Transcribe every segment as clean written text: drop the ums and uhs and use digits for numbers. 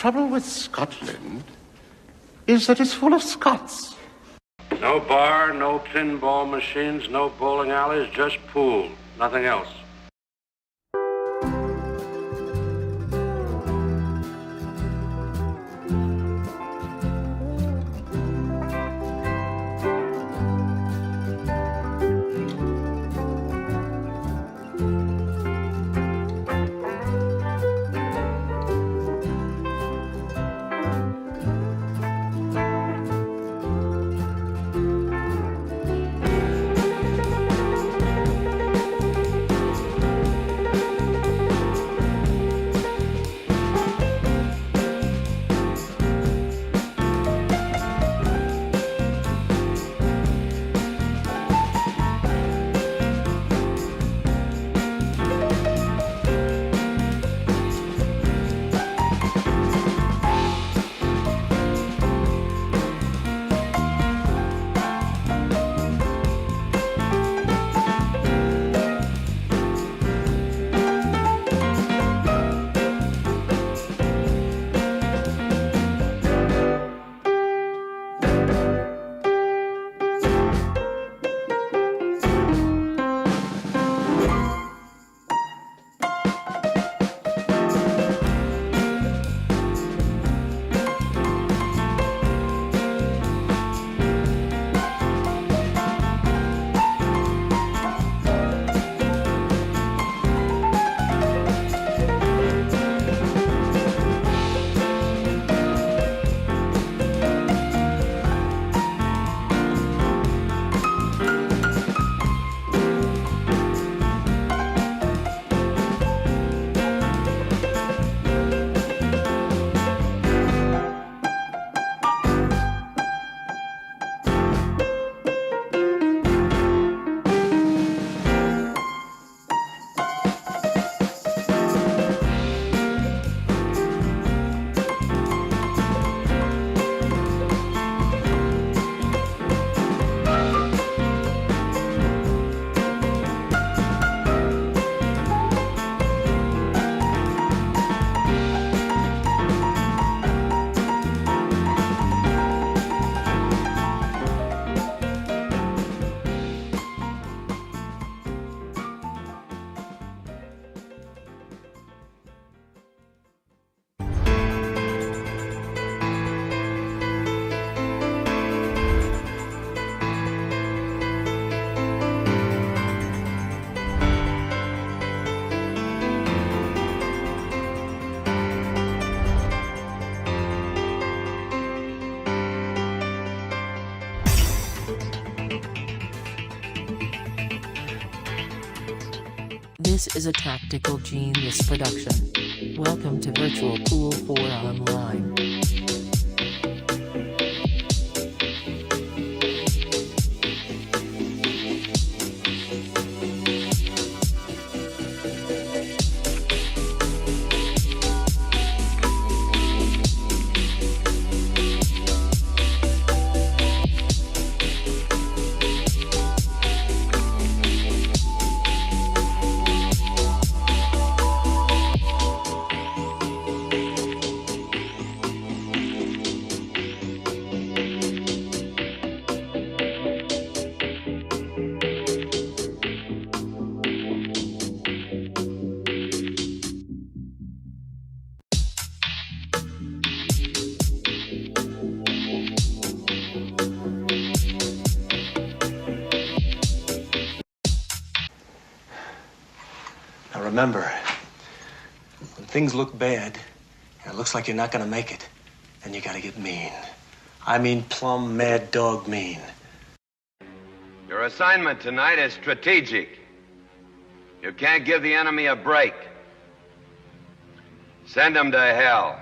trouble with Scotland is that it's full of Scots. No bar, no pinball machines, no bowling alleys, just pool. Nothing else. This is a Tactical Genius production. Welcome to Virtual Pool 4 Online. Remember, when things look bad, and it looks like you're not gonna make it, then you gotta get mean. I mean plumb mad dog mean. Your assignment tonight is strategic. You can't give the enemy a break. Send them to hell.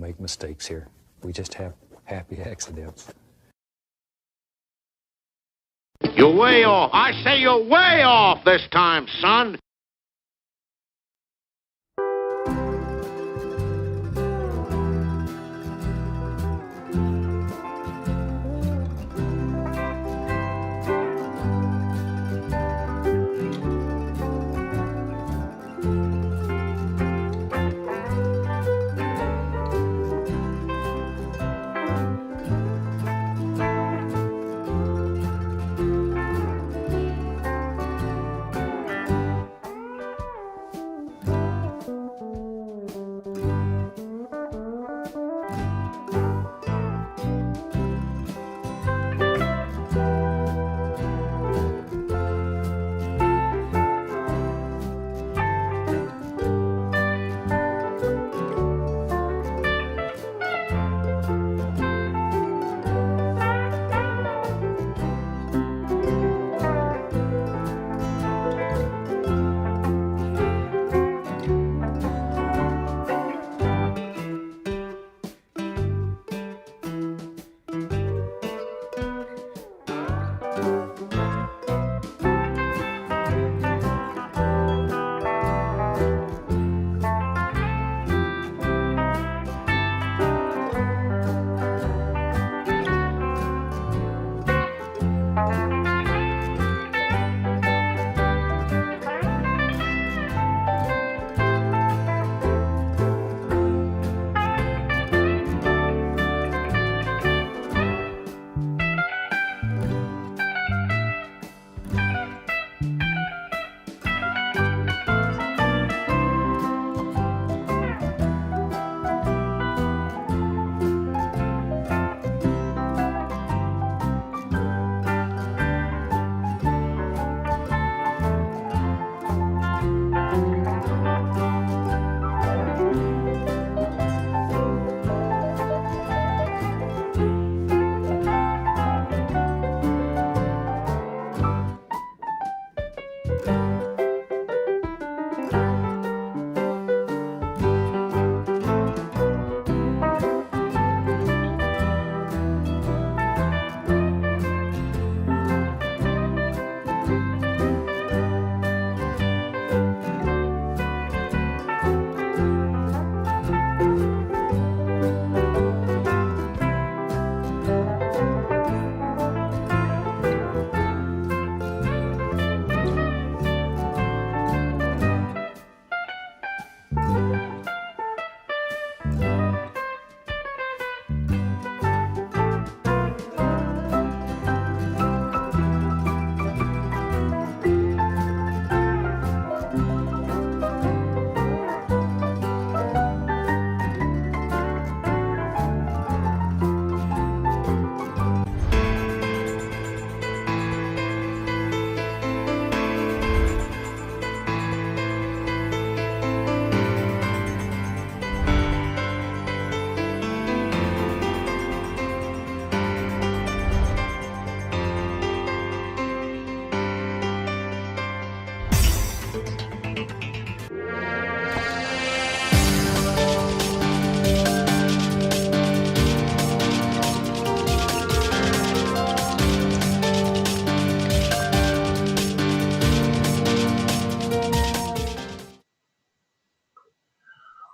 make mistakes here. We just have happy accidents. You're way off. I say you're way off this time, son.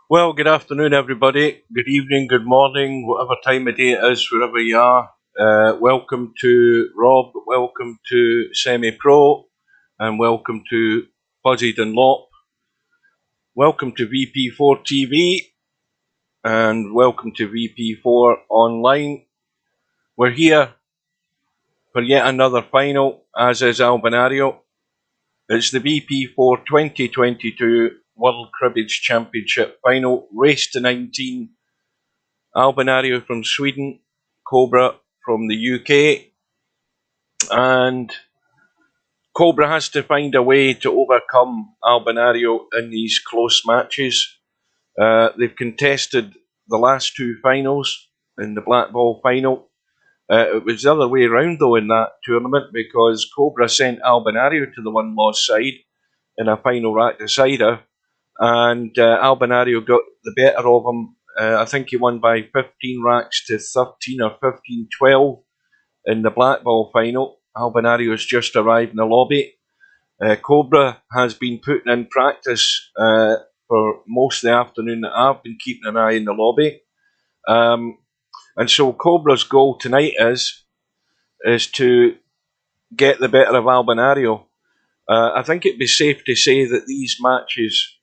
Well, good afternoon, everybody. Good evening, good morning, whatever time of day it is, wherever you are. Welcome to Rob, welcome to Semi-Pro, and welcome to Fuzzy Dunlop. Welcome to VP4 TV, and welcome to VP4 Online. We're here for yet another final, as is ALBINARIO. It's the VP4 2022 World Cribbage Championship final, race to 19. ALBINARIO from Sweden, COBRA from the UK, and COBRA has to find a way to overcome ALBINARIO in these close matches. They've contested the last two finals in the black ball final. It was the other way around though in that tournament, because COBRA sent ALBINARIO to the one-loss side in a final rack decider, and ALBINARIO got the better of him I think he won by 15 racks to 13 or 15-12 in the black ball final. Albinario's just arrived in the lobby. Cobra has been putting in practice for most of the afternoon that I've been keeping an eye in the lobby. And so Cobra's goal tonight is to get the better of Albinario. I think it'd be safe to say that these matches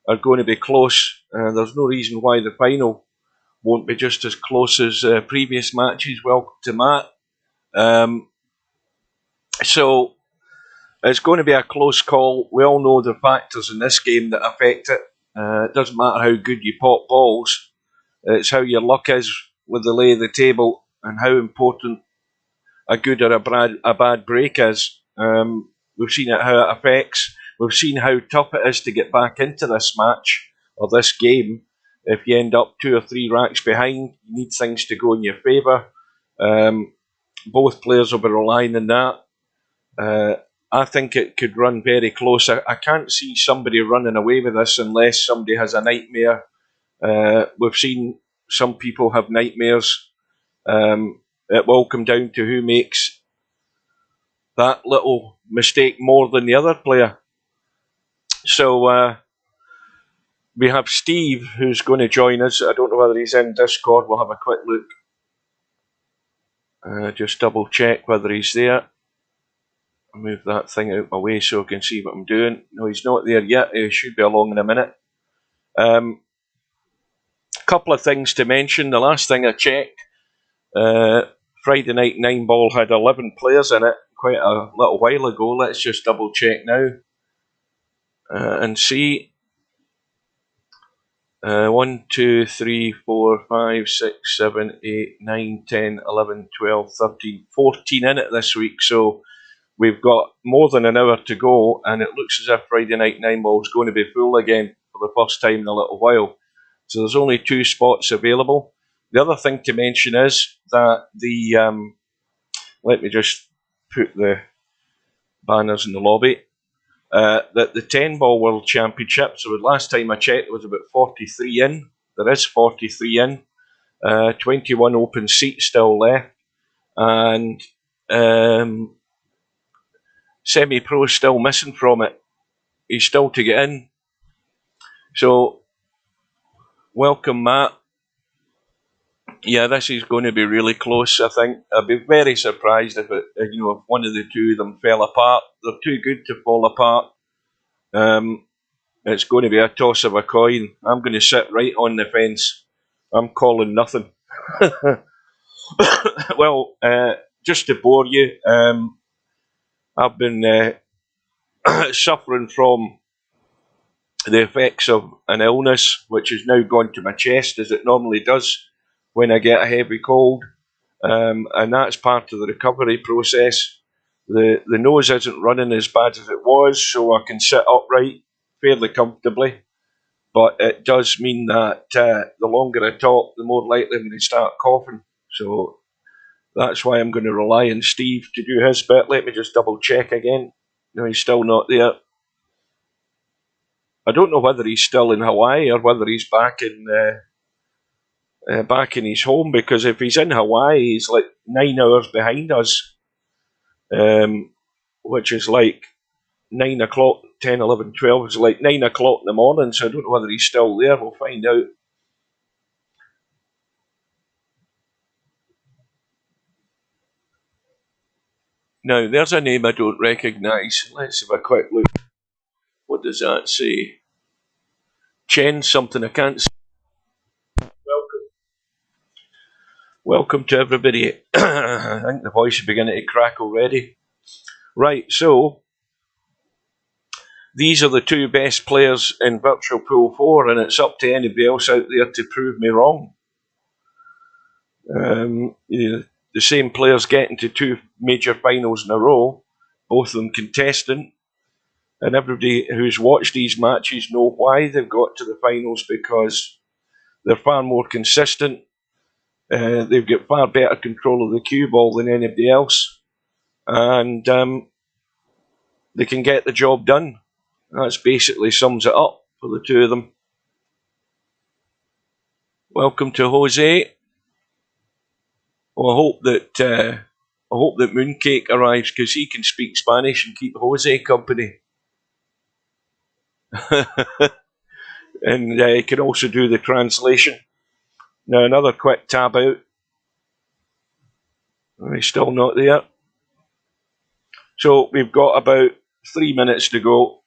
are going to be close. There's no reason why the final won't be just as close as previous matches. Welcome to Matt. So it's going to be a close call. We all know the factors in this game that affect it. It doesn't matter how good you pop balls. It's how your luck is with the lay of the table and how important a good or a bad break is. We've seen it, how it affects. We've seen how tough it is to get back into this match or this game. If you end up 2 or 3 racks behind, you need things to go in your favour. Both players will be relying on that. I think it could run very close. I can't see somebody running away with this unless somebody has a nightmare. We've seen some people have nightmares. It will come down to who makes that little mistake more than the other player. So we have Steve who's going to join us. I don't know whether he's in Discord. We'll have a quick look. Just double check whether he's there. I'll move that thing out my way so I can see what I'm doing. No, he's not there yet. He should be along in a minute. Couple of things to mention. The last thing I checked, Friday night 9 ball had 11 players in it quite a little while ago. Let's just double check now and see. 1, 2, 3, 4, 5, 6, 7, 8, 9, 10, 11, 12, 13, 14 in it this week. So we've got more than an hour to go, and it looks as if Friday night 9 ball is going to be full again for the first time in a little while. So there's only 2 spots available. The other thing to mention is that the let me just put the banners in the lobby. That the 10 ball World Championship, so the last time I checked, it was about 43 in. There is 43 in. 21 open seats still left. And Semi-Pro is still missing from it. He's still to get in. So, welcome, Matt. Yeah, this is going to be really close, I think. I'd be very surprised if if one of the two of them fell apart. They're too good to fall apart. It's going to be a toss of a coin. I'm going to sit right on the fence. I'm calling nothing. Well, just to bore you, I've been suffering from the effects of an illness, which has now gone to my chest, as it normally does when I get a heavy cold, and that's part of the recovery process. The nose isn't running as bad as it was, so I can sit upright fairly comfortably, but it does mean that the longer I talk, the more likely I'm going to start coughing. So that's why I'm going to rely on Steve to do his bit. Let me just double check again. No, he's still not there. I don't know whether he's still in Hawaii or whether he's back in his home, because if he's in Hawaii, he's like 9 hours behind us, which is like 9 o'clock, 10, 11, 12. It's like 9 o'clock in the morning, so I don't know whether he's still there. We'll find out. Now, there's a name I don't recognise. Let's have a quick look. What does that say? Chen something, I can't see. Welcome to everybody. I think the voice is beginning to crack already. Right, so these are the 2 best players in Virtual Pool 4, and it's up to anybody else out there to prove me wrong. The same players getting to 2 major finals in a row, both of them contestant, and everybody who's watched these matches know why they've got to the finals, because they're far more consistent. They've got far better control of the cue ball than anybody else, and they can get the job done. That basically sums it up for the 2 of them. Welcome to Jose. Well, I hope that Mooncake arrives because he can speak Spanish and keep Jose company. And he can also do the translation. Now another quick tab out. He's still not there. So we've got about 3 minutes to go.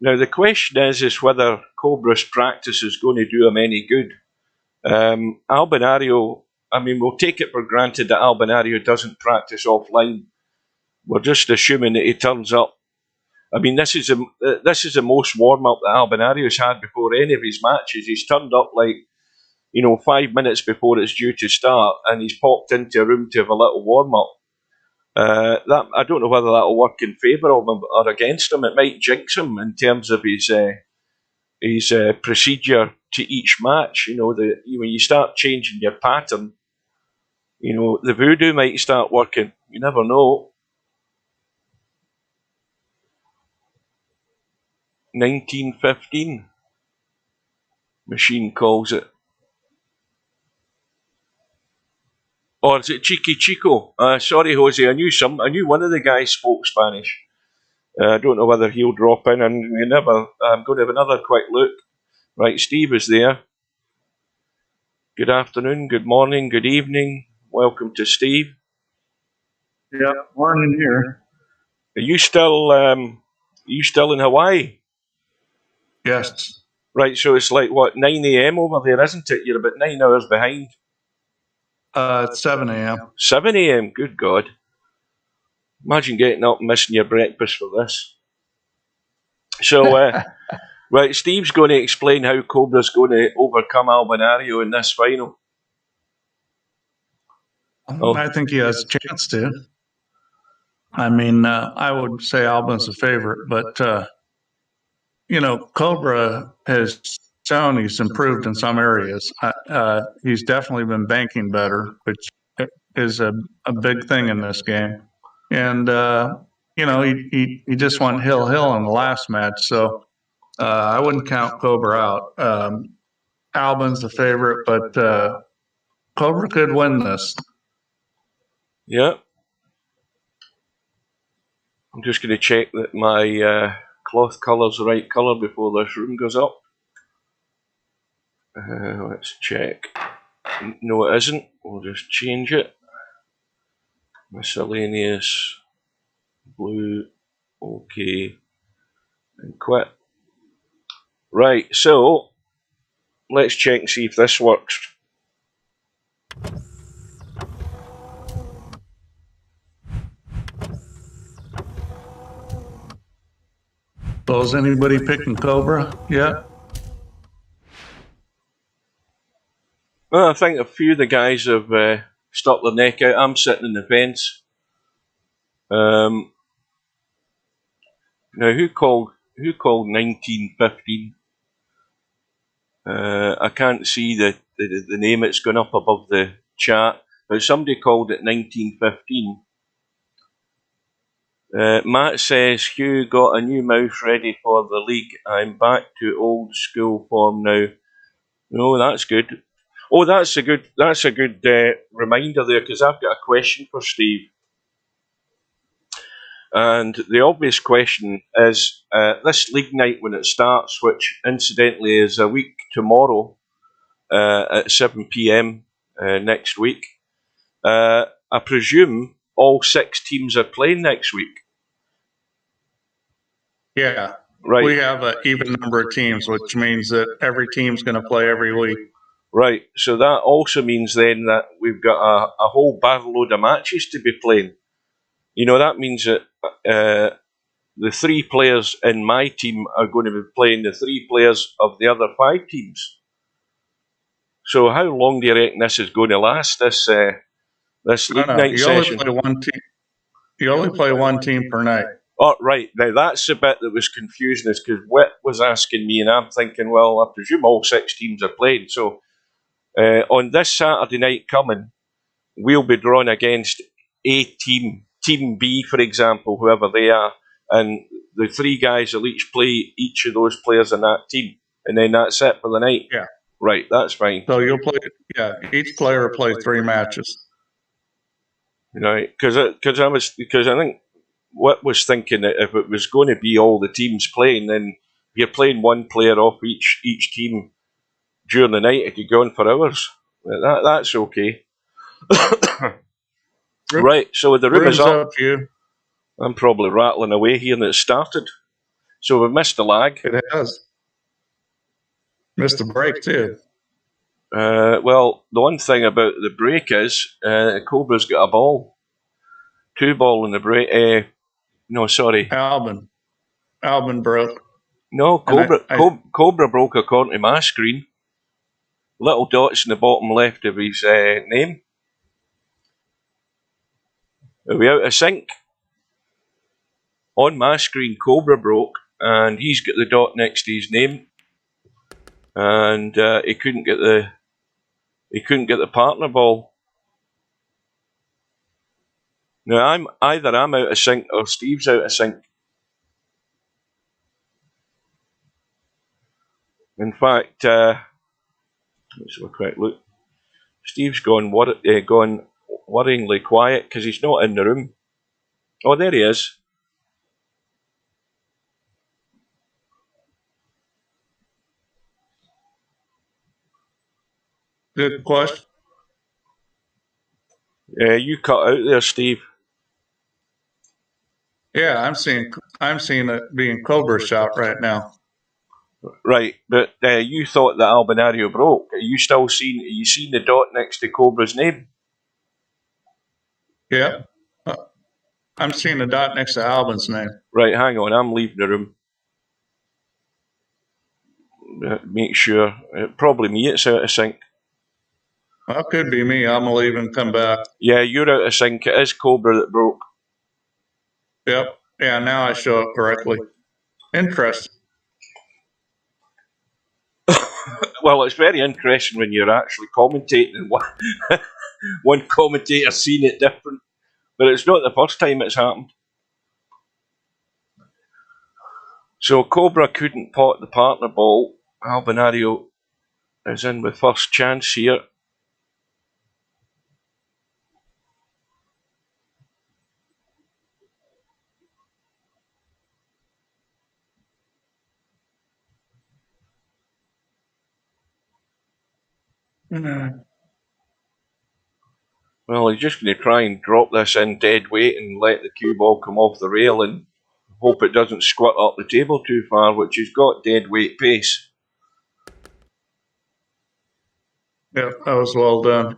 Now the question is whether Cobra's practice is going to do him any good. Albinario, I mean, we'll take it for granted that Albinario doesn't practice offline. We're just assuming that he turns up. I mean, this is the most warm-up that Albinario's had before any of his matches. He's turned up 5 minutes before it's due to start, and he's popped into a room to have a little warm-up. That I don't know whether that'll work in favour of him or against him. It might jinx him in terms of his procedure to each match. When you start changing your pattern, the voodoo might start working. You never know. 1915, machine calls it. Or is it Cheeky Chico? Sorry, Jose, I knew one of the guys spoke Spanish. I don't know whether he'll drop in, and I'm going to have another quick look. Right, Steve is there. Good afternoon, good morning, good evening. Welcome to Steve. Yeah, morning here. Are you still in Hawaii? Yes. Right, so it's 9 a.m. over there, isn't it? You're about 9 hours behind. It's 7 a.m. 7 a.m. Good God! Imagine getting up and missing your breakfast for this. So, right, Steve's going to explain how Cobra's going to overcome Albinario in this final. I think he has a chance to. I mean, I would say Albin's a favorite, but Cobra has shown he's improved in some areas. He's definitely been banking better, which is a big thing in this game. And he just went hill in the last match, so I wouldn't count Cobra out. Albin's the favorite, but Cobra could win this. Yeah. I'm just going to check that my cloth colour's the right colour before this room goes up. Let's check. No, it isn't. We'll just change it. Miscellaneous. Blue. Okay. And quit. Right, so let's check and see if this works. So is anybody picking Cobra yet? Well, I think a few of the guys have stuck their neck out. I'm sitting in the fence. Now, who called 1915? I can't see the name. It's gone up above the chat, but somebody called it 1915. Matt says, Hugh got a new mouse ready for the league. I'm back to old school form now. No, that's good. Oh, that's a good reminder there, because I've got a question for Steve. And the obvious question is, this league night when it starts, which incidentally is a week tomorrow at 7 p.m. Next week, I presume all 6 teams are playing next week. Yeah. Right. We have an even number of teams, which means that every team's going to play every week. Right. So that also means then that we've got a whole barrel load of matches to be playing. That means that the 3 players in my team are going to be playing the 3 players of the other 5 teams. So how long do you reckon this is going to last, this league night session? You only play one team per night. Oh, right. Now, that's the bit that was confusing us, because Whit was asking me, and I'm thinking, well, I presume all 6 teams are playing. So on this Saturday night coming, we'll be drawn against a team, Team B, for example, whoever they are, and the 3 guys will each play each of those players in that team, and then that's it for the night. Yeah. Right, that's fine. So you'll play, yeah, each player will play 3 matches. Right, because I think what was thinking that if it was going to be all the teams playing, then if you're playing one player off each team during the night, it could go on for hours. That's okay. Right, so the room is up. You. I'm probably rattling away here and it started. So we've missed the lag. It has. Missed a break too. Well, the one thing about the break is Cobra's got a ball. 2 ball in the break. No, sorry. Albin broke. No, Cobra broke according to my screen. Little dots in the bottom left of his name. Are we out of sync? On my screen, Cobra broke, and he's got the dot next to his name, and he couldn't get the partner ball. Now I'm out of sync or Steve's out of sync. In fact, let's have a quick look. Steve's gone worryingly quiet because he's not in the room. Oh, there he is. Good question. You cut out there, Steve. Yeah, I'm seeing it being Cobra shot right now. Right, but you thought that Albinario broke. Are you seeing the dot next to Cobra's name? Yeah. I'm seeing the dot next to Albin's name. Right, hang on, I'm leaving the room. Make sure. Probably me, it's out of sync. Well, it could be me. I'm going to leave and come back. Yeah, you're out of sync. It is Cobra that broke. Yep. Yeah, now I show up correctly. Interesting. Well, it's very interesting when you're actually commentating and one commentator seeing it different. But it's not the first time it's happened. So Cobra couldn't pot the partner ball. Albinario is in with first chance here. Well, he's just going to try and drop this in dead weight and let the cue ball come off the rail and hope it doesn't squat up the table too far, which has got dead weight pace. Yep, that was well done.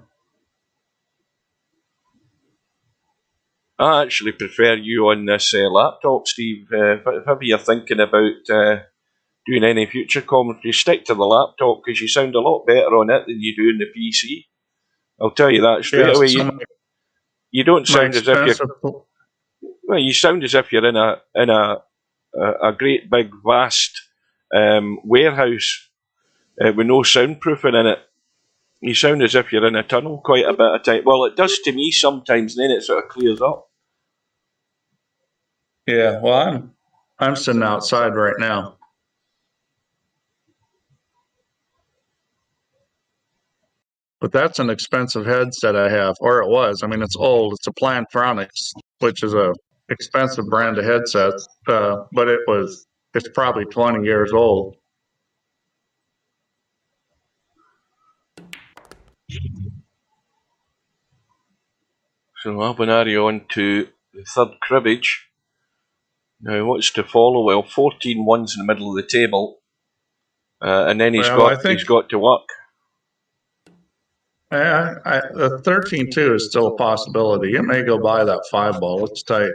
I actually prefer you on this laptop, Steve. If ever you're thinking about doing any future commentary, stick to the laptop because you sound a lot better on it than you do in the PC. I'll tell you that straight away. You don't sound as if you're. Well, you sound as if you're in a great big vast warehouse with no soundproofing in it. You sound as if you're in a tunnel quite a bit of time. Well, it does to me sometimes, and then it sort of clears up. Yeah, well, I'm sitting outside right now. But that's an expensive headset I have, or it was. I mean, it's old. It's a Plantronics, which is a expensive brand of headsets. But it's probably 20 years old. So Albinario on to the third cribbage. Now, what's to follow? Well, 14 ones in the middle of the table, and then he's got to work. The 13-2 is still a possibility. It may go by that 5 ball. It's tight.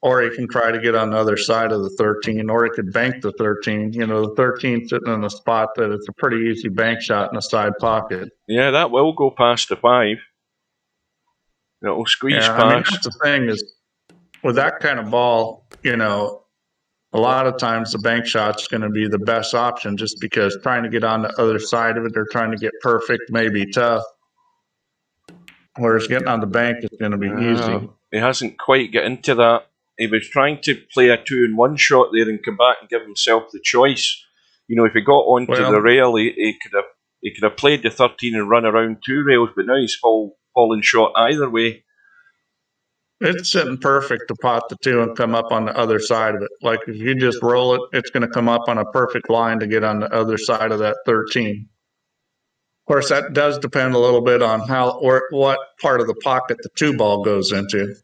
Or he can try to get on the other side of the 13, or he could bank the 13. You know, the 13 sitting in a spot that it's a pretty easy bank shot in the side pocket. Yeah, that will go past the 5. It'll squeeze past. I mean, that's the thing is, with that kind of ball, you know, a lot of times the bank shot's going to be the best option just because trying to get on the other side of it or trying to get perfect may be tough. Whereas getting on the bank is going to be easy. He hasn't quite got into that. He was trying to play a 2-in-1 shot there and come back and give himself the choice if he got onto Well, the rail, he could have played the 13 and run around 2 rails, but now he's falling short either way. it's sitting perfect to pot the 2 and come up on the other side of it. Like if you just roll it, it's going to come up on a perfect line to get on the other side of that 13. Of course, that does depend a little bit on how or what part of the pocket the 2 ball goes into.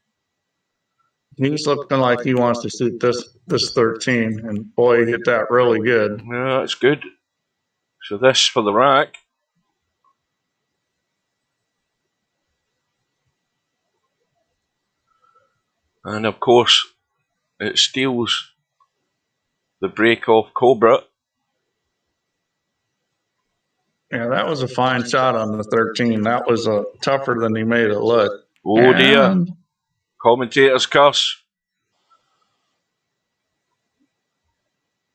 He's looking like he wants to shoot this 13, and boy, he hit that really good. Yeah, that's good. So this for the rack. And of course, it steals the break off Cobra. Yeah, that was a fine shot on the 13. That was tougher than he made it look. Oh dear. Commentator's curse.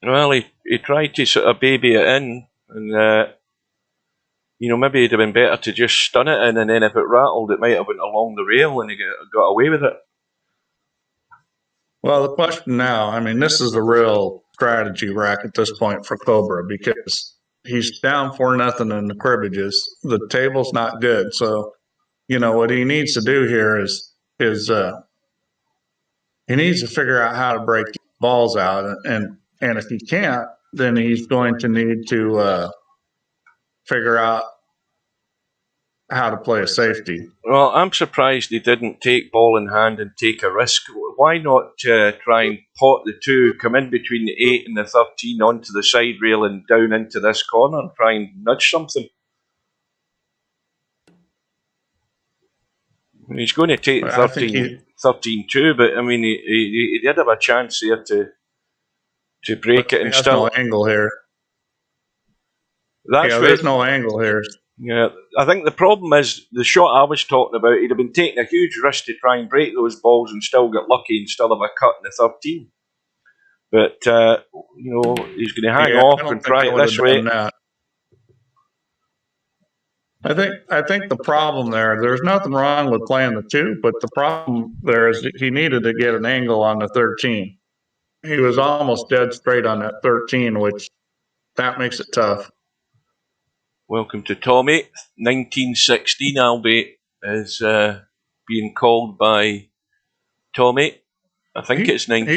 Well, he tried to sort of baby it in, and maybe it'd have been better to just stun it in, and then if it rattled, it might have went along the rail and he got away with it. Well, the question now, I mean, this is a real strategy rack at this point for Cobra because he's down 4-0 in the cribbages. The table's not good, so what he needs to do here is he needs to figure out how to break balls out, and if he can't, then he's going to need to figure out how to play a safety. Well, I'm surprised he didn't take ball in hand and take a risk. Why not try and pot the 2, come in between the 8 and the 13 onto the side rail and down into this corner and try and nudge something? He's going to take 13 too, but I mean, he did have a chance here to break it and still. There's no angle here. There's no angle here. Yeah, I think the problem is the shot I was talking about. He'd have been taking a huge risk to try and break those balls and still get lucky and still have a cut in the 13. But he's going to hang off and try it this way. I think the problem there's nothing wrong with playing the 2, but the problem there is that he needed to get an angle on the 13. He was almost dead straight on that 13, which that makes it tough. Welcome to Tommy. 1916 Albie is being called by Tommy. I think it's 1916.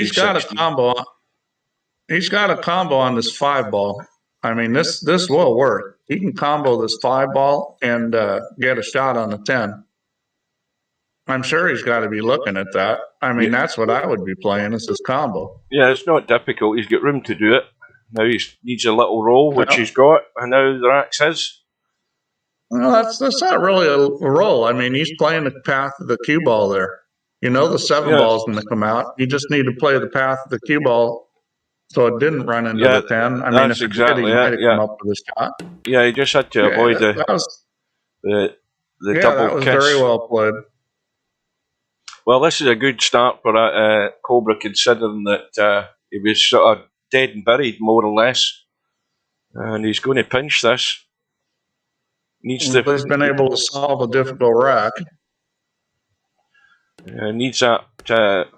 He's got a combo on this 5 ball. I mean, this will work. He can combo this 5 ball and get a shot on the 10. I'm sure he's got to be looking at that. I mean, that's what I would be playing, is this combo. Yeah, it's not difficult. He's got room to do it. Now he needs a little roll, which he's got, and now the rack's his. Well, that's not really a roll. I mean, he's playing the path of the cue ball there. The 7 ball's going to come out. You just need to play the path of the cue ball so it didn't run into the 10. I mean, if exactly he might have come up with a shot. Yeah, he just had to avoid the double kiss. That was very well played. Well, this is a good start for Cobra, considering that he was sort of dead and buried, more or less. And he's going to pinch this. He's been able to solve a difficult rack. Needs that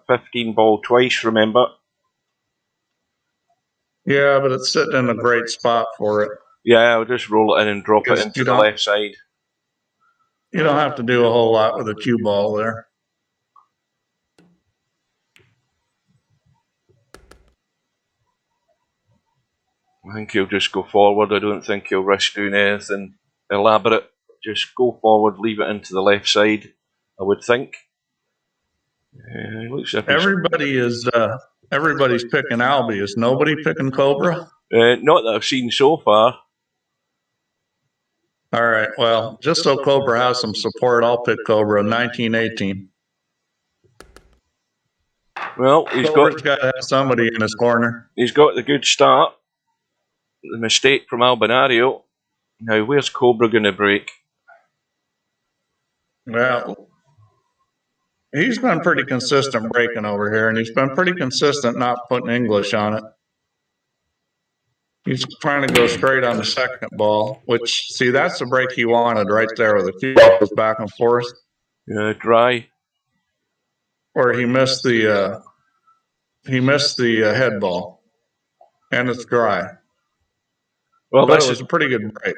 15 ball twice, remember. Yeah, but it's sitting in a great spot for it. Yeah, I'll just roll it in and drop it into the left side. You don't have to do a whole lot with a cue ball there. I think he'll just go forward. I don't think he'll risk doing anything elaborate. Just go forward, leave it into the left side, I would think. Looks like everybody's picking Albie. Is nobody picking Cobra? Not that I've seen so far. All right. Well, just so Cobra has some support, I'll pick Cobra 1918. Well, Cobra's got to have somebody in his corner. He's got the good start. The mistake from ALBINARIO. Now, where's Cobra going to break? Well, he's been pretty consistent breaking over here, and he's been pretty consistent not putting English on it. He's trying to go straight on the second ball, which, see, that's the break he wanted right there with the cue goes back and forth. Yeah, dry. Or he missed the head ball, and it's dry. Well, but it was a pretty good break.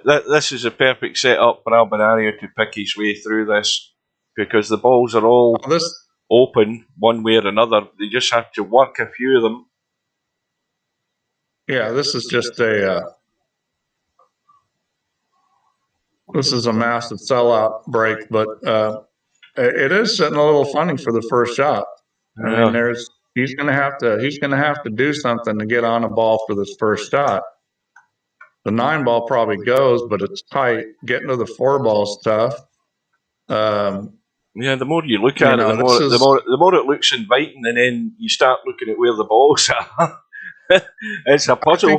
This is a perfect setup for Albinario to pick his way through this, because the balls are all open one way or another. They just have to work a few of them. Yeah, this is just this is a massive sellout break, but it is sitting a little funny for the first shot. I mean, he's gonna have to do something to get on a ball for this first shot. The 9 ball probably goes, but it's tight. Getting to the 4 ball's tough. Yeah, the more you look at it, the more it looks inviting, and then you start looking at where the balls are. It's a puzzle.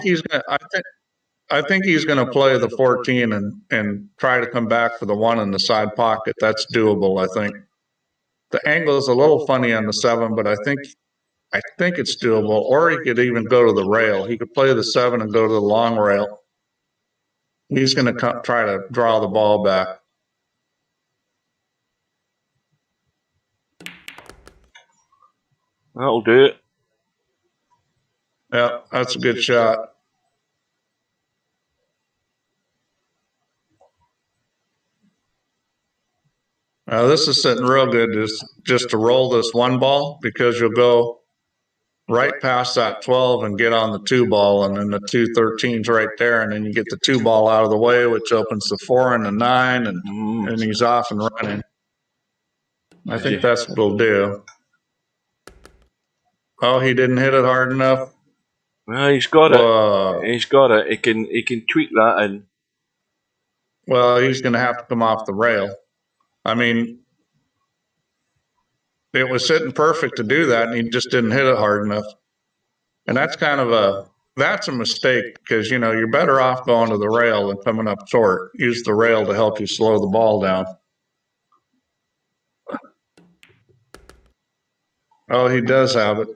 I think he's going to play the 14 and try to come back for the 1 in the side pocket. That's doable, I think. The angle is a little funny on the 7, but I think it's doable. Or he could even go to the rail. He could play the 7 and go to the long rail. He's going to try to draw the ball back. That'll do it. Yeah, that's a good shot. This is sitting real good just to roll this 1 ball, because you'll go right past that 12 and get on the 2 ball, and then the 2-13's right there, and then you get the 2 ball out of the way, which opens the 4 and the 9, and he's off and running. I think that's what he'll do. Oh, he didn't hit it hard enough. Well, he's got it. He's got it. He can tweak that in. Well, he's going to have to come off the rail. I mean, it was sitting perfect to do that, and he just didn't hit it hard enough. And that's kind of that's a mistake, because, you know, you're better off going to the rail than coming up short. Use the rail to help you slow the ball down. Oh, he does have it.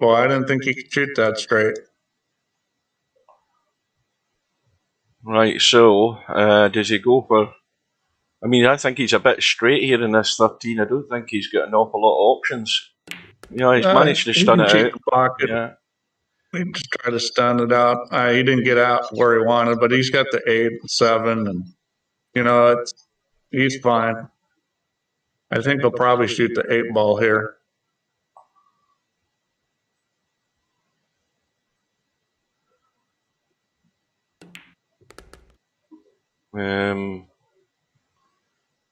Well, I didn't think he could shoot that straight. Right, so does he go for... I mean, I think he's a bit straight here in this 13. I don't think he's got an awful lot of options. You know, he's managed to stun it out. Pocket. Yeah. He just tried to stun it out. He didn't get out where he wanted, but he's got the 8 and 7, and, you know, he's fine. I think he'll probably shoot the 8 ball here.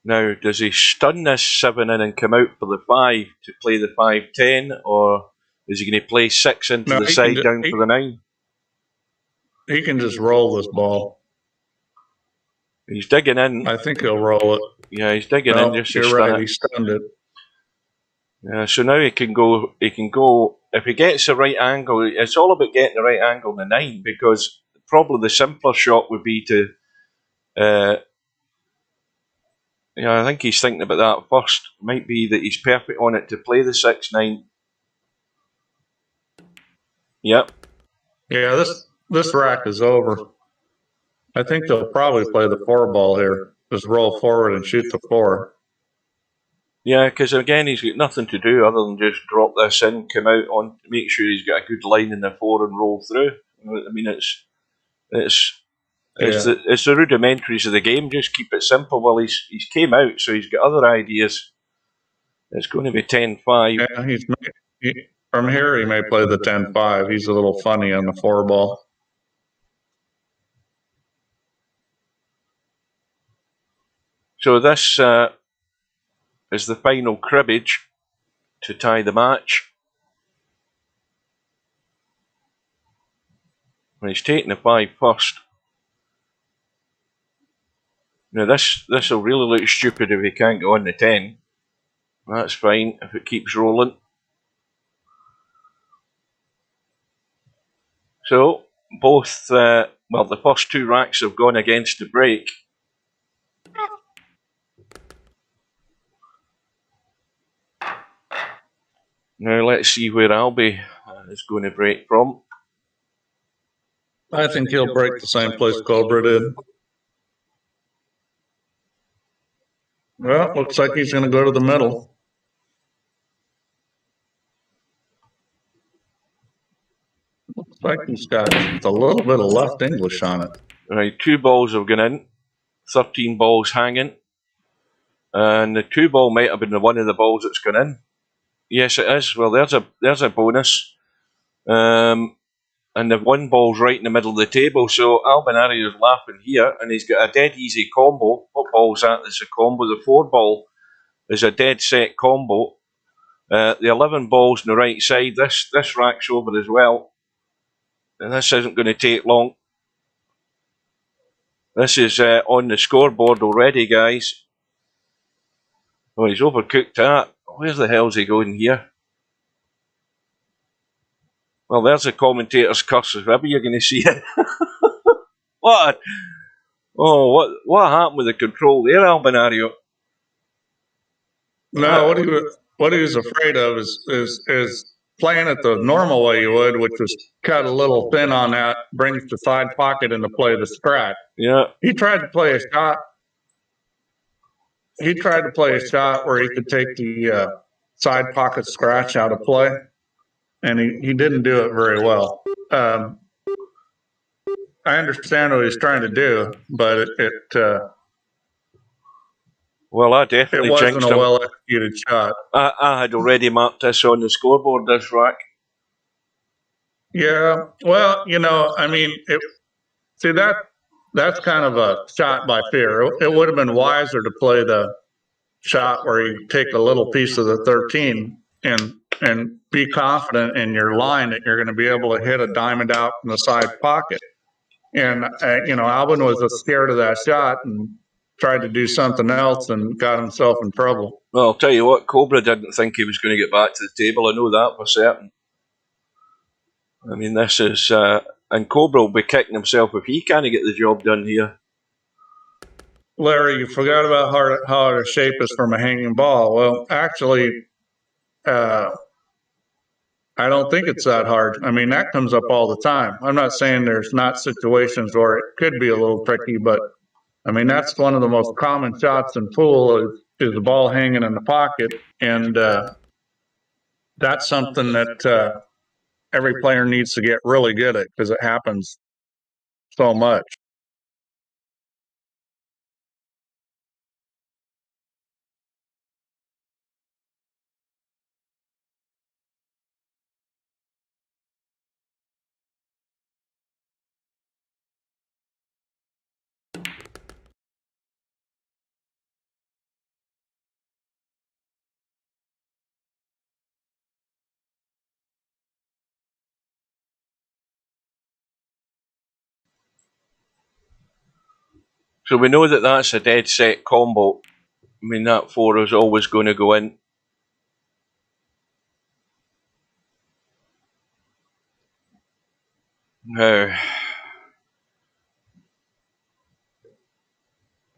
Now, does he stun this 7 in and come out for the 5 to play the 5-10, or is he going to play 6 into the side down for the 9? He can just roll this ball. He's digging in. I think he'll roll it. Yeah, he's digging in just to stun it. He stunned it. Yeah, so now he can go. If he gets the right angle. It's all about getting the right angle in the 9, because probably the simpler shot would be to. Yeah, I think he's thinking about that first. Might be that he's perfect on it to play the 6-9. Yep. Yeah, this rack is over. I think they'll probably play the 4 ball here. Just roll forward and shoot the 4. Yeah, because again, he's got nothing to do other than just drop this in, come out on, make sure he's got a good line in the 4 and roll through. I mean, it's the rudimentaries of the game. Just keep it simple. Well, he's came out, so he's got other ideas. It's going to be 10-5. Yeah, from here he may play the 10-5. He's a little funny on the 4 ball. So this is the final cribbage to tie the match. And he's taking the 5 first. Now this will really look stupid if he can't go on the 10. That's fine if it keeps rolling. So both, the first 2 racks have gone against the break. Now let's see where Albi is going to break from. I think he'll break the same place Cobra did. Well, looks like he's going to go to the middle. Looks like he's got a little bit of left English on it. Right, 2 balls have gone in, 13 balls hanging, and the 2 ball might have been one of the balls that's gone in. Yes, it is. Well, there's a bonus, and the 1 ball's right in the middle of the table. So Albinario's laughing here, and he's got a dead easy combo. What ball's that? It's a combo. The 4 ball is a dead set combo. The 11 balls on the right side. This racks over as well, and this isn't going to take long. This is on the scoreboard already, guys. Oh, he's overcooked that. Where the hell's he going here? Well, there's the commentator's curse, if ever you're going to see it. What happened with the control there, Albinario? No, what he was afraid of is playing it the normal way you would, which was cut a little thin on that, brings the side pocket into play the scratch. Yeah. He tried to play a shot. He tried to play a shot where he could take the side pocket scratch out of play, and he didn't do it very well. I understand what he's trying to do, but well, I definitely jinxed him. It wasn't a well-executed shot. I had already marked this on the scoreboard, this rack. Yeah, well, I mean, that's kind of a shot by fear. It would have been wiser to play the shot where you take a little piece of the 13 and be confident in your line that you're going to be able to hit a diamond out in the side pocket. And, Albin was scared of that shot and tried to do something else and got himself in trouble. Well, I'll tell you what, Cobra didn't think he was going to get back to the table. I know that for certain. I mean, this is... and Cobra will be kicking himself if he can't get the job done here. Larry, you forgot about how hard a shape is from a hanging ball. Well, actually, I don't think it's that hard. I mean, that comes up all the time. I'm not saying there's not situations where it could be a little tricky, but I mean, that's one of the most common shots in pool is the ball hanging in the pocket. And that's something that every player needs to get really good at because it happens so much. So we know that that's a dead set combo. I mean, that 4 is always going to go in. Now,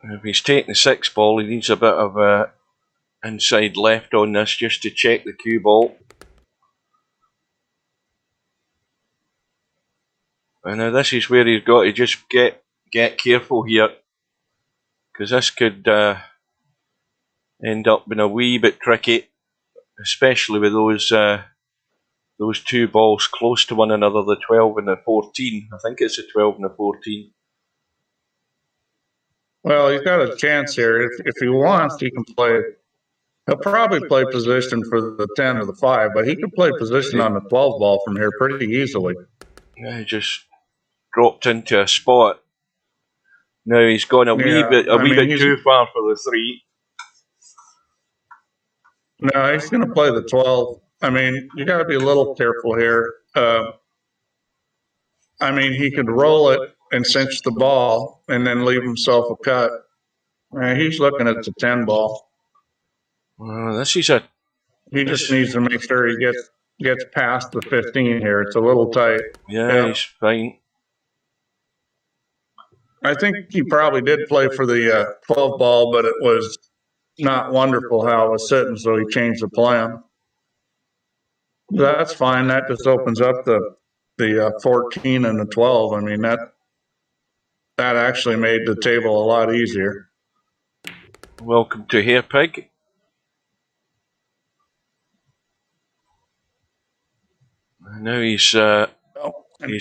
if he's taking the 6 ball, he needs a bit of inside left on this just to check the cue ball. And now this is where he's got to just get careful here, because this could end up being a wee bit tricky, especially with those 2 balls close to one another, the 12 and the 14. I think it's the 12 and the 14. Well, he's got a chance here. If he wants, he can play. He'll probably play position for the 10 or the 5, but he can play position on the 12 ball from here pretty easily. Yeah, he just dropped into a spot. Now he's gone a wee bit too far for the 3. No, he's going to play the 12. I mean, you got to be a little careful here. I mean, he could roll it and cinch the ball and then leave himself a cut. He's looking at the 10 ball. This is a. He just needs to make sure he gets past the 15 here. It's a little tight. Yeah, he's fine. I think he probably did play for the 12 ball, but it was not wonderful how it was sitting, so he changed the plan. That's fine. That just opens up the 14 and the 12. I mean, that actually made the table a lot easier. Welcome to Hair Pig. Now he's... and And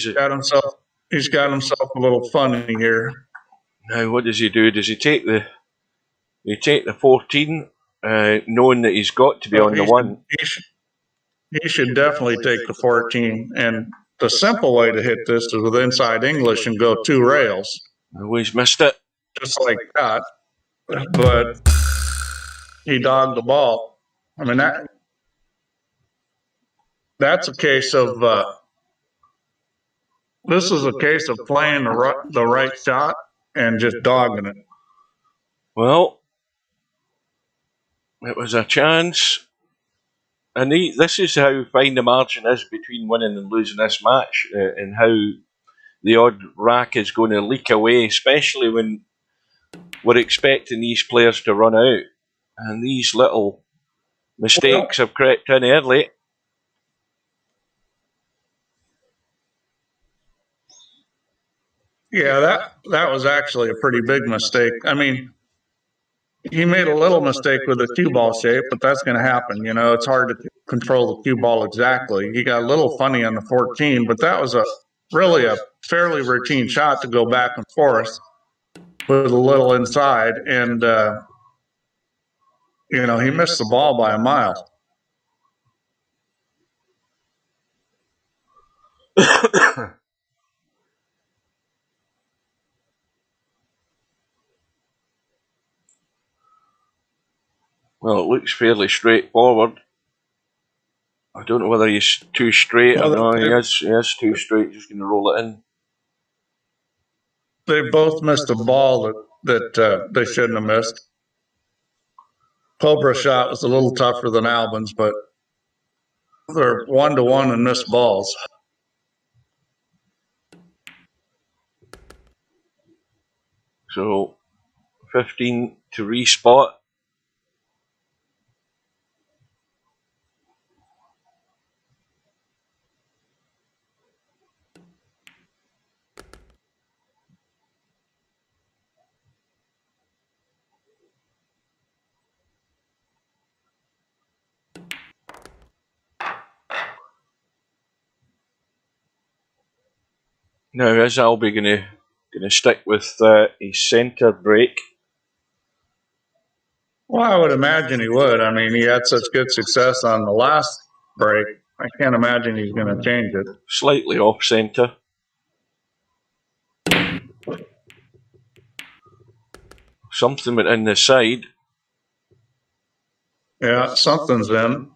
he's got himself a little funny here. Now, what does he do? Does he take the 14, knowing that he's got to be on the 1? He should definitely take the 14. And the simple way to hit this is with inside English and go 2 rails. Oh, he's missed it. Just like that. But he dogged the ball. I mean, that's a case of, this is a case of playing the right shot and just dogging it. Well, it was a chance. And this is how fine the margin is between winning and losing this match, and how the odd rack is going to leak away, especially when we're expecting these players to run out. And these little mistakes have crept in early. Yeah, that was actually a pretty big mistake. I mean, he made a little mistake with the cue ball shape, but that's going to happen. You know, it's hard to control the cue ball exactly. He got a little funny on the 14, but that was really a fairly routine shot to go back and forth with a little inside. And, you know, he missed the ball by a mile. Well, it looks fairly straightforward. I don't know whether he's too straight or no. He is too straight. Just going to roll it in. They both missed a ball that they shouldn't have missed. Cobra shot was a little tougher than Albin's, but they're 1-to-1 in missed balls. So 15 to respot. Now is Albie going to stick with his centre break? Well, I would imagine he would. I mean, he had such good success on the last break. I can't imagine he's going to change it. Slightly off centre. Something went in the side. Yeah, something's in.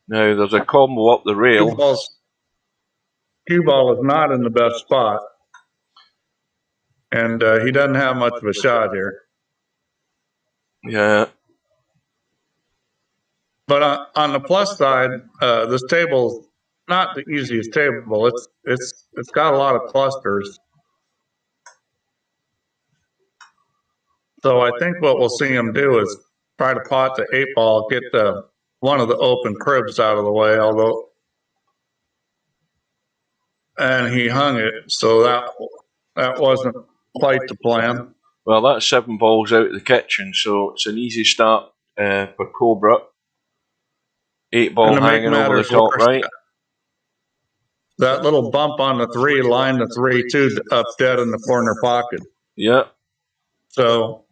Now there's a combo up the rail. Cue ball is not in the best spot. And he doesn't have much of a shot here. Yeah. But on the plus side, this table's not the easiest table. It's got a lot of clusters. So I think what we'll see him do is try to pot the 8-ball, get one of the open cribs out of the way, and he hung it, so that wasn't quite the plan. Well, that's 7 balls out of the kitchen, so it's an easy start for Cobra. 8-ball hanging over the top right. That little bump on the 3 lined the 3-2 up dead in the corner pocket. Yeah. So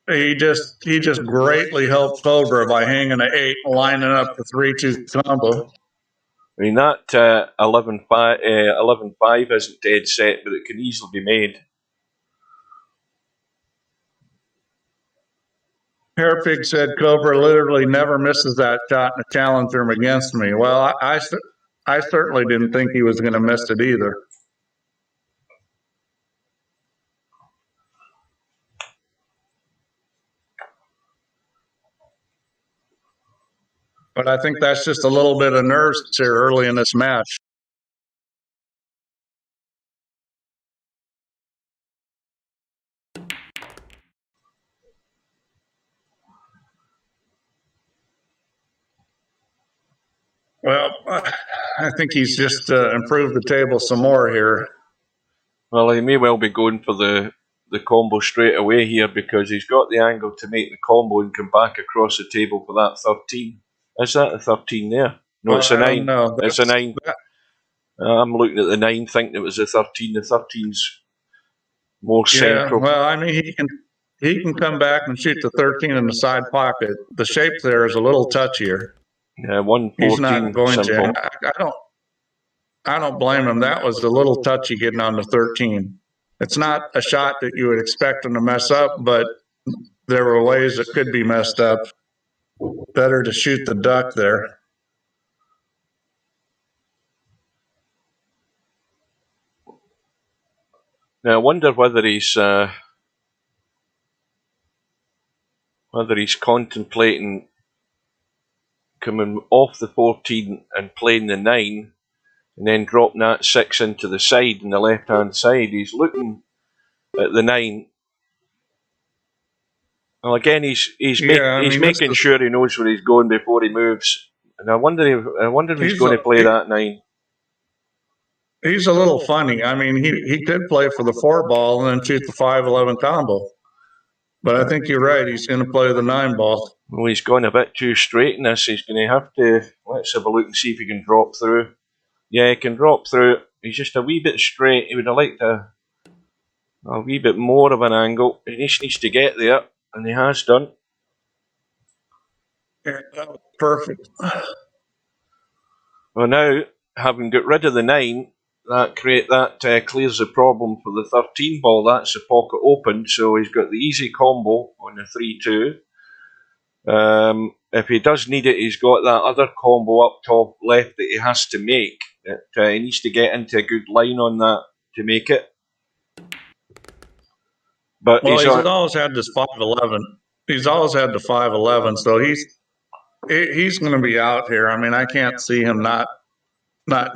he just greatly helped Cobra by hanging an 8 and lining up the 3-2 combo. I mean, that 11-5 isn't dead set, but it can easily be made. Hairpig said Cobra literally never misses that shot in a challenge room against me. Well, I certainly didn't think he was going to miss it either. But I think that's just a little bit of nerves here early in this match. Well, I think he's just improved the table some more here. Well, he may well be going for the combo straight away here because he's got the angle to make the combo and come back across the table for that 13. Is that a 13 there? No, it's a 9. No, it's a 9. I'm looking at the 9, thinking it was the 13. The 13's more central. Yeah, well, I mean, he can come back and shoot the 13 in the side pocket. The shape there is a little touchier. Yeah, 114. He's not going simple. to. I don't blame him. That was a little touchy getting on the 13. It's not a shot that you would expect him to mess up, but there were ways it could be messed up. Better to shoot the duck there. Now I wonder whether he's contemplating coming off the 14 and playing the 9, and then dropping that 6 into the side on the left-hand side. He's looking at the 9. Well, again, he's making sure he knows where he's going before he moves. And I wonder if he's going to play that 9. He's a little funny. I mean, he could play for the 4 ball and then shoot the 5-11 combo. But I think you're right. He's going to play the 9 ball. Well, he's gone a bit too straight in this. He's going to have to. Let's have a look and see if he can drop through. Yeah, he can drop through. He's just a wee bit straight. He would have liked a wee bit more of an angle. He just needs to get there, and he has done. Yeah, that was perfect. Well, now, having got rid of the 9, that clears the problem for the 13 ball. That's the pocket open, so he's got the easy combo on the 3-2. If he does need it, he's got that other combo up top left that he has to make. He needs to get into a good line on that to make it. But well, he's always had this 5-11. He's always had the 5-11, so he's going to be out here. I mean, I can't see him not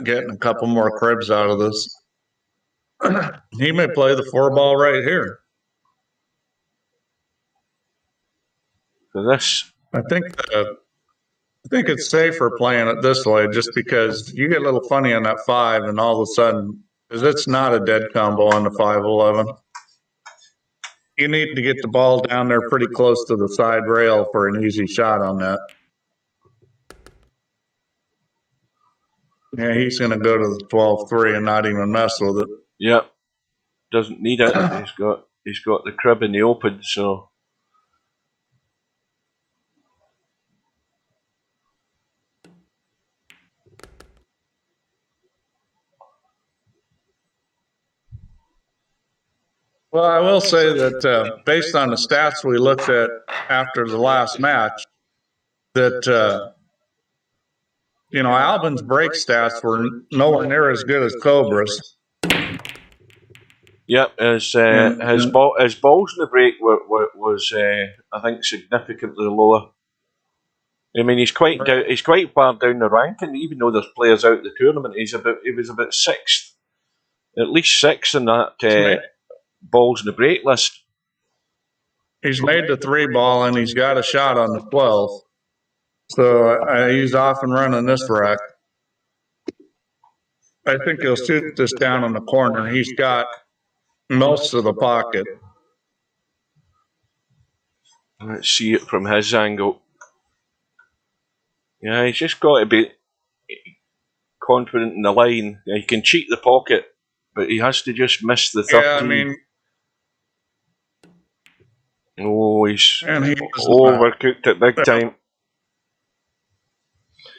getting a couple more cribs out of this. He may play the 4 ball right here. For this, I think it's safer playing it this way, just because you get a little funny on that 5, and all of a sudden, because it's not a dead combo on the 5-11. You need to get the ball down there pretty close to the side rail for an easy shot on that. Yeah, he's going to go to the 12-3 and not even mess with it. Yep, doesn't need it. He's got the crib in the open, so. Well, I will say that based on the stats we looked at after the last match, that Albin's break stats were nowhere near as good as Cobra's. Yep, his balls in the break was I think significantly lower. I mean, he's quite far down the ranking, even though there's players out the tournament. He was about 6th, at least 6th in that balls in the break list. He's made the 3 ball and he's got a shot on the 12. So he's off and running this rack. I think he'll shoot this down in the corner. He's got most of the pocket. Let's see it from his angle. Yeah, he's just got to be confident in the line. He can cheat the pocket, but he has to just miss the 13. Yeah, I mean, he's overcooked it big time.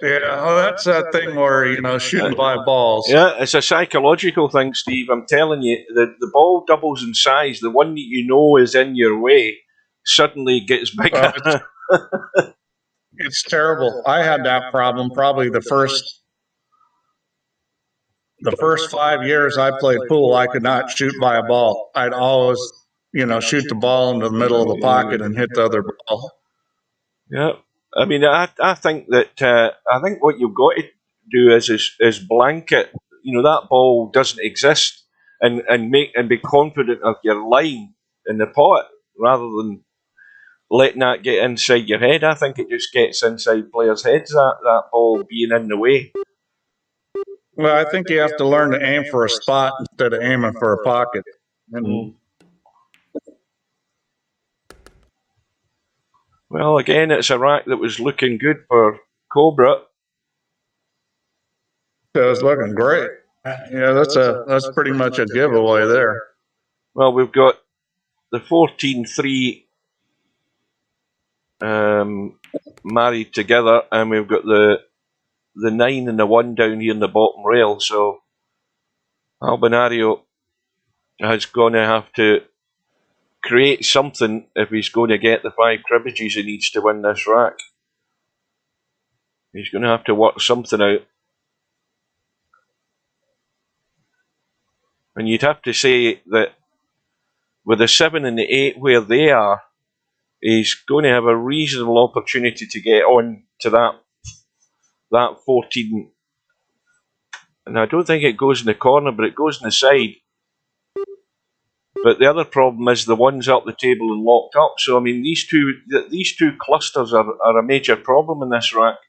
Yeah, well, that's that thing where, shooting by balls. Yeah, it's a psychological thing, Steve. I'm telling you, the ball doubles in size. The one that you know is in your way suddenly gets bigger. It's terrible. I had that problem probably the first 5 years I played pool. I could not shoot by a ball. I'd always, shoot the ball into the middle of the pocket and hit the other ball. Yeah. I mean, I think that I think what you've got to do is blanket. That ball doesn't exist, and be confident of your line in the pot rather than letting that get inside your head. I think it just gets inside players' heads, that ball being in the way. Well, I think you have to learn to aim for a spot instead of aiming for a pocket. Well, again, it's a rack that was looking good for Cobra. It was looking great. Yeah, that's pretty much a giveaway there. Well, we've got the 14-3 married together, and we've got the 9 and the 1 down here in the bottom rail. So Albinario is going to have to create something if he's going to get the 5 cribbages he needs to win this rack. He's going to have to work something out. And you'd have to say that with the 7 and the 8 where they are, he's going to have a reasonable opportunity to get on to that 14. And I don't think it goes in the corner, but it goes in the side. But the other problem is the one's up the table and locked up. So I mean, these two clusters are a major problem in this rack.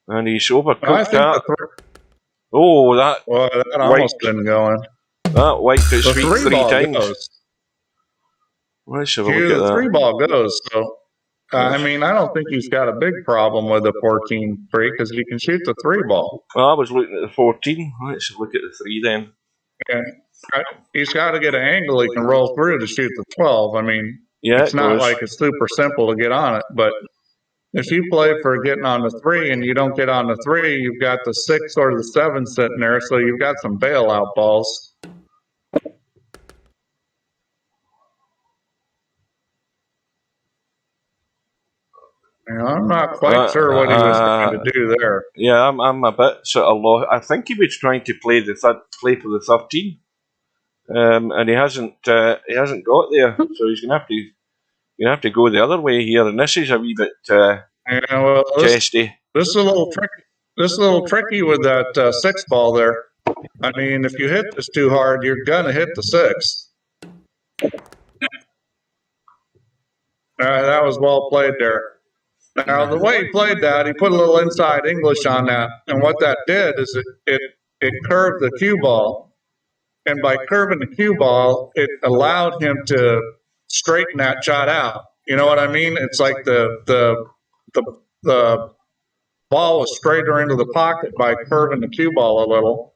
And he's overcooked that. Oh, that almost been going. That wiped its feet 3 times. Goes. Let's have a look at the that. 3 ball goes. So I mean, I don't think he's got a big problem with the 14-3 because he can shoot the 3 ball. Well, I was looking at the 14. Let's look at the 3 then. Yeah. He's got to get an angle he can roll through to shoot the 12. I mean, it's not like it's super simple to get on it, but if you play for getting on the 3 and you don't get on the 3, you've got the 6 or the 7 sitting there, so you've got some bailout balls. I'm not quite sure what he was trying to do there. Yeah, I'm a bit sort of lost. I think he was trying to play play for the 13, and he hasn't got there. So he's gonna have to go the other way here. And this is a wee bit testy. This is a little tricky. This is a little tricky with that 6 ball there. I mean, if you hit this too hard, you're gonna hit the 6. That was well played there. Now, the way he played that, he put a little inside English on that. And what that did is it curved the cue ball. And by curving the cue ball, it allowed him to straighten that shot out. You know what I mean? It's like the ball was straighter into the pocket by curving the cue ball a little,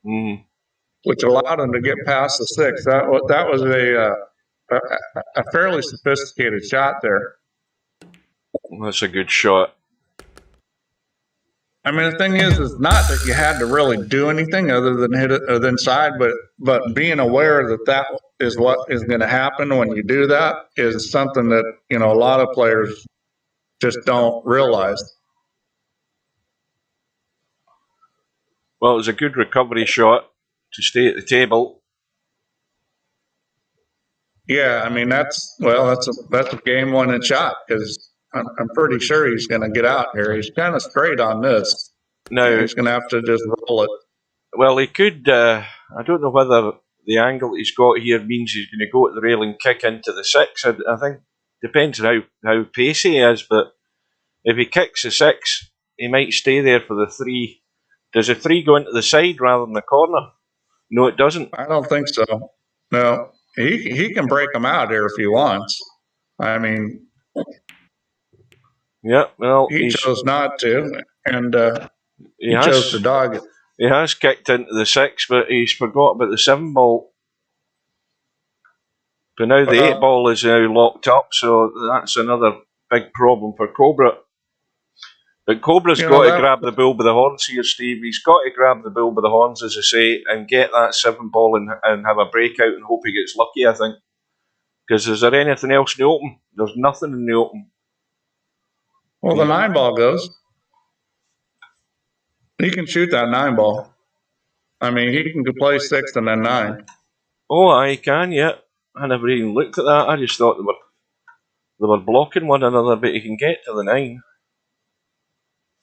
which allowed him to get past the 6. That was a fairly sophisticated shot there. That's a good shot. I mean, the thing is not that you had to really do anything other than hit it inside, but being aware that is what is going to happen when you do that is something that, a lot of players just don't realize. Well, it was a good recovery shot to stay at the table. Yeah, I mean, that's a game-winning shot because I'm pretty sure he's going to get out here. He's kind of straight on this. Now he's going to have to just roll it. Well, he could. I don't know whether the angle he's got here means he's going to go at the rail and kick into the 6. I think depends on how pacey he is. But if he kicks the 6, he might stay there for the 3. Does the 3 go into the side rather than the corner? No, it doesn't. I don't think so. No, he can break him out here if he wants. I mean. Yeah, well, he chose not to, and he chose to dog it. He has kicked into the 6, but he's forgot about the 7 ball. But now the 8 ball is now locked up, so that's another big problem for Cobra. But Cobra's got to grab the bull by the horns here, Steve. He's got to grab the bull by the horns, as I say, and get that 7 ball and have a breakout and hope he gets lucky, I think. Because is there anything else in the open? There's nothing in the open. Well, the 9 ball goes. He can shoot that 9 ball. I mean, he can play 6 and then 9. Oh, I can, yeah. I never even looked at that. I just thought they were blocking one another, but he can get to the 9.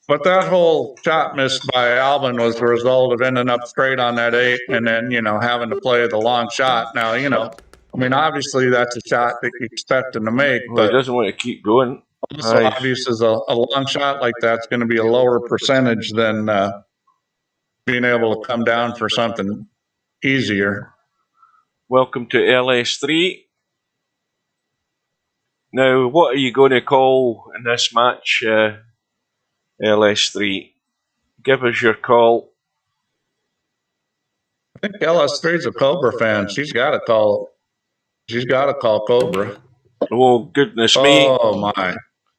But that whole shot missed by Albin was the result of ending up straight on that 8 and then, having to play the long shot. Now, I mean, obviously that's a shot that you expect him to make. Well, he doesn't want to keep going. Also, obviously, a long shot like that's going to be a lower percentage than being able to come down for something easier. Welcome to LS3. Now, what are you going to call in this match, LS3? Give us your call. think LS3's a Cobra fan. She's got to call Cobra. Oh, goodness me. Oh, my.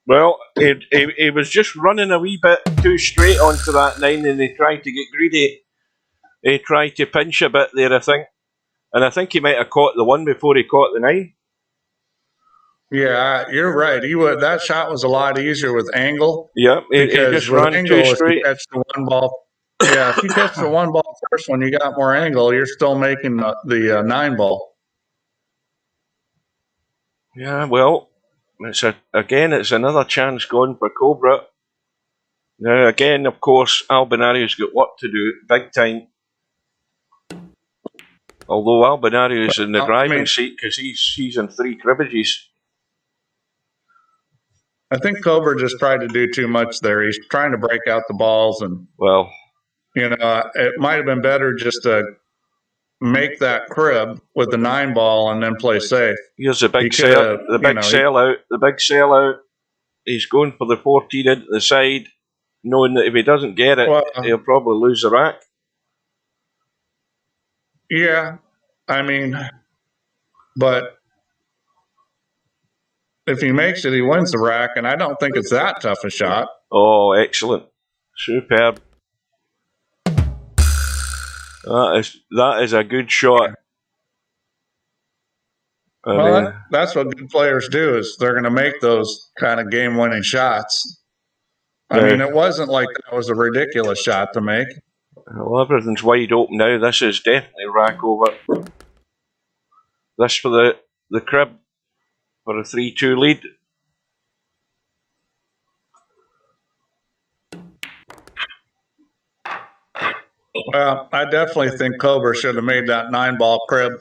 Well, he was just running a wee bit too straight onto that 9, and he tried to get greedy. He tried to pinch a bit there, I think. And I think he might have caught the 1 before he caught the 9. Yeah, you're right. That shot was a lot easier with angle. Yeah, he just ran angle, too straight. If you catch the 1 ball, if you catch the 1 ball first one, you got more angle. You're still making the 9 ball. Yeah, well, it's another chance gone for Cobra. Now, again, of course, Albinario's got work to do, big time. Although Albinario's in the driving seat because he's in 3 cribbages. I think Cobra just tried to do too much there. He's trying to break out the balls, and it might have been better just to make that crib with the 9 ball and then play safe. Here's the big sellout. The big sellout. He's going for the 14 into the side, knowing that if he doesn't get it, he'll probably lose the rack. Yeah, I mean, but if he makes it, he wins the rack, and I don't think it's that tough a shot. Oh, excellent. Superb. That is a good shot. That's what good players do, is they're going to make those kind of game-winning shots. I mean, it wasn't like that was a ridiculous shot to make. Well, everything's wide open now. This is definitely rack over. This for the crib for a 3-2 lead. Well, I definitely think Cobra should have made that 9-ball crib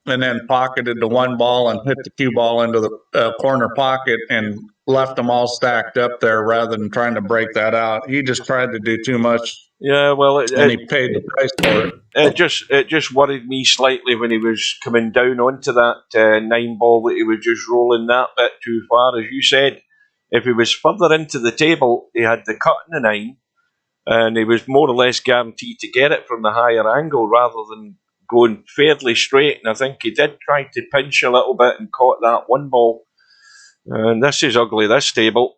and then pocketed the 1 ball and hit the cue ball into the corner pocket and left them all stacked up there rather than trying to break that out. He just tried to do too much. Yeah, well, and he paid the price for it. It just worried me slightly when he was coming down onto that 9 ball that he was just rolling that bit too far. As you said, if he was further into the table, he had the cut in the 9, and he was more or less guaranteed to get it from the higher angle rather than going fairly straight. And I think he did try to pinch a little bit and caught that 1 ball. And this is ugly, this table.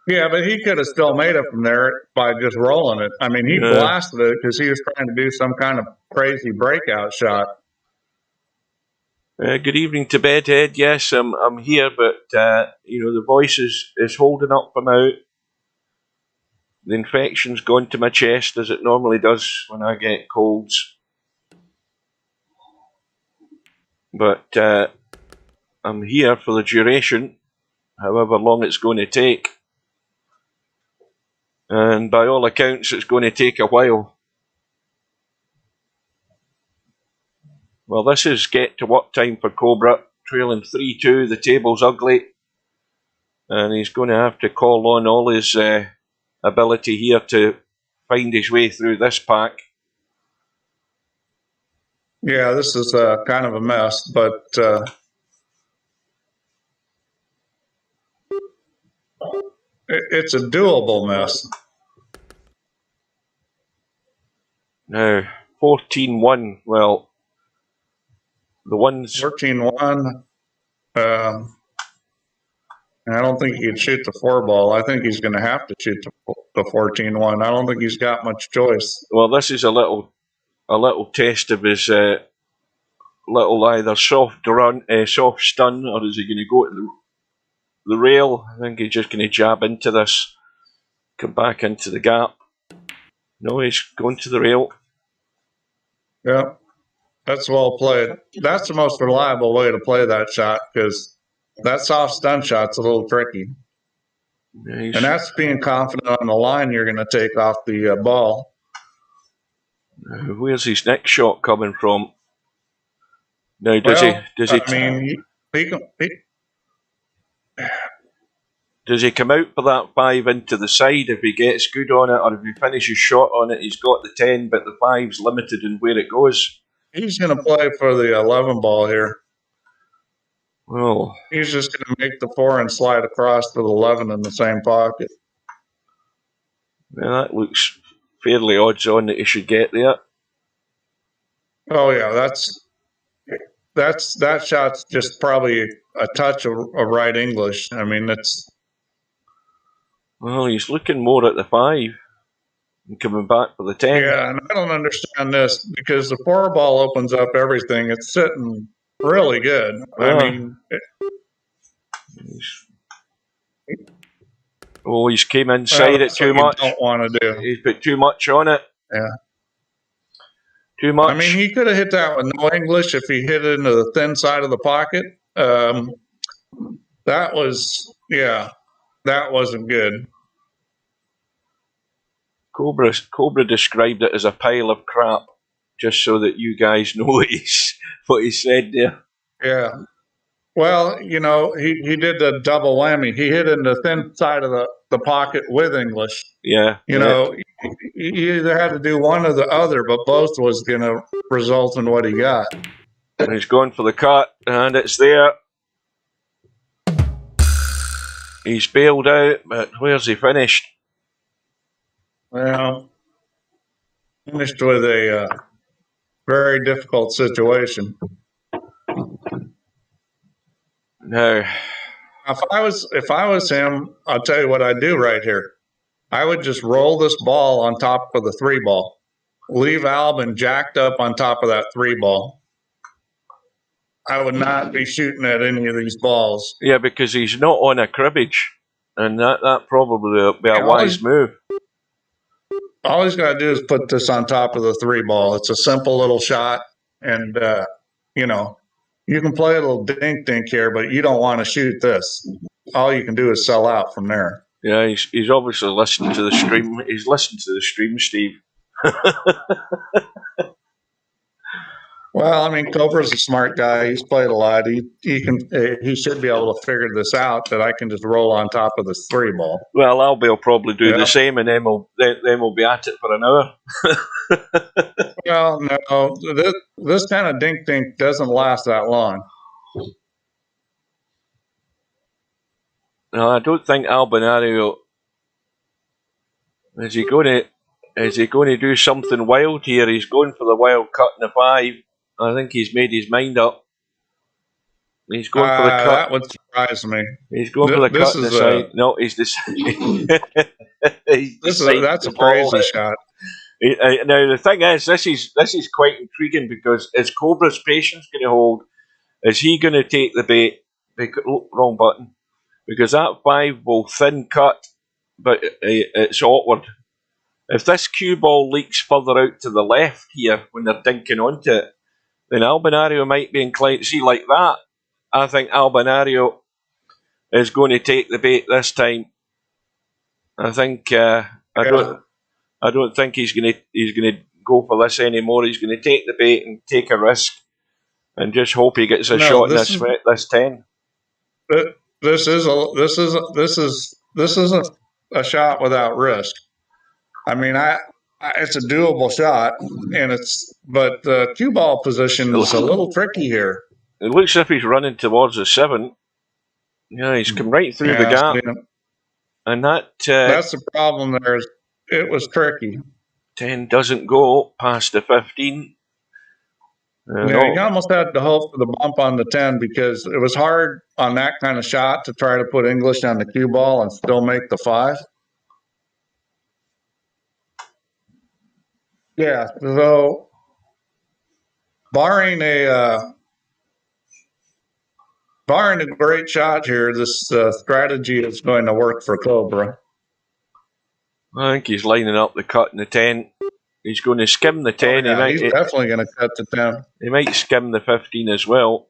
Yeah, but he could have still made it from there by just rolling it. I mean, he blasted it because he was trying to do some kind of crazy breakout shot. Good evening to Bedhead. Yes, I'm here, but the voice is holding up for now. The infection's gone to my chest as it normally does when I get colds. But I'm here for the duration, however long it's going to take. And by all accounts, it's going to take a while. Well, this is get to work time for Cobra, trailing 3-2. The table's ugly, and he's going to have to call on all his ability here to find his way through this pack. Yeah, this is kind of a mess, but it's a doable mess. Now, 14-1. Well, the ones 14-1. I don't think he'd shoot the 4 ball. I think he's going to have to shoot the 14-1. I don't think he's got much choice. Well, this is a little test of his little either soft stun, or is he going to go to the rail? I think he's just going to jab into this, come back into the gap. No, he's going to the rail. Yeah, that's well played. That's the most reliable way to play that shot, because that soft stun shot's a little tricky. Nice. And that's being confident on the line you're going to take off the ball. Where's his next shot coming from? Now, does he come out for that 5 into the side if he gets good on it, or if he finishes short on it, he's got the 10, but the 5's limited in where it goes? He's going to play for the 11 ball here. Well, he's just going to make the 4 and slide across to the 11 in the same pocket. Yeah, that looks fairly odds on that he should get there. Oh yeah, that shot's just probably a touch of right English. I mean, it's Well, he's looking more at the 5 and coming back for the 10. yeah, and I don't understand this because the 4 ball opens up everything. It's sitting really good. I mean, He's came inside it too much. Don't want to do. He's put too much on it. Yeah. Too much. I mean, he could have hit that with no English if he hit it into the thin side of the pocket. That wasn't good. Cobra described it as a pile of crap, just so that you guys know what he said there. Yeah. Well, you know, he did the double whammy. He hit in the thin side of the pocket with English. Yeah. You know, you either had to do one or the other, but both was going to result in what he got. And he's going for the cut, and it's there. He's bailed out, but where's he finished? Well, finished with a very difficult situation. No. If I was him, I'll tell you what I'd do right here. I would just roll this ball on top of the 3 ball. Leave Albin jacked up on top of that 3 ball. I would not be shooting at any of these balls. Yeah, because he's not on a cribbage, and that probably will be a wise move. All he's got to do is put this on top of the 3 ball. It's a simple little shot, and you know, you can play a little dink here, but you don't want to shoot this. All you can do is sell out from there. Yeah, he's obviously listening to the stream. He's listening to the stream, Steve. Well, I mean, Cobra's a smart guy. He's played a lot. He should be able to figure this out, that I can just roll on top of this 3 ball. Well, Albie will probably do the same, and then we'll be at it for an hour. Well, no, this kind of dink doesn't last that long. No, I don't think Albinario is he going to do something wild here. He's going for the wild cut in the 5. I think he's made his mind up. He's going for the cut. That would surprise me. He's going for the cut in the side. No, he's decided. That's a crazy shot. Now the thing is, this is quite intriguing, because is Cobra's patience going to hold? Is he going to take the bait? Wrong button. Because that 5 will thin cut, but it's awkward. If this cue ball leaks further out to the left here when they're dinking onto it, then Albinario might be inclined to see like that. I think Albinario is going to take the bait this time. I think I don't think he's going to go for this anymore. He's going to take the bait and take a risk, and just hope he gets a shot in this 10. This isn't a shot without risk. I mean, it's a doable shot, but the cue ball position is a little tricky here. It looks as if he's running towards the 7. Yeah, he's come right through the gap, and that's the problem. It was tricky. 10 doesn't go past the 15. You almost had to hope for the bump on the 10, because it was hard on that kind of shot to try to put English on the cue ball and still make the 5. Yeah, so barring a great shot here, this strategy is going to work for Cobra. I think he's lining up the cut in the 10. He's going to skim the 10. He's definitely going to cut the 10. He might skim the 15 as well.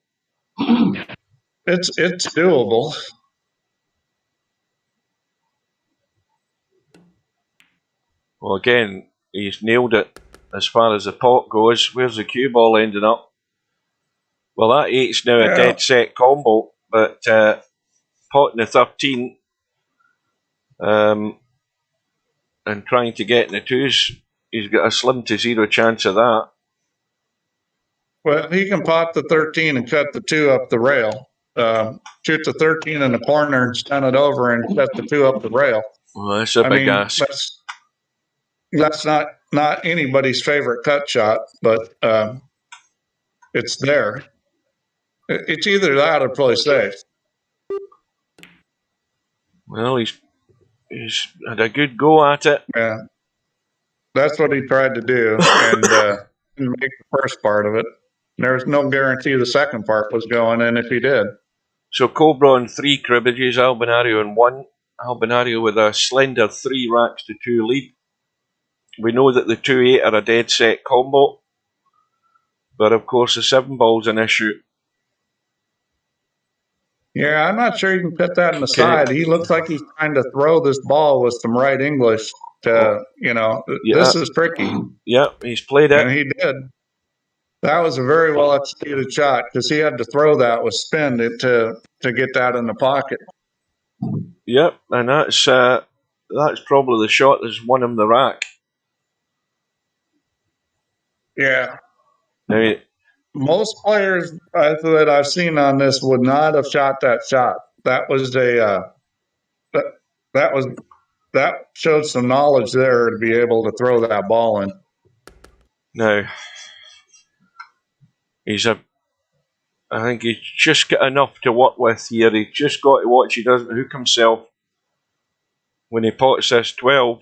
It's doable. Well, again, he's nailed it as far as the pot goes. Where's the cue ball ending up? Well, that 8's now a dead set combo, but pot in the 13 and trying to get in the 2s, he's got a slim to zero chance of that. Well, he can pot the 13 and cut the 2 up the rail. Shoot the 13 in the corner and stun it over and cut the 2 up the rail. Well, that's a big ask. That's not anybody's favorite cut shot, but it's there. It's either that or play safe. Well, he's had a good go at it. Yeah, that's what he tried to do, and didn't make the first part of it. There was no guarantee the second part was going in if he did. So Cobra on 3 cribbages, Albinario on 1. Albinario with a slender 3 racks to 2 lead. We know that the 2-8 are a dead set combo, but of course the 7 ball's an issue. Yeah, I'm not sure you can put that in the side. He looks like he's trying to throw this ball with some right English to, this is tricky. Yeah, he's played it. And he did. That was a very well executed shot because he had to throw that with spin to get that in the pocket. Yep, and that's probably the shot that's won him the rack. Yeah. Now, most players that I've seen on this would not have shot that shot. That was that showed some knowledge there to be able to throw that ball in. Now, I think he's just got enough to work with here. He's just got to watch he doesn't hook himself when he pots this 12.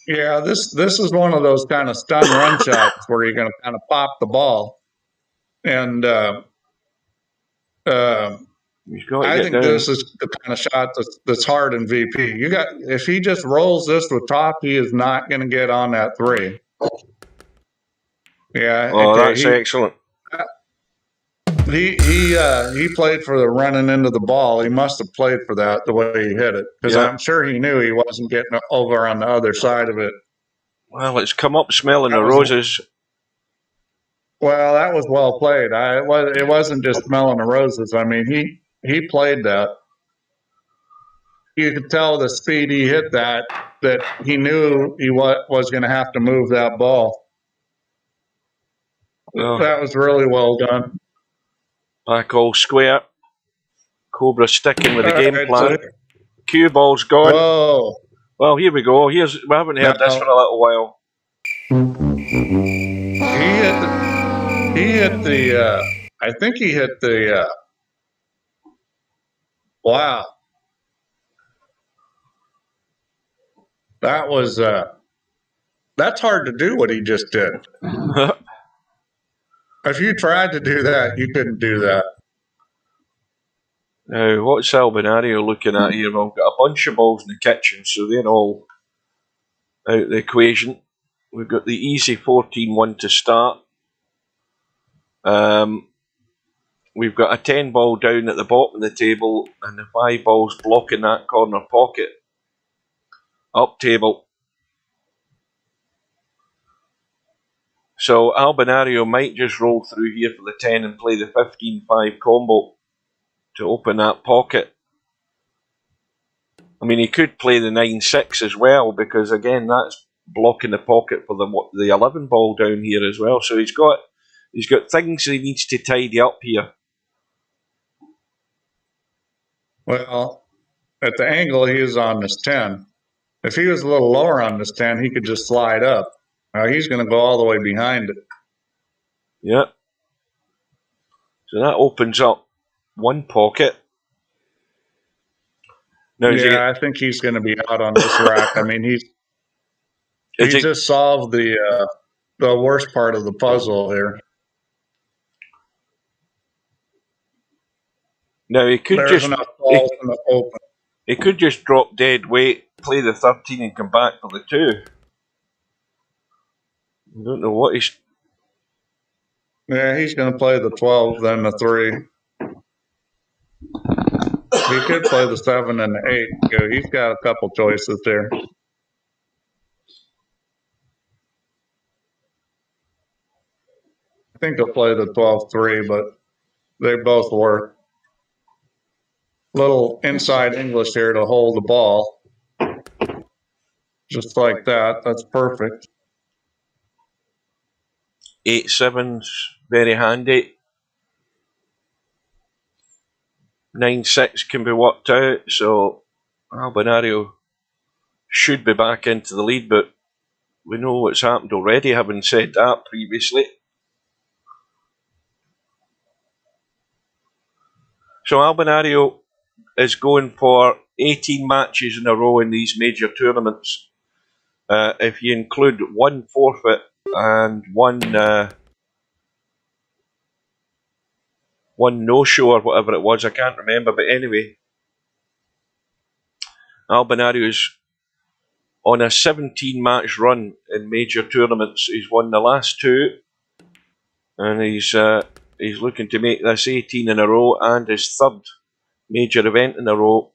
Yeah, this is one of those kind of stun run shots where you're going to kind of pop the ball, and I think this is the kind of shot that's hard in VP. If he just rolls this with top, he is not going to get on that 3. Yeah. Oh, okay, that's excellent. He played for the running into the ball. He must have played for that the way he hit it, because I'm sure he knew he wasn't getting over on the other side of it. Well, it's come up smelling the roses. Well, that was well played. It wasn't just smelling the roses. I mean, he played that. You could tell the speed he hit that he knew he was going to have to move that ball. Oh. That was really well done. Back all square. Cobra sticking with the game plan. Cue ball's gone. Whoa. Well, here we go. We haven't heard this for a little while. I think he hit the, wow. That was, that's hard to do what he just did. If you tried to do that, you couldn't do that. Now, what's Albinario looking at here? We've got a bunch of balls in the kitchen, so they're all out of the equation. We've got the easy 14-1 to start. We've got a 10 ball down at the bottom of the table, and the 5 balls blocking that corner pocket. Up table. So Albinario might just roll through here for the 10 and play the 15-5 combo to open that pocket. I mean, he could play the 9-6 as well, because again, that's blocking the pocket for the 11 ball down here as well. So he's got things he needs to tidy up here. Well, at the angle he is on this 10, if he was a little lower on this 10, he could just slide up. He's going to go all the way behind it. Yeah. So that opens up one pocket. Now, I think he's going to be out on this rack. I mean, he just solved the worst part of the puzzle here. Now he could he could just drop dead weight, play the 13 and come back for the 2. I don't know what he's... Yeah, he's going to play the 12, then the 3. He could play the 7 and the 8. He's got a couple choices there. I think he'll play the 12-3, but they both work. Little inside English here to hold the ball. Just like that. That's perfect. 8-7's very handy. 9-6 can be worked out, so Albinario should be back into the lead, but we know what's happened already, having said that previously. So Albinario is going for 18 matches in a row in these major tournaments. If you include one forfeit and one no-show or whatever it was, I can't remember. But anyway, Albinario's on a 17-match run in major tournaments. He's won the last 2, and he's looking to make this 18 in a row and his 3rd major event in a row.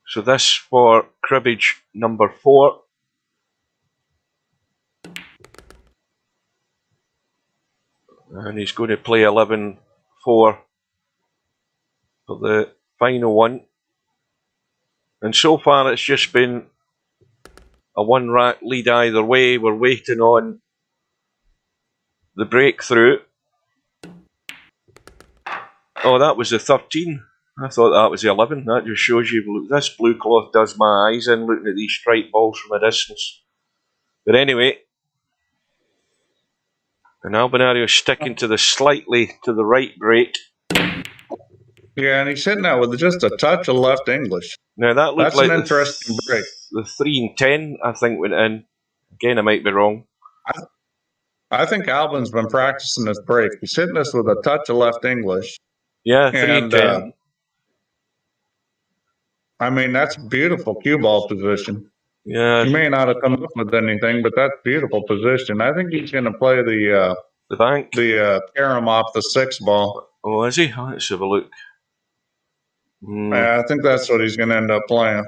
So this for cribbage number 4. And he's going to play 11-4 for the final one. And so far it's just been a 1-rack lead either way. We're waiting on the breakthrough. Oh, that was the 13. I thought that was the 11. That just shows you this blue cloth does my eyes in looking at these striped balls from a distance. But anyway, and Albinario sticking to the slightly to the right break. Yeah, and he's hitting that with just a touch of left English. Now that looked That's like an interesting break. The 3 and 10, I think, went in. Again, I might be wrong. I think Albin's been practicing this break. He's hitting this with a touch of left English. Yeah, 3 and 10. I mean, that's beautiful cue ball position. Yeah. He may not have come up with anything, but that's beautiful position. I think he's going to play the bank, the carom off the 6 ball. Oh, is he? Let's have a look. I think that's what he's going to end up playing.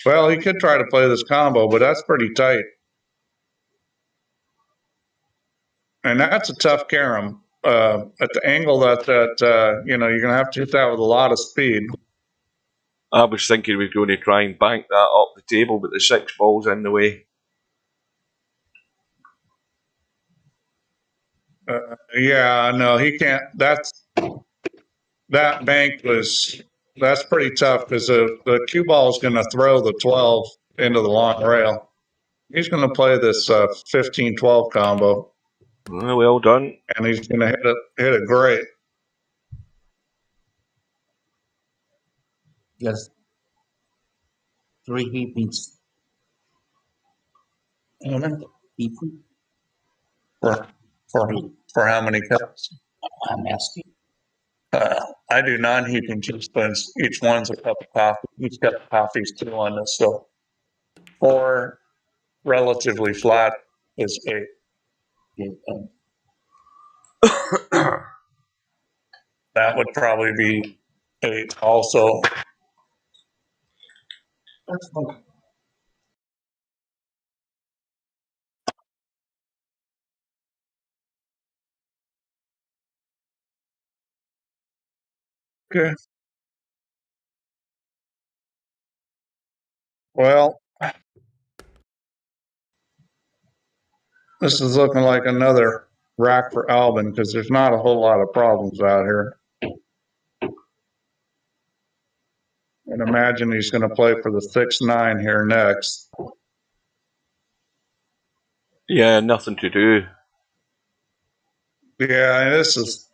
Well, he could try to play this combo, but that's pretty tight. And that's a tough carom. At the angle that you're going to have to hit that with a lot of speed. I was thinking we were going to try and bank that up the table, but the 6 ball's in the way. Yeah, no, he can't. That bank that's pretty tough because the cue ball is going to throw the 12 into the long rail. He's going to play this 15-12 combo. Well done. And he's going to hit it great. Yes. 3 heapings. Heaping? For how many cups? I'm asking. I do non-heaping teaspoons. Each one's a cup of coffee. Each cup of coffee is 2 on this. So 4 relatively flat is 8. That would probably be 8 also. That's fine. Okay. Well, this is looking like another rack for Albin because there's not a whole lot of problems out here. And imagine he's going to play for the 6-9 here next. Yeah, nothing to do. Yeah, this is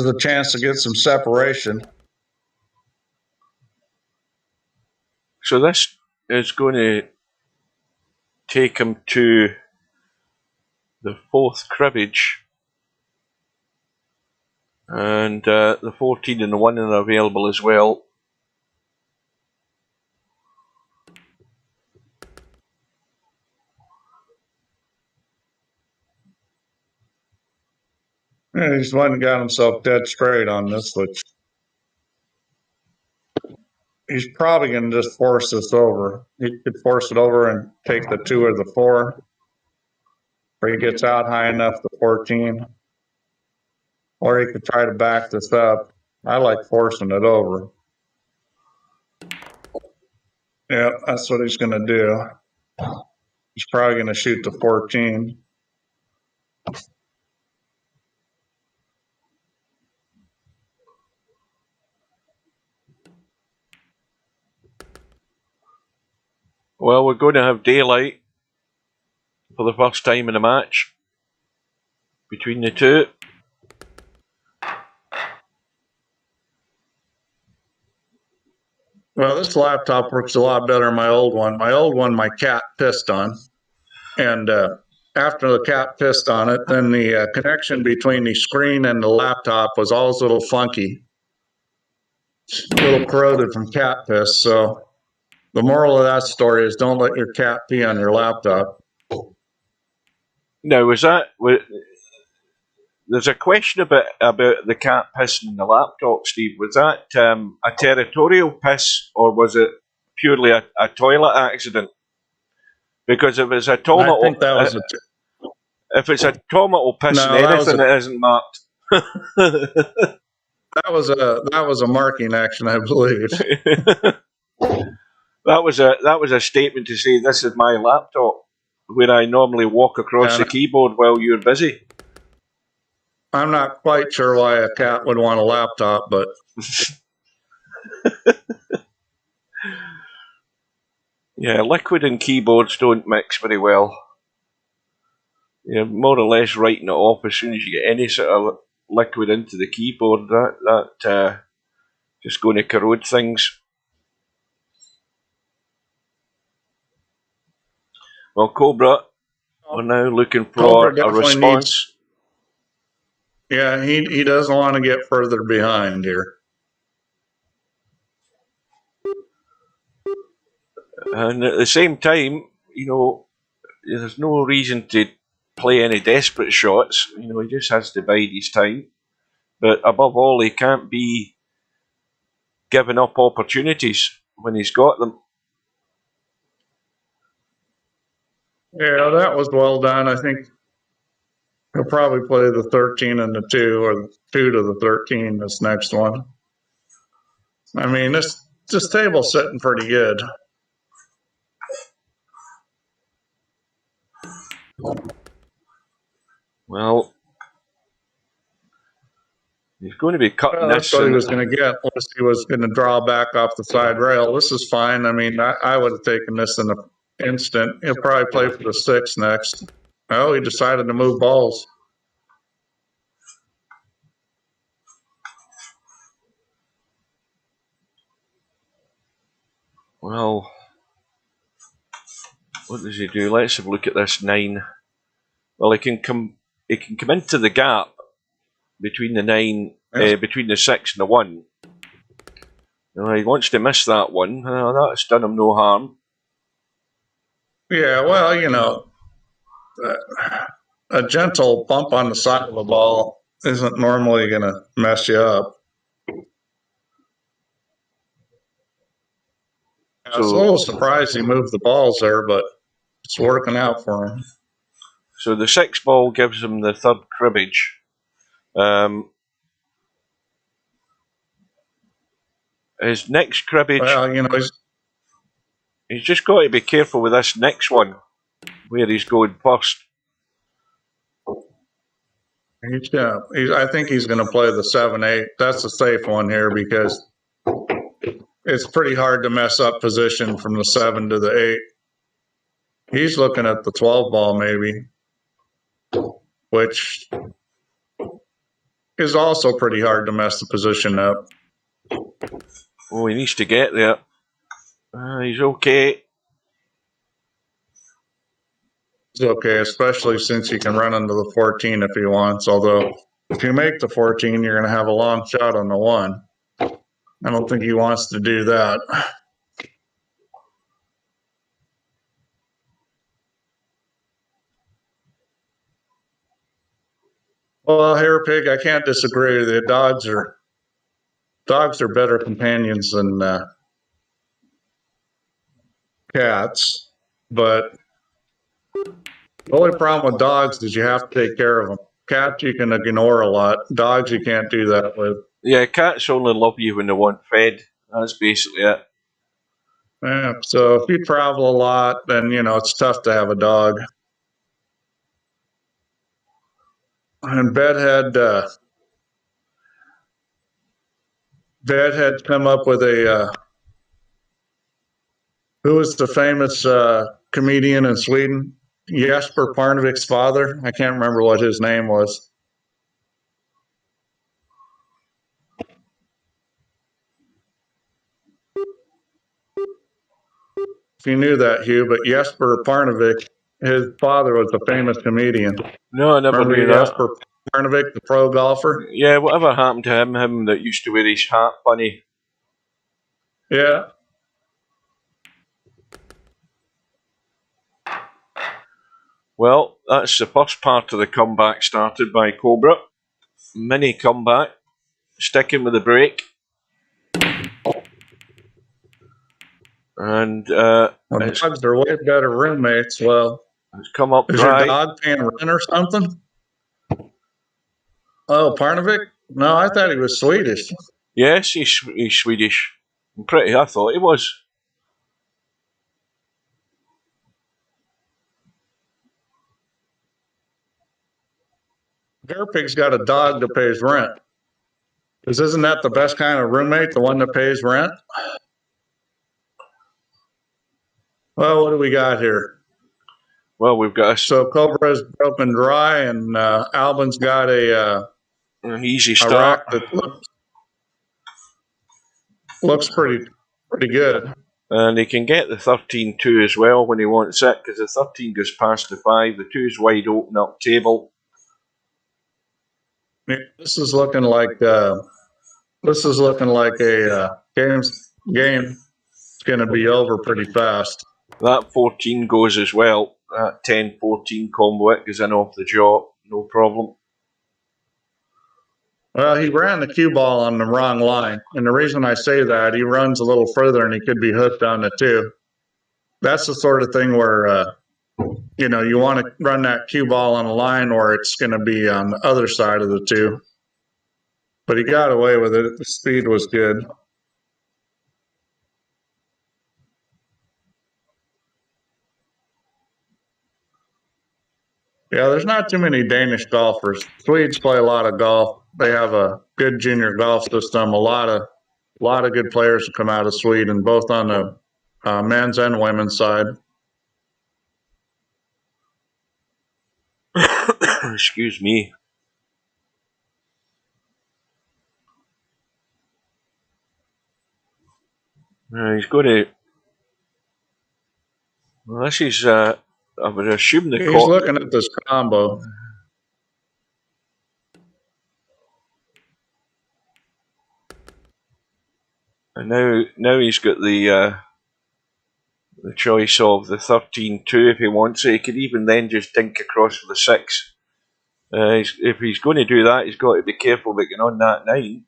a chance to get some separation. So this is going to take him to the 4th cribbage. And the 14 and the 1 are available as well. Yeah, he's one got himself dead straight on this, which he's probably going to just force this over. He could force it over and take the 2 or the 4. Or he gets out high enough, the 14. Or he could try to back this up. I like forcing it over. Yeah, that's what he's going to do. He's probably going to shoot the 14. Well, we're going to have daylight for the first time in a match between the two. Well, this laptop works a lot better than my old one. My old one, my cat pissed on. And after the cat pissed on it, then the connection between the screen and the laptop was always a little funky, a little corroded from cat piss. So the moral of that story is don't let your cat pee on your laptop. Now, there's a question about the cat pissing in the laptop, Steve. Was that a territorial piss, or was it purely a toilet accident? Because if it's a tomato, I think that was if it's a tomato pissing No, that was anything, it isn't marked. that was a marking action, I believe. That was a statement to say this is my laptop, where I normally walk across the keyboard while you're busy. I'm not quite sure why a cat would want a laptop, but yeah, liquid and keyboards don't mix very well. You're more or less writing it off as soon as you get any sort of liquid into the keyboard. That just going to corrode things. Well, Cobra, we're now looking for a response. Yeah, he doesn't want to get further behind here. And at the same time, there's no reason to play any desperate shots. He just has to bide his time. But above all, he can't be giving up opportunities when he's got them. Yeah, that was well done. I think he'll probably play the 13 and the 2, or the 2 to the 13 this next one. I mean, this table's sitting pretty good. Well, he's going to be cutting That's this. what he was going to get. Unless he was going to draw back off the side rail. This is fine. I mean, I would have taken this in an instant. He'll probably play for the 6 next. Oh, he decided to move balls. Well, what does he do? Let's have a look at this 9. Well, he can come into the gap between the 9, between the 6 and the 1. He wants to miss that one. That's done him no harm. Yeah, well, a gentle bump on the side of the ball isn't normally going to mess you up. I was a little surprised he moved the balls there, but it's working out for him. So the 6 ball gives him the 3rd cribbage. His next cribbage. Well, he's just got to be careful with this next one, where he's going first. I think he's going to play the 7-8. That's a safe one here because it's pretty hard to mess up position from the 7 to the 8. He's looking at the 12 ball maybe, which is also pretty hard to mess the position up. Oh, he needs to get there. He's okay. He's okay, especially since he can run into the 14 if he wants. Although, if you make the 14, you're going to have a long shot on the 1. I don't think he wants to do that. Well, Hair Pig, I can't disagree with you. Dogs are better companions than cats, but the only problem with dogs is you have to take care of them. Cats you can ignore a lot. Dogs you can't do that with. Yeah, cats only love you when they want fed. That's basically it. Yeah, so if you travel a lot, then it's tough to have a dog. And Bedhead come up with a Who was the famous comedian in Sweden? Jesper Parnevik's father. I can't remember what his name was. If you knew that, Hugh, but Jesper Parnevik, his father was a famous comedian. No, I never Remember knew that. Jesper Parnevik, the pro golfer? Yeah, whatever happened to him? Him that used to wear his hat funny. Yeah. Well, that's the first part of the comeback started by Cobra. Mini comeback, sticking with the break. And dogs are way better roommates. Well, it's come up is dry. your dog paying rent or something? Oh, Parnevik? No, I thought he was Swedish. Yes, he's Swedish. I thought he was. Garpig's got a dog that pays rent. Because isn't that the best kind of roommate, the one that pays rent? Well, what do we got here? Well, we've got so Cobra's broken dry, and Albin's got an easy start that looks pretty good. And he can get the 13-2 as well when he wants it, because the 13 goes past the 5. The 2's wide open up table. This is looking like a game. It's going to be over pretty fast. That 14 goes as well. That 10-14 combo, it goes in off the jaw, no problem. Well, he ran the cue ball on the wrong line. And the reason I say that, he runs a little further and he could be hooked on the 2. That's the sort of thing where, you want to run that cue ball on a line where it's going to be on the other side of the 2. But he got away with it. The speed was good. Yeah, there's not too many Danish golfers. Swedes play a lot of golf. They have a good junior golf system. A lot of good players come out of Sweden, both on the men's and women's side. Excuse me. He's going to. Well, this is. I would assume the. He's looking at this combo. And now he's got the choice of the 13-2 if he wants it. He could even then just dink across for the 6. If he's going to do that, he's got to be careful about getting on that 9.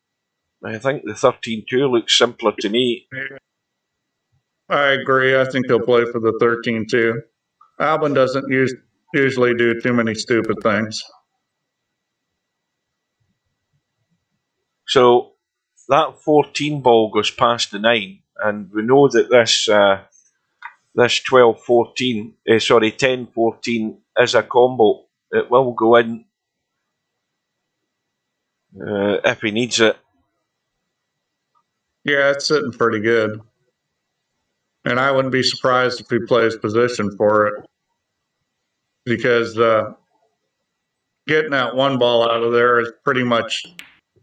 I think the 13-2 looks simpler to me. I agree. I think he'll play for the 13-2. Albin doesn't usually do too many stupid things. So that 14 ball goes past the 9, and we know that this 12-14, 10-14 is a combo. It will go in if he needs it. Yeah, it's sitting pretty good. And I wouldn't be surprised if he plays position for it. Because getting that 1 ball out of there is pretty much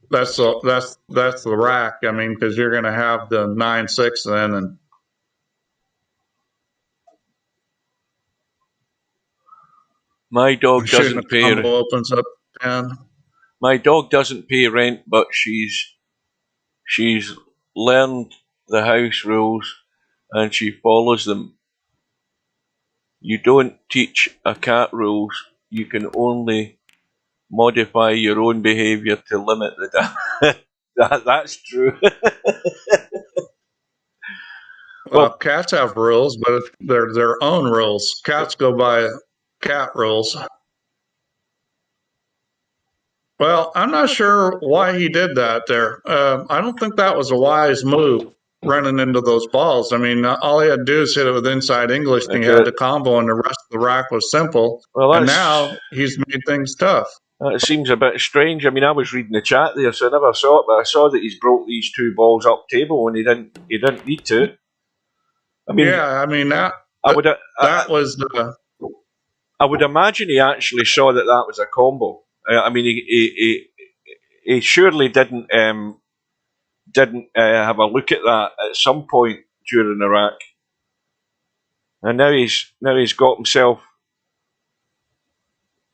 that's the rack. I mean, because you're going to have the 9-6 then, and my dog doesn't pay. Opens up 10. My dog doesn't pay rent, but she's learned the house rules and she follows them. You don't teach a cat rules. You can only modify your own behaviour to limit the that's true. Well, cats have rules, but they're their own rules. Cats go by cat rules. Well, I'm not sure why he did that there. I don't think that was a wise move, running into those balls. I mean, all he had to do is hit it with inside English, and he had the combo, and the rest of the rack was simple. Well, and now he's made things tough. It seems a bit strange. I mean, I was reading the chat there, so I never saw it, but I saw that he's broke these 2 balls up table, and he didn't need to. I mean, yeah, I mean that was I would imagine he actually saw that was a combo. I mean, he surely didn't have a look at that at some point during the rack, and now he's got himself.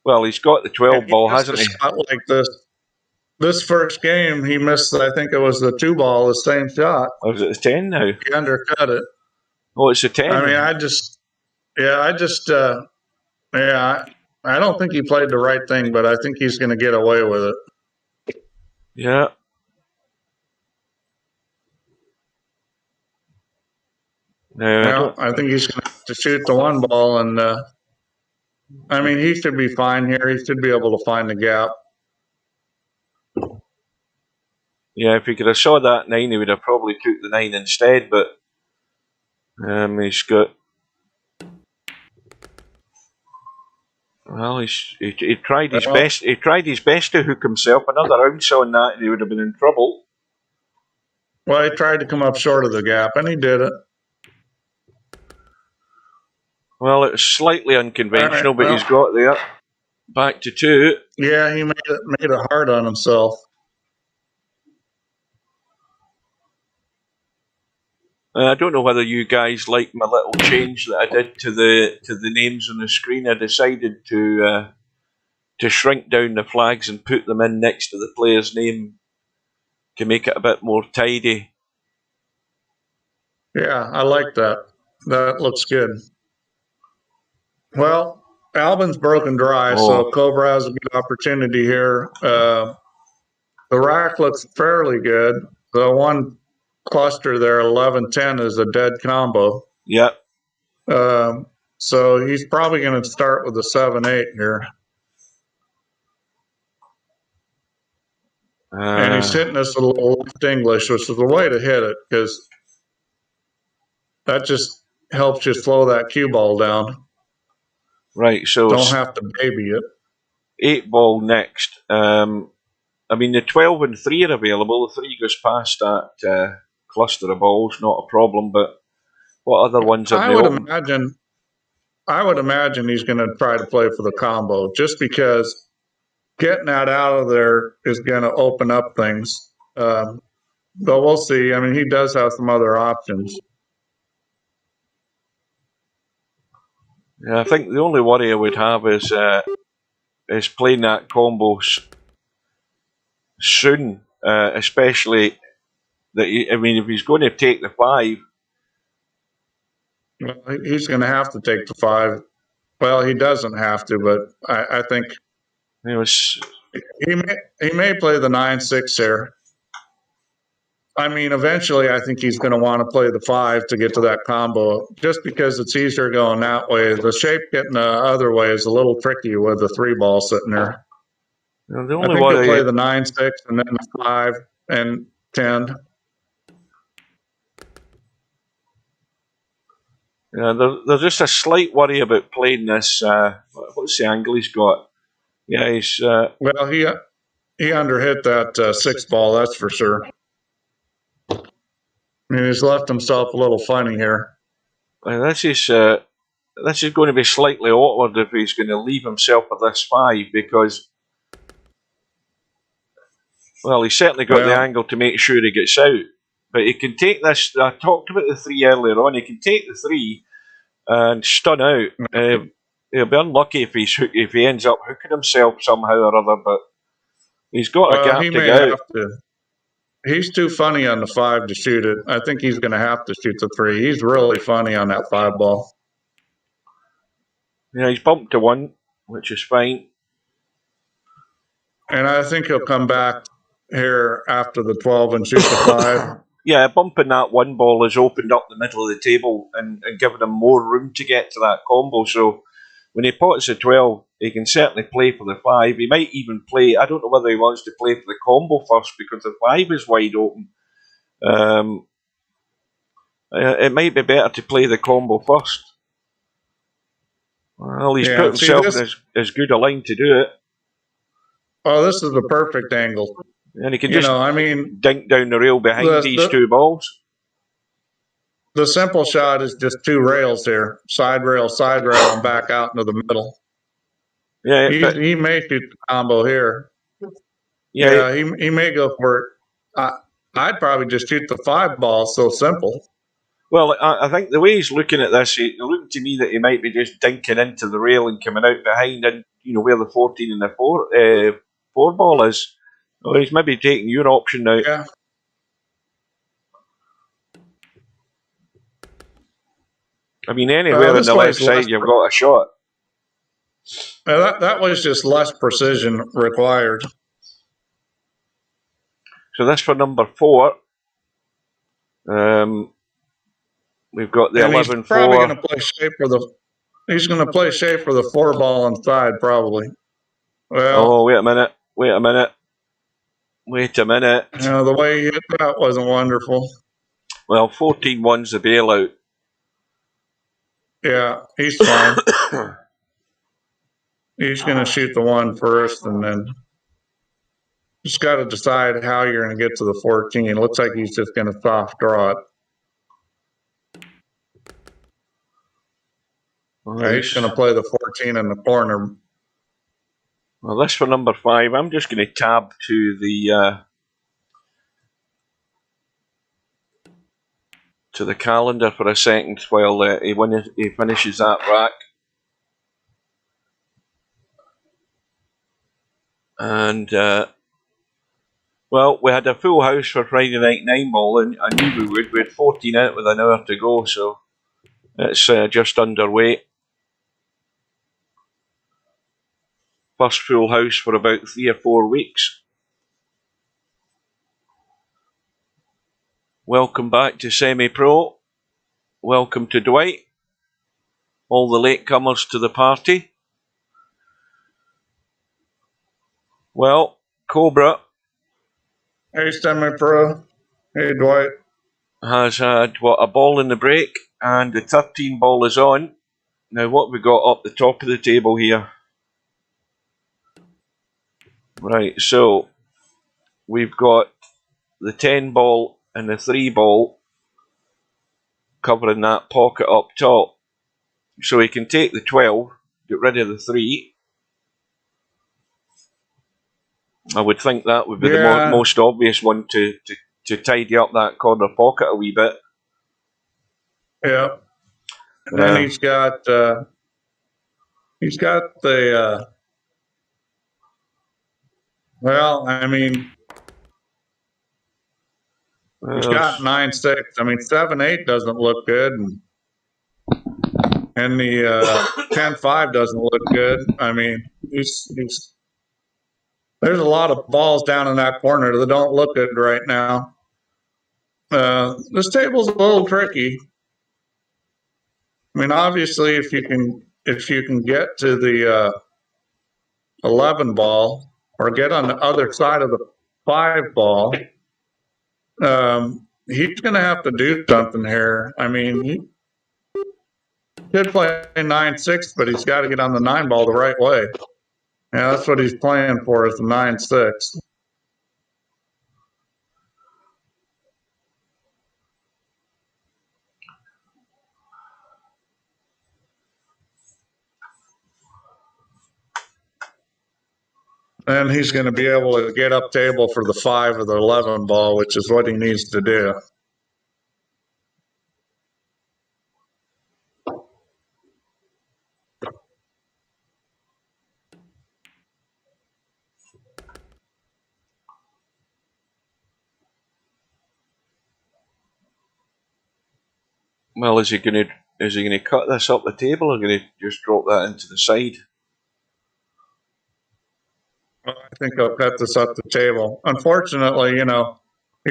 Well, he's got the 12 ball, hasn't he? Shot like this first game, he missed. I think it was the 2 ball, the same shot. Or is it the 10 now? He undercut it. Oh, it's the 10. I mean, I don't think he played the right thing, but I think he's going to get away with it. Yeah. No, I think he's going to have to shoot the 1 ball, and I mean, he should be fine here. He should be able to find the gap. Yeah, if he could have saw that 9, he would have probably took the 9 instead, but he's got... Well, he tried his best. He tried his best to hook himself. Another ounce on that, and he would have been in trouble. Well, he tried to come up short of the gap, and he did it. Well, it was slightly unconventional, but he's got there. Back to 2. Yeah, he made it hard on himself. I don't know whether you guys like my little change that I did to the names on the screen. I decided to shrink down the flags and put them in next to the player's name to make it a bit more tidy. Yeah, I like that. That looks good. Well, Albin's broken dry, so Cobra has a good opportunity here. The rack looks fairly good. The one cluster there, 11-10, is a dead combo. Yep. So he's probably going to start with the 7-8 here. And he's hitting us a little left English, which is the way to hit it, because that just helps you slow that cue ball down. Right, so... Don't have to baby it. 8 ball next. I mean, the 12 and 3 are available. The 3 goes past that cluster of balls, not a problem, but what other ones are there? I would imagine he's going to try to play for the combo, just because getting that out of there is going to open up things. But we'll see. I mean, he does have some other options. Yeah, I think the only worry I would have is playing that combo soon, especially that if he's going to take the 5. Well, he's going to have to take the 5. Well, he doesn't have to, but I think he may play the 9-6 here. I mean, eventually, I think he's going to want to play the 5 to get to that combo, just because it's easier going that way. The shape getting the other way is a little tricky with the 3 ball sitting there. Well, the I only think he'll play the 9-6 and then the 5 and 10. Yeah, there's just a slight worry about playing this. What's the angle he's got? Yeah, he's... well, he underhit that 6 ball, that's for sure. I mean, he's left himself a little funny here. This is going to be slightly awkward if he's going to leave himself at this 5, because, well, he's certainly got the angle to make sure he gets out. But he can take this. I talked about the 3 earlier on. He can take the 3 and stun out. He'll be unlucky if he ends up hooking himself somehow or other. But he's got a gap to go out. He's too funny on the 5 to shoot it. I think he's going to have to shoot the 3. He's really funny on that 5 ball. Yeah, he's bumped to 1, which is fine. And I think he'll come back here after the 12 and shoot the 5. Yeah, bumping that 1 ball has opened up the middle of the table and given him more room to get to that combo. So when he pots the 12, he can certainly play for the 5. He might even play, I don't know whether he wants to play for the combo first because the 5 is wide open. It might be better to play the combo first. Well, he's put himself in as good a line to do it. Oh, this is the perfect angle. And he can just dink down the rail behind these 2 balls. the simple shot is just 2 rails here, side rail, and back out into the middle. Yeah, He may shoot the combo here. yeah, he may go for it. I'd probably just shoot the 5 ball. So simple. Well, I think the way he's looking at this, it looked to me that he might be just dinking into the rail and coming out behind, and where the 14 and the 4 ball is. Or he's maybe taking your option now. Yeah. I mean, anywhere on the left side, you've got a shot. That was just less precision required. So that's for number 4. We've got the 11-4. He's probably going to play shape for the. He's going to play shape for the 4 ball inside, probably. Well. Wait a minute. The way he hit that wasn't wonderful. Well, 14-1's the bailout. Yeah, he's fine. He's going to shoot the 1 first, and then just got to decide how you're going to get to the 14. It looks like he's just going to soft draw it. He's going to play the 14 in the corner. Well, this for number 5. I'm just going to tab to the calendar for a second while he finishes that rack. And well, we had a full house for Friday night 9 ball, and I knew we would. We had 14 out with an hour to go, so it's just underway. First full house for about 3 or 4 weeks. Welcome back to Semi-Pro. Welcome to Dwight. All the latecomers to the party. Well, Cobra. Hey, Semi-Pro. Hey, Dwight. Has had, a ball in the break, and the 13 ball is on. Now, what have we got up the top of the table here? Right, so we've got the 10 ball and the 3 ball covering that pocket up top. So he can take the 12, get rid of the 3. I would think that would be the most obvious one to tidy up that corner pocket a wee bit. Yeah. And then he's got the well, I mean, he's got 9-6. I mean, 7-8 doesn't look good, and the 10-5 doesn't look good. I mean, there's a lot of balls down in that corner that don't look good right now. This table's a little tricky. I mean, obviously, if you can get to the 11 ball or get on the other side of the 5 ball, he's going to have to do something here. I mean, he could play 9-6, but he's got to get on the 9 ball the right way. Yeah, that's what he's playing for, is the 9-6. And he's going to be able to get up table for the 5 or the 11 ball, which is what he needs to do. Well, is he going to cut this up the table, or going to just drop that into the side? Well, I think he'll cut this up the table. Unfortunately, he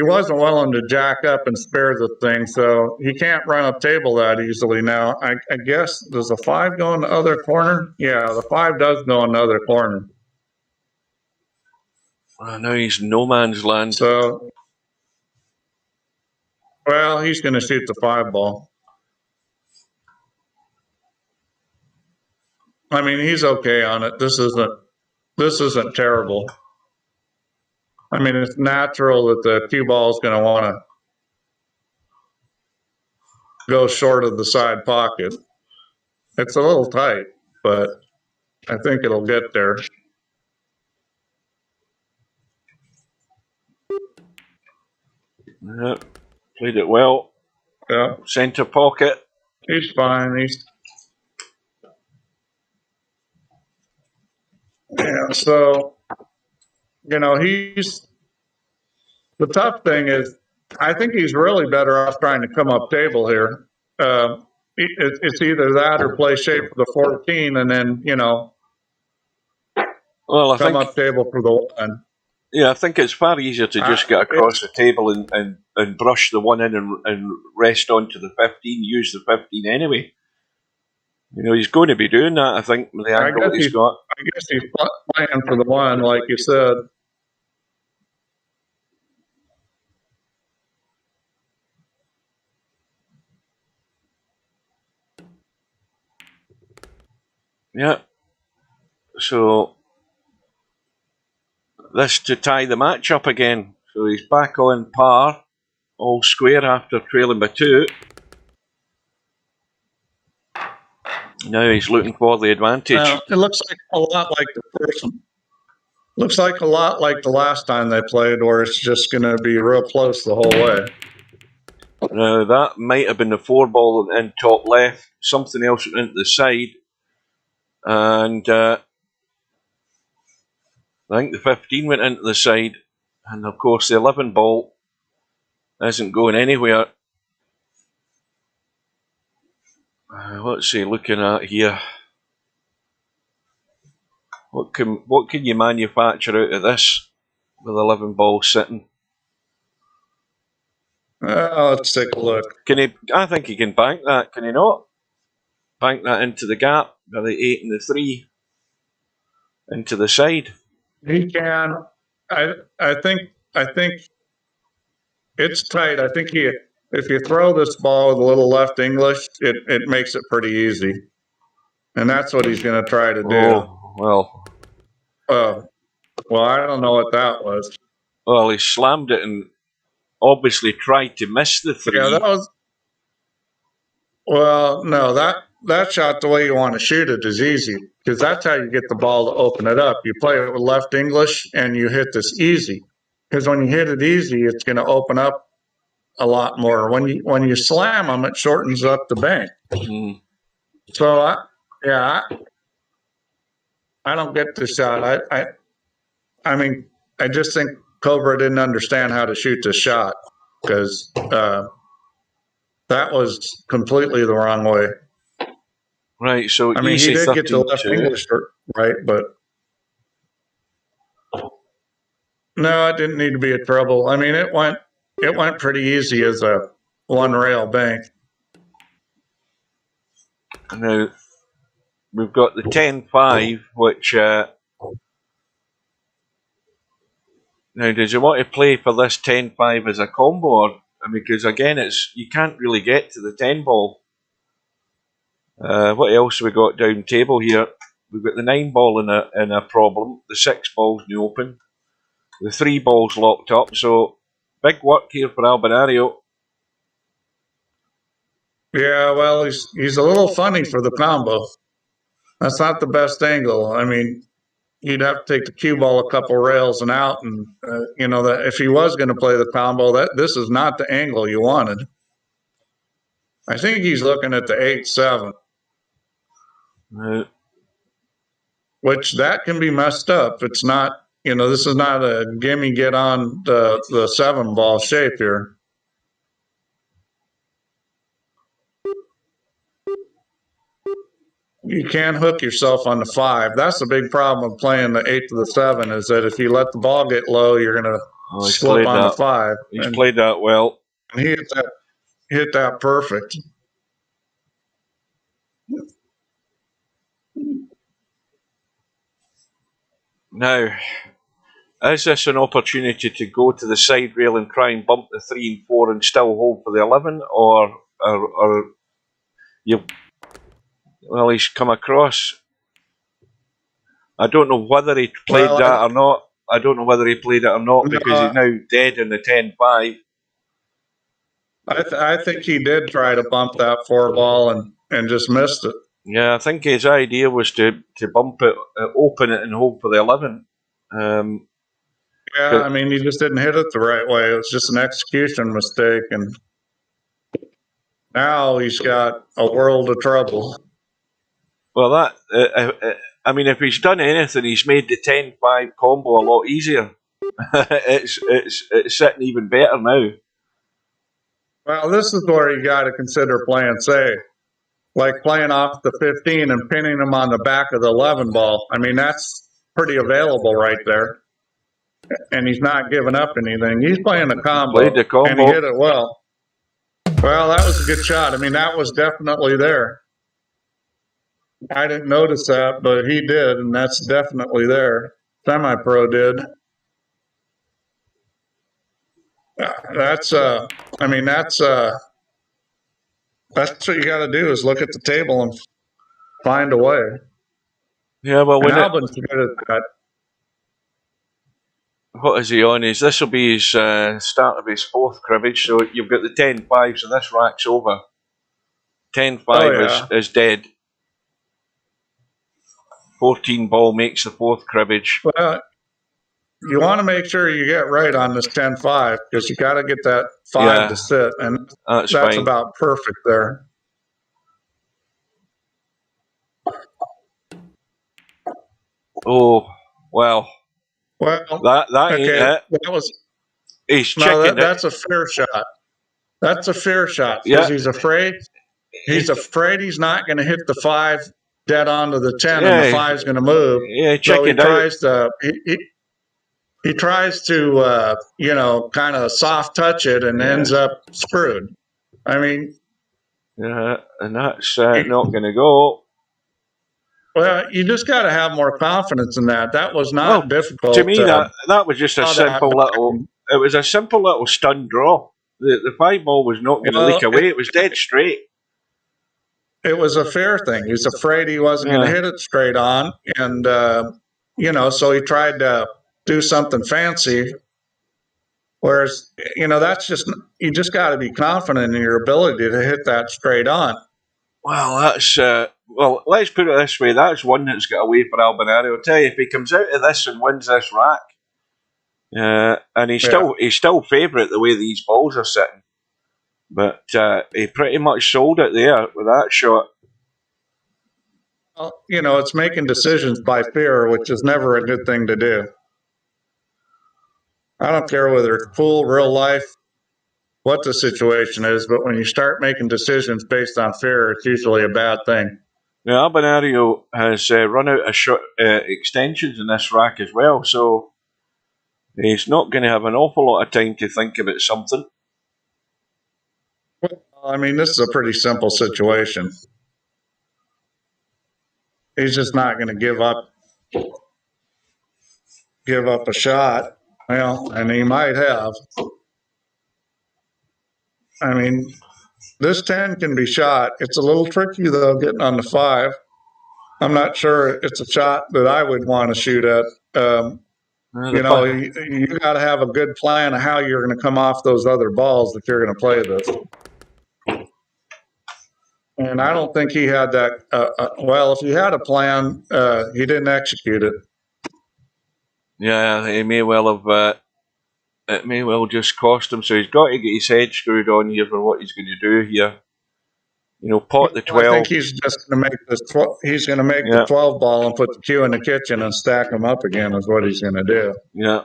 wasn't willing to jack up and spare the thing, so he can't run up table that easily now. I guess, does the 5 go in the other corner? Yeah, the 5 does go in the other corner. Well, now he's no man's land. So, well, he's going to shoot the 5 ball. I mean, he's okay on it. This isn't terrible. I mean, it's natural that the cue ball is going to want go short of the side pocket. It's a little tight, but I think it'll get there. Yeah, played it well. Yeah. Centre pocket. He's fine. Yeah, so, he's the tough thing is, I think he's really better off trying to come up table here. It's either that or play shape for the 14 and then, come up table for the 1. Yeah, I think it's far easier to just get across the table and brush the 1 in and rest onto the 15, use the 15 anyway. He's going to be doing that, I think, with the angle that he's got. I guess he's playing for the 1, like you said. Yeah. So, this to tie the match up again. So he's back on par, all square after trailing by 2. Now he's looking for the advantage. It looks like a lot like the first one. Looks like a lot like the last time they played, where it's just going to be real close the whole way. Now that might have been the 4 ball in top left. Something else went into the side, and I think the 15 went into the side, and of course the 11 ball isn't going anywhere. What's he looking at here? What can you manufacture out of this with 11 balls sitting? Let's take a look. Can he? I think he can bank that. Can he not? Bank that into the gap with the 8 and the 3 into the side. He can. I think it's tight. I think if you throw this ball with a little left English, it makes it pretty easy, and that's what he's going to try to do. Oh, well. Well, I don't know what that was. Well, he slammed it and obviously tried to miss the 3. Yeah, that was. Well, no, that shot, the way you want to shoot it, is easy, because that's how you get the ball to open it up. You play it with left English and you hit this easy, because when you hit it easy, it's going to open up a lot more. When you slam them, it shortens up the bank. Mm-hmm. So I don't get the shot. I mean, I just think Cobra didn't understand how to shoot the shot, because that was completely the wrong way. Right, so I mean, he did get the left English right, but no, it didn't need to be a trouble. I mean, it went pretty easy as a 1 rail bank. Now we've got the 10-5, which now does you want to play for this 10-5 as a combo, or because again you can't really get to the 10 ball. What else have we got down table here? We've got the 9 ball in a problem, the 6 ball's in the open, the 3 ball's locked up, so big work here for ALBINARIO. Yeah, well, he's a little funny for the combo. That's not the best angle. I mean, you'd have to take the cue ball a couple rails and out, and that if he was going to play the combo, this is not the angle you wanted. I think he's looking at the 8-7. Which that can be messed up. It's not, this is not a gimme get on the 7 ball shape here. You can't hook yourself on the 5. That's the big problem of playing the 8 to the 7, is that if you let the ball get low, you're going to slip on the 5. He's played that well. And he hit that perfect. Now, is this an opportunity to go to the side rail and try and bump the 3 and 4 and still hold for the 11, or you? Well, he's come across. I don't know whether he played that or not. I don't know whether he played it or not, because he's now dead in the 10-5. I think he did try to bump that 4 ball and just missed it. Yeah, I think his idea was to bump it, open it, and hope for the 11. Yeah, I mean, he just didn't hit it the right way. It was just an execution mistake, and now he's got a world of trouble. Well, I mean, if he's done anything, he's made the 10-5 combo a lot easier. it's sitting even better now. Well, this is where you got to consider playing safe, like playing off the 15 and pinning him on the back of the 11 ball. I mean, that's pretty available right there. And he's not giving up anything. He's playing the combo, Played the combo. and he hit it well. Well, that was a good shot. I mean, that was definitely there. I didn't notice that, but he did, and that's definitely there. Semi-pro did. That's I mean, that's what you got to do is look at the table and find a way. Yeah, well, when Albin's good at that. What is he on? This will be his start of his 4th cribbage. So you've got the 10-5, so this rack's over. 10-5 is dead. 14 ball makes the 4th cribbage. Well, you want to make sure you get right on this 10-5 because you got to get that 5 to sit, and that's about perfect there. Oh, well. Well, that ain't it. That was. He's checking. That's a fair shot. That's a fair shot because he's afraid. He's afraid he's not going to hit the 5 dead onto the 10, and the 5's going to move. Yeah, so he tries to. He tries to, kind of soft touch it and ends up screwed. I mean. Yeah, and that's not going to go. Well, you just got to have more confidence in that. That was not difficult. To me, that was just a simple little. It was a simple little stun draw. The 5 ball was not going to leak away. It was dead straight. It was a fair thing. He's afraid he wasn't going to hit it straight on, and so he tried to do something fancy. Whereas, that's just you just got to be confident in your ability to hit that straight on. Well, that's well. Let's put it this way: that's one that's got away for Albinario. I'll tell you, if he comes out of this and wins this rack, and he's still favourite the way these balls are sitting, but he pretty much sold it there with that shot. Well, it's making decisions by fear, which is never a good thing to do. I don't care whether it's pool, real life, what the situation is, but when you start making decisions based on fear, it's usually a bad thing. Now, ALBINARIO has run out of extensions in this rack as well, so he's not going to have an awful lot of time to think about something. Well, I mean, this is a pretty simple situation. He's just not going to give up a shot. Well, and he might have. I mean, this 10 can be shot. It's a little tricky, though, getting on the 5. I'm not sure it's a shot that I would want to shoot at. You got to have a good plan of how you're going to come off those other balls if you're going to play this. And I don't think he had that. Well, if he had a plan, he didn't execute it. Yeah, he may well have. It may well just cost him. So he's got to get his head screwed on here for what he's going to do here. Pot the 12. I think he's just going to make this. He's going to make the 12 ball and put the cue in the kitchen and stack them up again. Is what he's going to do. Yeah.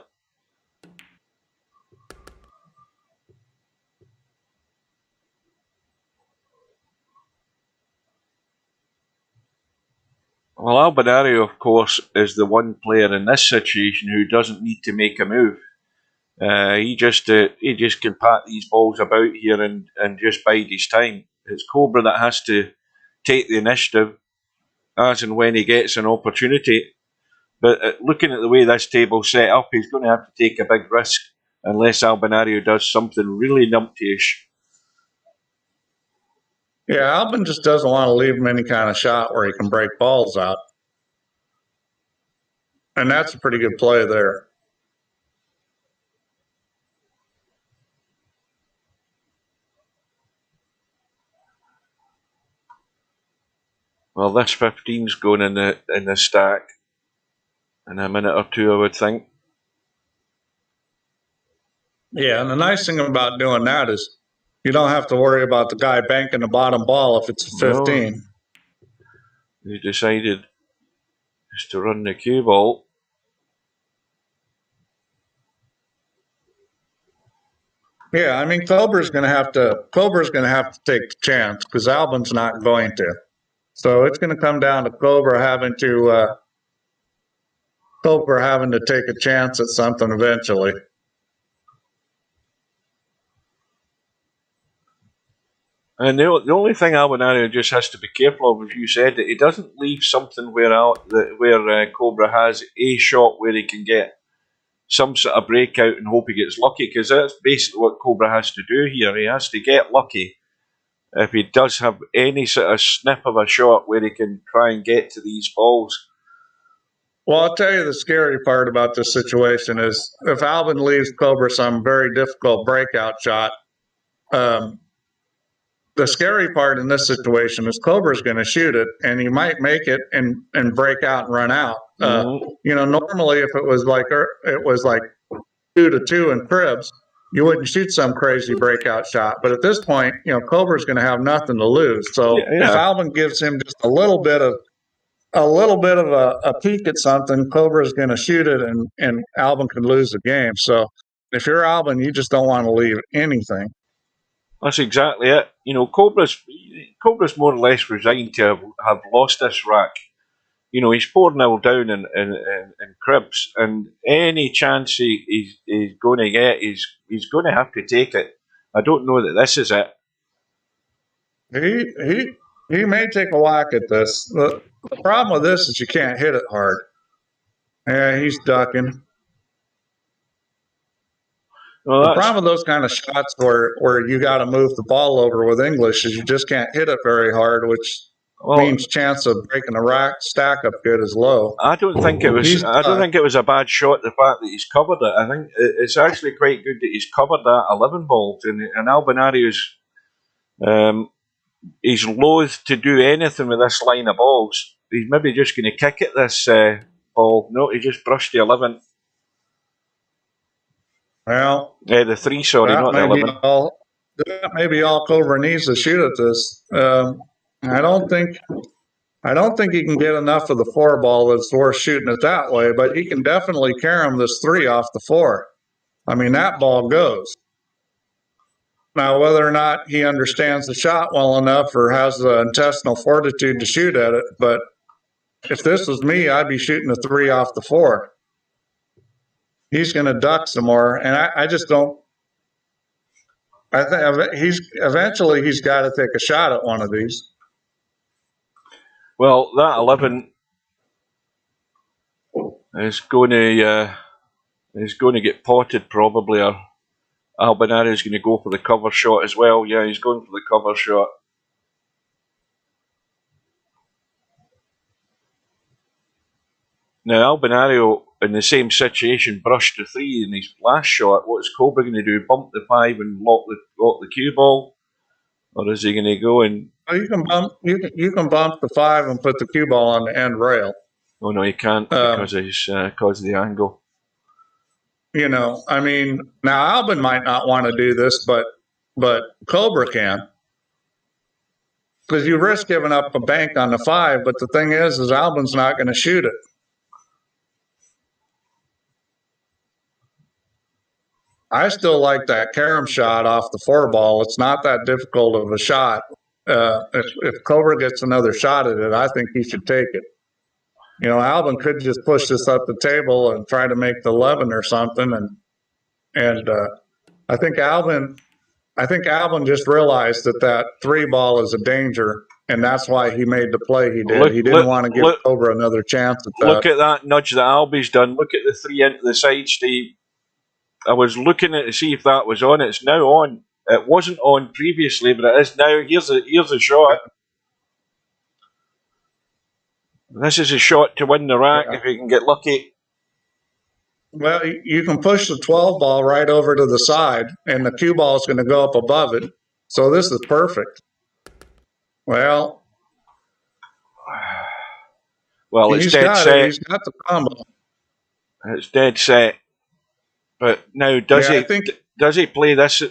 Well, ALBINARIO, of course, is the one player in this situation who doesn't need to make a move. He just can pat these balls about here and just bide his time. It's COBRA that has to take the initiative as and when he gets an opportunity. But looking at the way this table's set up, he's going to have to take a big risk unless ALBINARIO does something really numpty-ish. Yeah, Albin just doesn't want to leave him any kind of shot where he can break balls out. And that's a pretty good play there. Well, this 15's going in the stack in a minute or two, I would think. Yeah, and the nice thing about doing that is you don't have to worry about the guy banking the bottom ball if it's a 15. No. He decided just to run the cue ball. Yeah, I mean Cobra's going to have to take the chance because Albin's not going to. So it's going to come down to Cobra having to take a chance at something eventually. And the only thing Albinario just has to be careful of, as you said, that he doesn't leave something where Cobra has a shot where he can get some sort of breakout and hope he gets lucky, because that's basically what Cobra has to do here. He has to get lucky if he does have any sort of snip of a shot where he can try and get to these balls. Well, I'll tell you the scary part about this situation is if Albin leaves Cobra some very difficult breakout shot, the scary part in this situation is Cobra's going to shoot it, and he might make it and break out and run out. You know, normally if it was like 2-2 in Cribbage, you wouldn't shoot some crazy breakout shot. But at this point, you know, Cobra's going to have nothing to lose. So if Albin gives him just a little bit of a peek at something, Cobra's going to shoot it, and Albin could lose the game. So if you're Albin, you just don't want to leave anything. That's exactly it. You know, Cobra's more or less resigned to have lost this rack. You know, he's 4-0 down in Cribbage, and any chance he's going to get, he's going to have to take it. I don't know that this is it. He may take a whack at this. The problem with this is you can't hit it hard. Yeah, he's ducking. Well, the problem with those kind of shots where you got to move the ball over with English is you just can't hit it very hard, which means chance of breaking the rack stack up good is low. I don't think it was a bad shot. The fact that he's covered it, I think it's actually quite good that he's covered that 11 ball. And Albinario's he's loath to do anything with this line of balls. He's maybe just going to kick at this ball. No, he just brushed the 11. Well, the 3, sorry, not the 11. That may be all Cobra needs to shoot at this. I don't think he can get enough of the 4 ball that's worth shooting it that way, but he can definitely carry him this 3 off the 4. I mean, that ball goes. Now, whether or not he understands the shot well enough or has the intestinal fortitude to shoot at it, but if this was me, I'd be shooting a 3 off the 4. He's going to duck some more, and I just don't. I think eventually he's got to take a shot at one of these. Well, that 11 is going to get potted probably, or Albinario is going to go for the cover shot as well. Yeah, he's going for the cover shot. Now, Albinario, in the same situation, brushed the 3 in his last shot. What's Cobra going to do? Bump the 5 and lock the cue ball? Or is he going to go and... You can bump the 5 and put the cue ball on the end rail. Oh, no, he can't because of the angle. You know, I mean, now Albin might not want to do this, but Cobra can. Because you risk giving up a bank on the 5, but the thing is Albin's not going to shoot it. I still like that carom shot off the 4 ball. It's not that difficult of a shot. If Cobra gets another shot at it, I think he should take it. You know, Albin could just push this up the table and try to make the 11 or something. And I think Albin just realized that 3 ball is a danger, and that's why he made the play he did. He didn't want to give Cobra another chance at that. Look at that nudge that Albie's done. Look at the 3 into the side, Steve. I was looking at to see if that was on. It's now on. It wasn't on previously, but it is now. Here's a shot. This is a shot to win the rack if you can get lucky. Well, you can push the 12 ball right over to the side, and the cue ball is going to go up above it. So this is perfect. Well, Well, it's He's dead got set. it. He's got the combo. It's dead set. But now, does Yeah, he? I think Does he play this?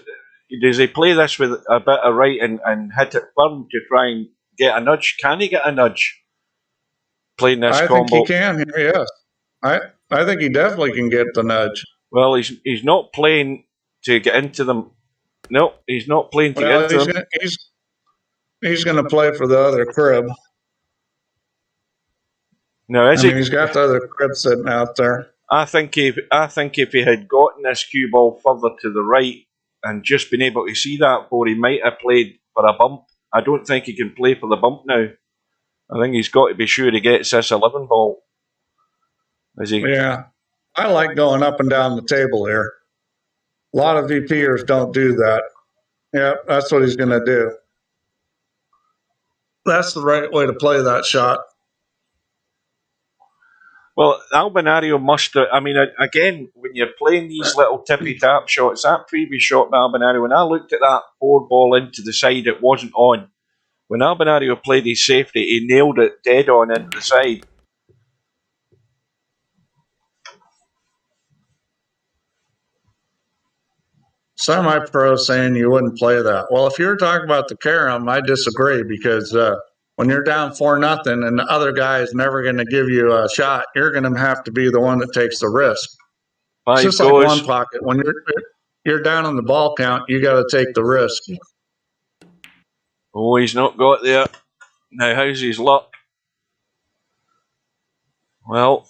Does he play this with a bit of right and hit it firm to try and get a nudge? Can he get a nudge playing this I think combo? he can. Yes, I think he definitely can get the nudge. Well, he's not playing to get into them. No, he's not playing to get into them. He's going to play for the other crib. No, he's got the other crib sitting out there. I think if he had gotten this cue ball further to the right and just been able to see that ball, he might have played for a bump. I don't think he can play for the bump now. I think he's got to be sure he gets this 11 ball. Yeah, I like going up and down the table here. A lot of VPers don't do that. Yeah, that's what he's going to do. That's the right way to play that shot. Well, ALBINARIO must have, again, when you're playing these little tippy-tap shots, that previous shot by ALBINARIO, when I looked at that 4 ball into the side, it wasn't on. When ALBINARIO played his safety, he nailed it dead on into the side. Semi-pro saying you wouldn't play that. Well, if you're talking about the carom, I disagree because when you're down 4-0 and the other guy is never going to give you a shot, you're going to have to be the one that takes the risk. It's just like one pocket. When you're down on the ball count, you got to take the risk. Oh, he's not got there. Now, how's his luck? Well,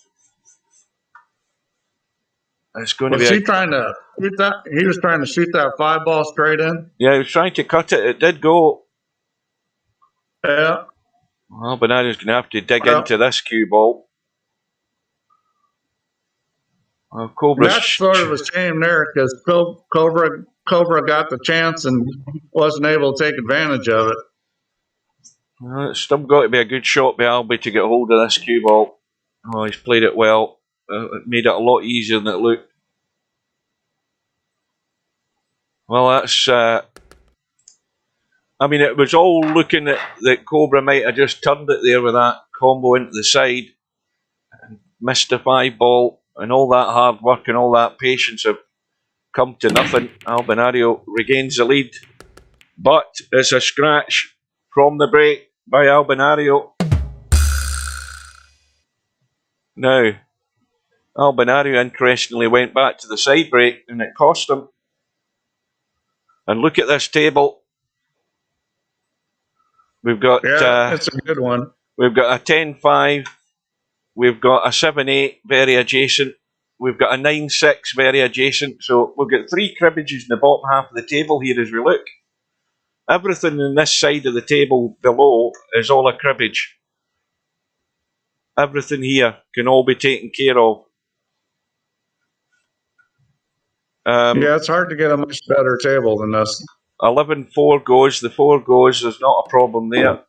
it's going to be. Was he trying to shoot that? He was trying to shoot that 5 ball straight in. Yeah, he was trying to cut it. It did go. Yeah. Well, ALBINARIO's going to have to dig into this cue ball. Well, Cobra's That's sort of a shame there because Cobra got the chance and wasn't able to take advantage of it. Well, it's still got to be a good shot by Albi to get hold of this cue ball. Oh, he's played it well. It made it a lot easier than it looked. Well, that's. It was all looking at that Cobra might have just turned it there with that combo into the side and missed the 5 ball, and all that hard work and all that patience have come to nothing. ALBINARIO regains the lead, but it's a scratch from the break by ALBINARIO. Now, ALBINARIO interestingly went back to the side break and it cost him. And look at this table. We've got it's a good one. We've got a 10-5. We've got a 7-8 very adjacent. We've got a 9-6 very adjacent. So we've got 3 cribbages in the bottom half of the table here as we look. Everything in this side of the table below is all a cribbage. Everything here can all be taken care of. Yeah, it's hard to get a much better table than this. 11-4 goes. The 4 goes. There's not a problem there.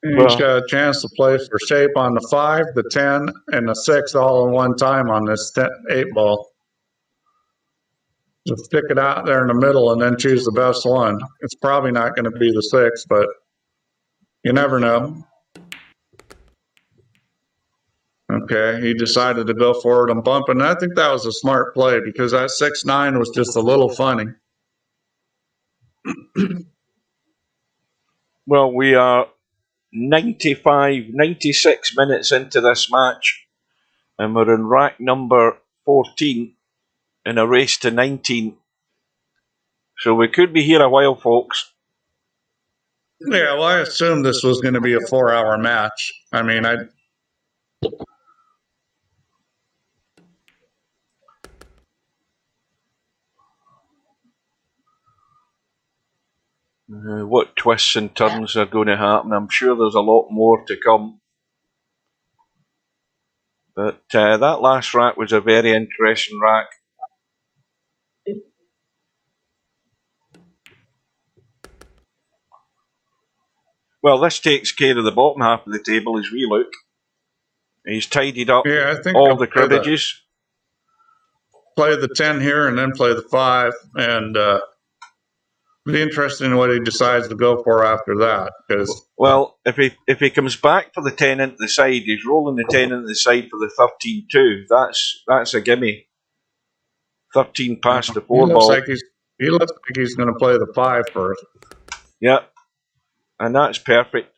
He's got a chance to play for shape on the 5, the 10, and the 6 all in one time on this 8 ball. Just stick it out there in the middle and then choose the best one. It's probably not going to be the 6, but you never know. Okay, he decided to go forward and bump, and I think that was a smart play because that 6-9 was just a little funny. Well, we are 96 minutes into this match, and we're in rack number 14 in a race to 19. So we could be here a while, folks. Yeah, well, I assumed this was going to be a 4-hour match. What twists and turns are going to happen? I'm sure there's a lot more to come. But that last rack was a very interesting rack. Well, this takes care of the bottom half of the table as we look. He's tidied up all the cribbages. play the 10 here and then play the 5, and be interesting in what he decides to go for after that. Because well, if he comes back for the 10 into the side, he's rolling the 10 into the side for the 13-2. That's a gimme. 13 past the 4 ball. He looks like he's going to play the 5 first. Yeah, and that's perfect.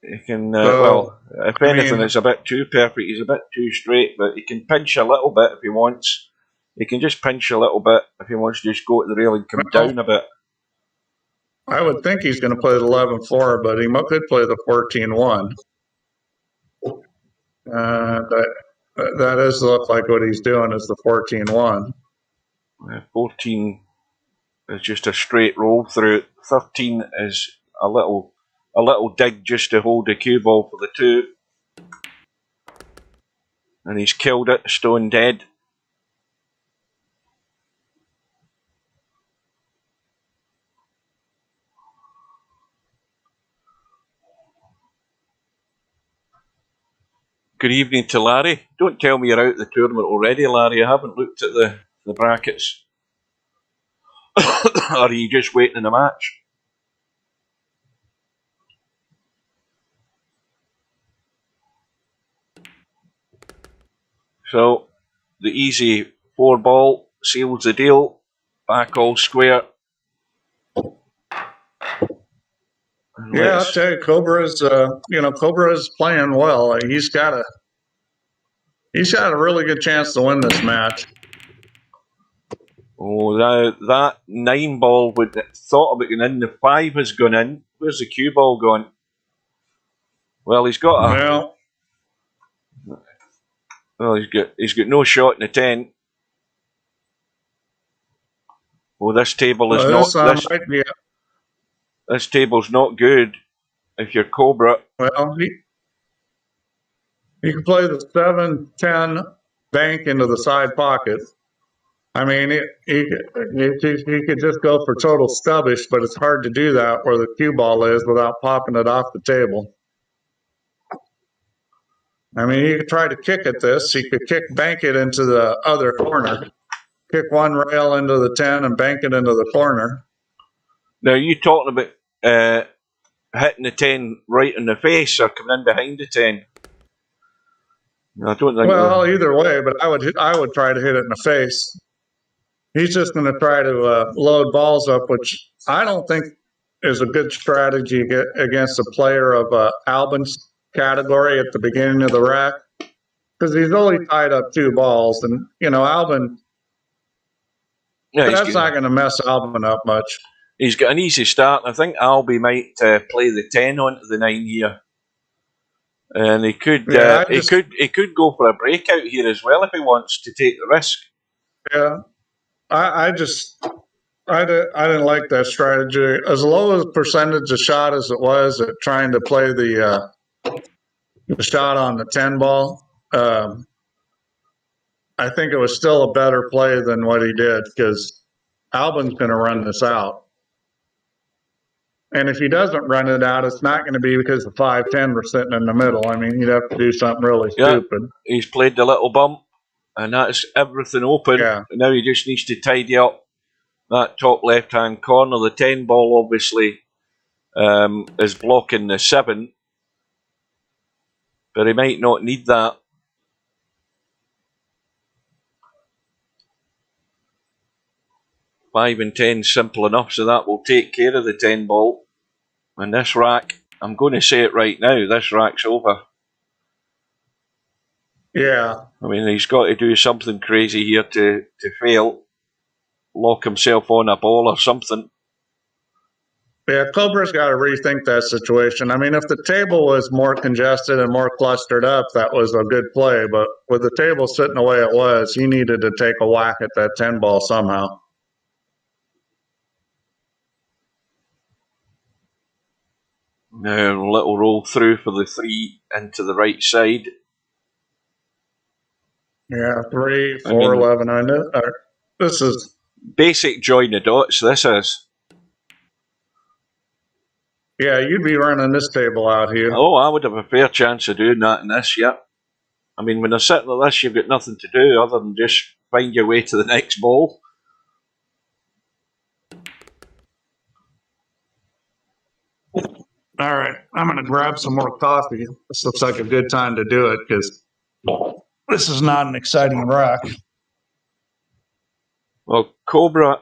He can, well, if anything, it's a bit too perfect. He's a bit too straight, but he can pinch a little bit if he wants. He can just pinch a little bit if he wants to just go to the rail and come down a bit. I would think he's going to play the 11-4, but he could play the 14-1. That does look like what he's doing is the 14-1. 14 is just a straight roll through. 13 is a little dig just to hold the cue ball for the 2. And he's killed it, stone dead. Good evening to Larry. Don't tell me you're out of the tournament already, Larry. I haven't looked at the brackets. Or are you just waiting in a match? So, the easy 4 ball seals the deal. Back all square. Yeah, I'll tell you, Cobra's playing well. He's got a really good chance to win this match. Oh, that 9 ball would thought about going in. The 5 has gone in. Where's the cue ball gone? Well, he's got a. Well, he's got no shot in the 10. Well, this table is this table's not good. If you're Cobra, well, he can play the 7-10 bank into the side pocket. I mean, he could just go for total stubbish, but it's hard to do that where the cue ball is without popping it off the table. I mean, he could try to kick at this. He could bank it into the other corner. Kick one rail into the 10 and bank it into the corner. Now, you talking about hitting the 10 right in the face or coming in behind the 10? I don't think. Well, either way, but I would try to hit it in the face. He's just going to try to load balls up, which I don't think is a good strategy against a player of Albin's category at the beginning of the rack, because he's only tied up 2 balls, and Albin. Yeah, that's not going to mess Albin up much. He's got an easy start. I think Albie might play the 10 onto the 9 here, and he could he could go for a breakout here as well if he wants to take the risk. Yeah, I didn't like that strategy. As low as percentage of shot as it was at trying to play the shot on the 10 ball, I think it was still a better play than what he did, because Albin's going to run this out. And if he doesn't run it out, it's not going to be because the 5-10 were sitting in the middle. I mean, he'd have to do something really stupid. He's played the little bump, and that's everything open. Yeah. Now he just needs to tidy up that top left-hand corner. The 10 ball obviously is blocking the 7, but he might not need that. Five and 10 simple enough, so that will take care of the 10 ball. And this rack, I'm going to say it right now, this rack's over. Yeah. I mean, he's got to do something crazy here to fail. Lock himself on a ball or something. Yeah, Cobra's got to rethink that situation. I mean, if the table was more congested and more clustered up, that was a good play. But with the table sitting the way it was, he needed to take a whack at that 10 ball somehow. Now, a little roll through for the 3 into the right side. Yeah, 3, 4, 11. I know. This is basic join the dots. This is. Yeah, you'd be running this table out here. Oh, I would have a fair chance of doing that in this. Yep, I mean, when they're sitting like this, you've got nothing to do other than just find your way to the next ball. All right, I'm going to grab some more coffee. This looks like a good time to do it because this is not an exciting rack. Well, Cobra,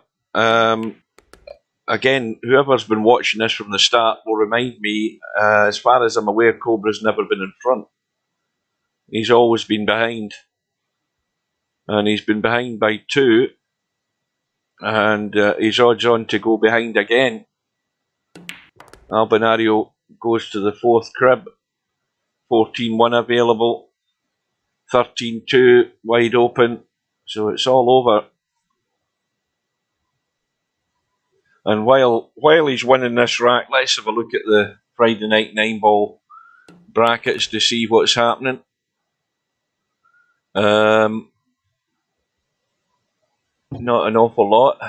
again, whoever's been watching this from the start will remind me, as far as I'm aware, Cobra's never been in front. He's always been behind. And he's been behind by 2. And he's odds on to go behind again. Albinario goes to the 4th crib. 14-1 available. 13-2 wide open. So it's all over. And while he's winning this rack, let's have a look at the Friday night 9-ball brackets to see what's happening. Not an awful lot.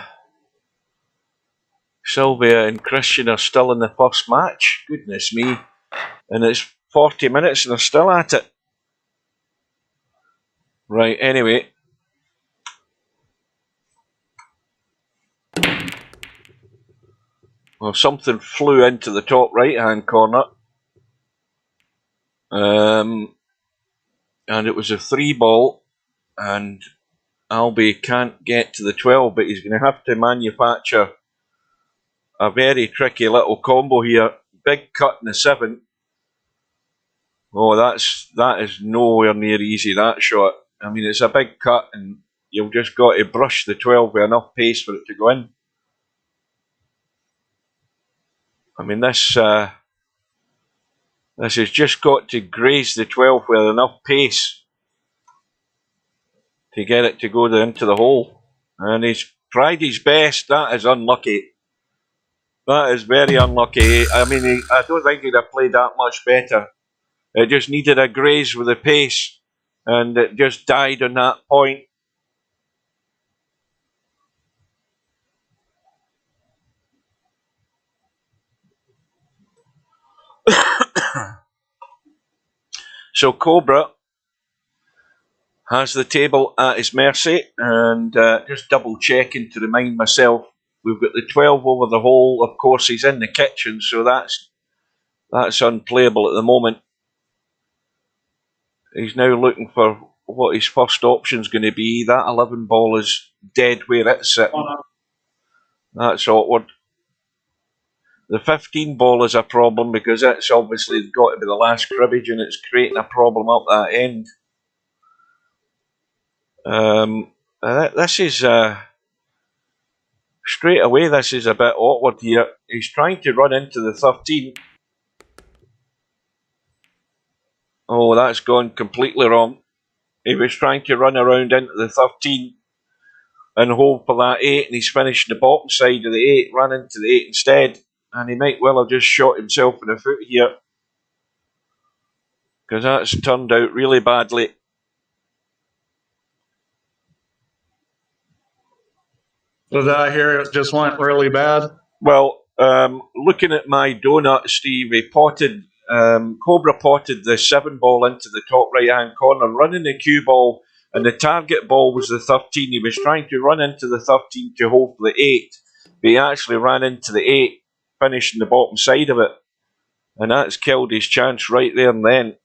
Sylvia and Christian are still in the first match. Goodness me. And it's 40 minutes and they're still at it. Right, anyway. Well, something flew into the top right-hand corner. And it was a 3-ball. And Albi can't get to the 12, but he's going to have to manufacture a very tricky little combo here. Big cut in the 7. Oh, that is nowhere near easy, that shot. I mean, it's a big cut, and you've just got to brush the 12 with enough pace for it to go in. I mean, this has just got to graze the 12 with enough pace to get it to go into the hole. And he's tried his best. That is unlucky. That is very unlucky. I mean, I don't think he'd have played that much better. It just needed a graze with the pace, and it just died on that point. So Cobra has the table at his mercy, and just double checking to remind myself, we've got the 12 over the hole. Of course, he's in the kitchen, so that's unplayable at the moment. He's now looking for what his first option is going to be. That 11 ball is dead where it's sitting. That's awkward. The 15 ball is a problem because it's obviously got to be the last cribbage, and it's creating a problem up that end. This is straight away. This is a bit awkward here. He's trying to run into the 13. Oh, that's gone completely wrong. He was trying to run around into the 13 and hold for that 8, and he's finished the bottom side of the 8, ran into the 8 instead, and he might well have just shot himself in the foot here because that's turned out really badly. So did I hear it just went really bad? Well, looking at my donut, Steve, he potted, Cobra potted the 7 ball into the top right-hand corner, running the cue ball, and the target ball was the 13. He was trying to run into the 13 to hold for the 8, but he actually ran into the 8, finishing the bottom side of it, and that's killed his chance right there and then.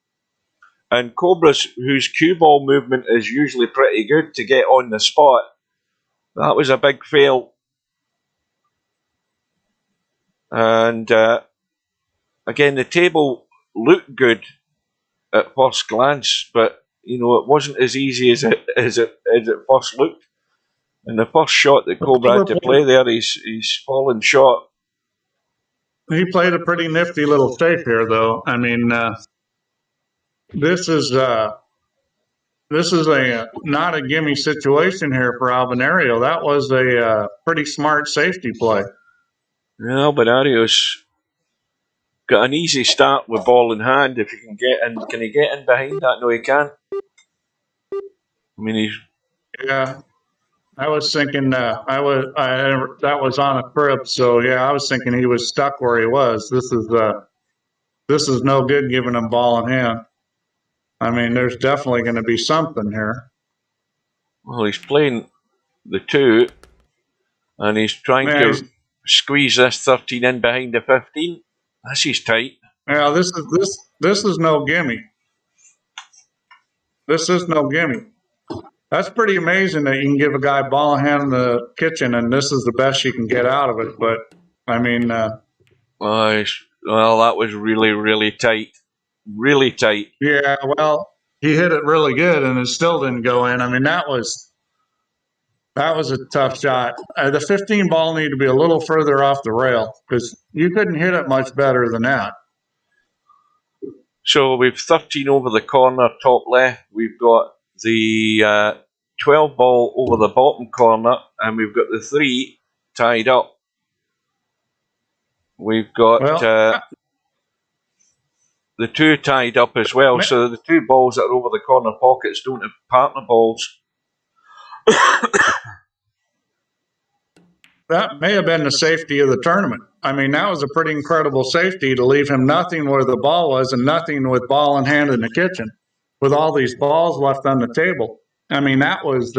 And Cobra's, whose cue ball movement is usually pretty good to get on the spot, that was a big fail. And again, the table looked good at first glance, but you know it wasn't as easy as it first looked. And the first shot that Cobra had to play there, he's fallen short. He played a pretty nifty little shape here, though. I mean, this is a not a gimme situation here for Albinario. That was a pretty smart safety play. Yeah, Albinario's got an easy start with ball in hand. If he can get in, can he get in behind that? No, he can't. I mean, he's. Yeah, I was thinking that was on a crib. So yeah, I was thinking he was stuck where he was. This is no good giving him ball in hand. I mean, there's definitely going to be something here. Well, he's playing the 2, and he's trying to squeeze this 13 in behind the 15. This is tight. Yeah, this is no gimme. This is no gimme. That's pretty amazing that you can give a guy ball in hand in the kitchen, and this is the best you can get out of it. But I mean, well, that was really, really tight. Really tight. Yeah, well, he hit it really good, and it still didn't go in. I mean, that was a tough shot. The 15 ball needed to be a little further off the rail because you couldn't hit it much better than that. So we've 13 over the corner, top left. We've got the 12 ball over the bottom corner, and we've got the 3 tied up. We've got the 2 tied up as well. So the 2 balls that are over the corner pockets don't have partner balls. That may have been the safety of the tournament. I mean, that was a pretty incredible safety to leave him nothing where the ball was and nothing with ball in hand in the kitchen with all these balls left on the table. I mean, that was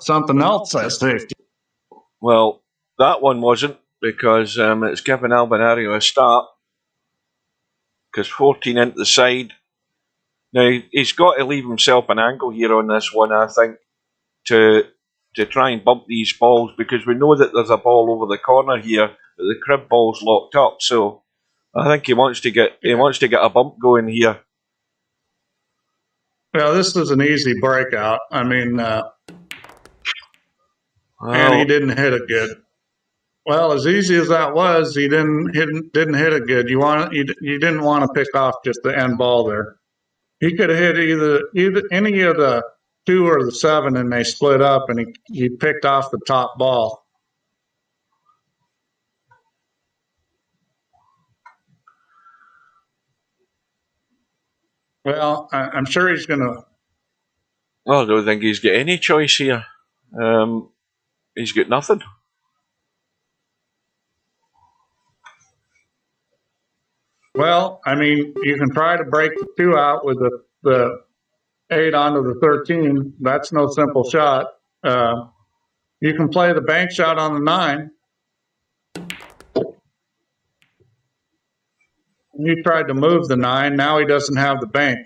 something else, that safety. Well, that one wasn't, because it's given Albinario a start. Because 14 into the side. Now, he's got to leave himself an angle here on this one, I think, to try and bump these balls, because we know that there's a ball over the corner here, but the crib ball's locked up. So I think he wants to get a bump going here. Yeah, this was an easy breakout. I mean, and he didn't hit it good. Well, as easy as that was, he didn't hit it good. You didn't want to pick off just the end ball there. He could have hit either any of the 2 or the 7, and they split up, and he picked off the top ball. Well, I'm sure he's going to. Well, I don't think he's got any choice here. He's got nothing. Well, I mean, you can try to break the 2 out with the 8 onto the 13. That's no simple shot. You can play the bank shot on the 9. He tried to move the 9. Now he doesn't have the bank.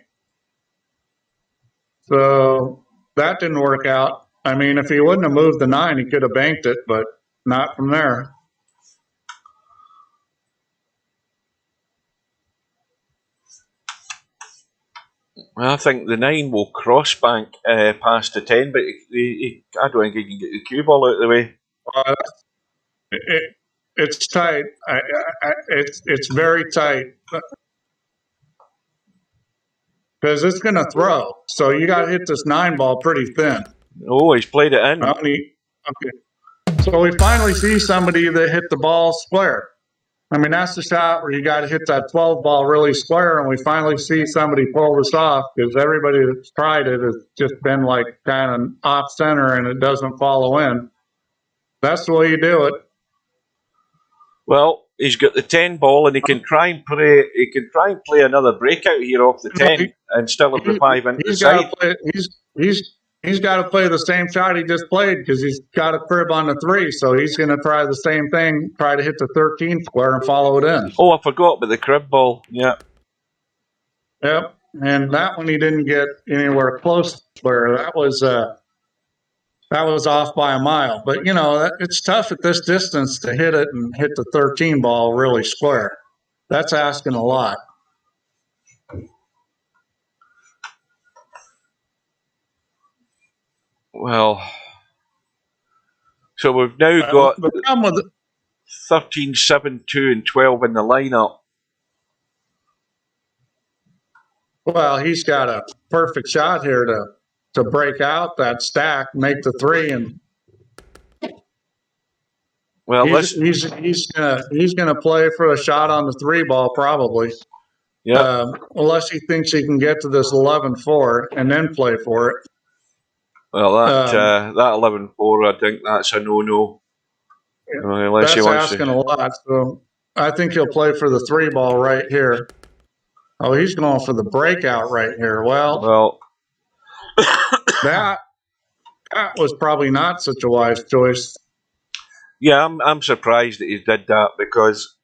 So that didn't work out. I mean, if he wouldn't have moved the 9, he could have banked it, but not from there. I think the 9 will cross bank past the 10, but I don't think he can get the cue ball out of the way. It's tight. It's very tight. Because it's going to throw. So you got to hit this 9 ball pretty thin. Oh, he's played it in. Okay. So we finally see somebody that hit the ball square. I mean, that's the shot where you got to hit that 12 ball really square, and we finally see somebody pull this off, because everybody that's tried it has just been like kind of off center and it doesn't follow in. That's the way you do it. Well, he's got the 10 ball, and he can try and play another breakout here off the 10 and still have the 5 into the side. He's got to play the same shot he just played, because he's got a crib on the 3, so he's going to try the same thing, try to hit the 13 square and follow it in. Oh, I forgot about the crib ball. Yeah. Yep, and that one he didn't get anywhere close to square. That was off by a mile. But, you know, it's tough at this distance to hit it and hit the 13 ball really square. That's asking a lot. Well, so we've now got 13, 7, 2, and 12 in the lineup. Well, he's got a perfect shot here to break out that stack, make the 3, and well, he's gonna play for a shot on the 3 ball probably. Yeah. Unless he thinks he can get to this 11-4 and then play for it. Well, that 11-4, I think that's a no-no. That's asking a lot. So I think he'll play for the 3 ball right here. Oh, he's going for the breakout right here. Well, that was probably not such a wise choice. Yeah, I'm surprised that he did that because,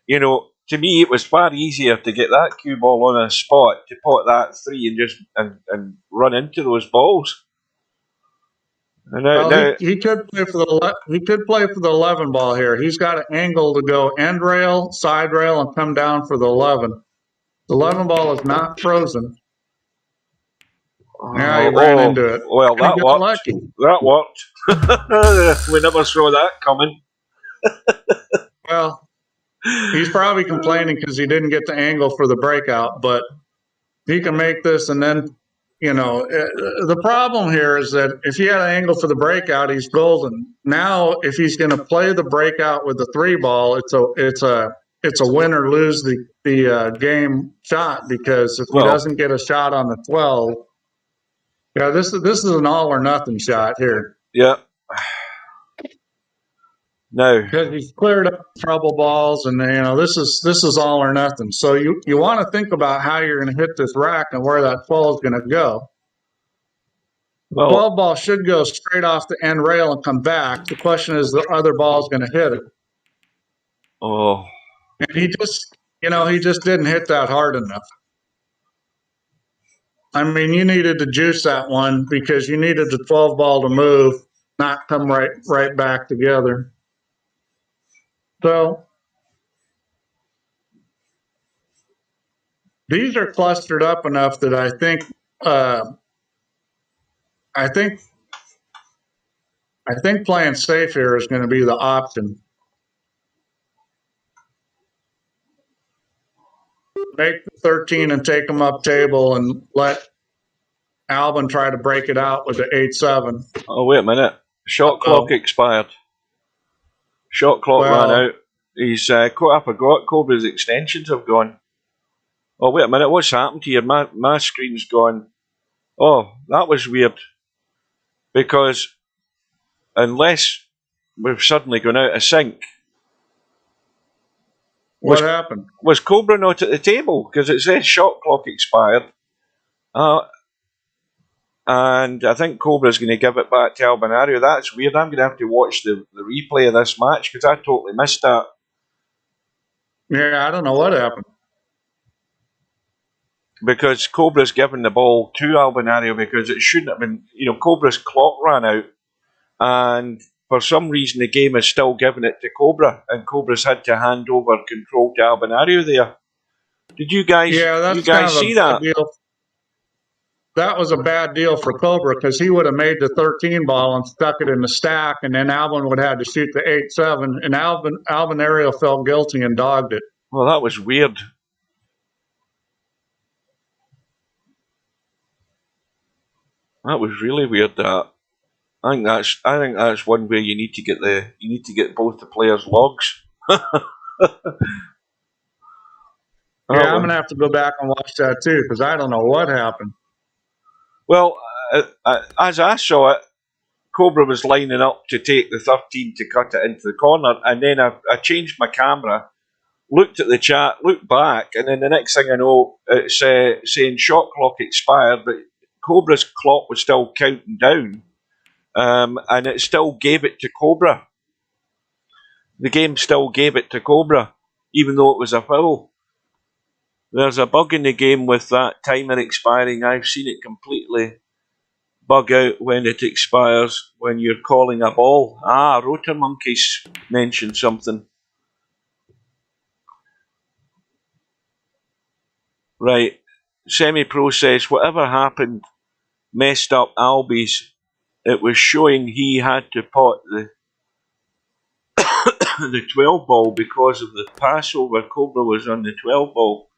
you know, to me it was far easier to get that cue ball on a spot to pot that 3 and just and run into those balls. And now, he could play for the 11 ball here. He's got an angle to go end rail, side rail, and come down for the 11. The 11 ball is not frozen. Now he ran into it. Well, that worked. Lucky. That worked. We never saw that coming. Well, he's probably complaining because he didn't get the angle for the breakout, but he can make this. And then, you know, the problem here is that if he had an angle for the breakout, he's golden. Now, if he's going to play the breakout with the 3 ball, it's a win or lose the game shot, because if he doesn't get a shot on the 12, yeah, this is an all or nothing shot here. Yeah. No, because he's cleared up trouble balls, and you know this is all or nothing. So you want to think about how you're going to hit this rack and where that 12 is going to go. The 12 ball should go straight off the end rail and come back. The question is, the other ball is going to hit it. Oh, and he just didn't hit that hard enough. I mean, you needed to juice that one because you needed the 12 ball to move, not come right back together. So these are clustered up enough that I think playing safe here is going to be the option. Make the 13 and take them up table and let Albin try to break it out with the 8-7. Oh, wait a minute. Shot clock expired. Shot clock ran out. He's caught up. I forgot Cobra's extensions have gone. Oh, wait a minute. What's happened here? My screen's gone. Oh, that was weird. Because unless we've suddenly gone out of sync. What happened? Was Cobra not at the table? Because it says shot clock expired. And I think Cobra's going to give it back to Albinario. That's weird. I'm going to have to watch the replay of this match because I totally missed that. Yeah, I don't know what happened. Because Cobra's given the ball to Albinario because it shouldn't have been, Cobra's clock ran out. And for some reason, the game is still giving it to Cobra. And Cobra's had to hand over control to Albinario there. Did you guys, see that? Deal. That was a bad deal for Cobra because he would have made the 13 ball and stuck it in the stack, and then Albin would have had to shoot the 8-7, and Albinario felt guilty and dogged it. Well, that was weird. That was really weird. That I think that's one way you need to get both the players' logs. Yeah, I'm gonna have to go back and watch that too because I don't know what happened. Well, as I saw it, Cobra was lining up to take the 13 to cut it into the corner, and then I changed my camera, looked at the chat, looked back, and then the next thing I know, it's saying shot clock expired, but Cobra's clock was still counting down, and it still gave it to Cobra. The game still gave it to Cobra, even though it was a foul. There's a bug in the game with that timer expiring. I've seen it completely bug out when it expires when you're calling a ball. Rotor Monkeys mentioned something. Right. Semi-Pro says, whatever happened messed up Albies. It was showing he had to pot the 12 ball because of the passover. Cobra was on the 12 ball.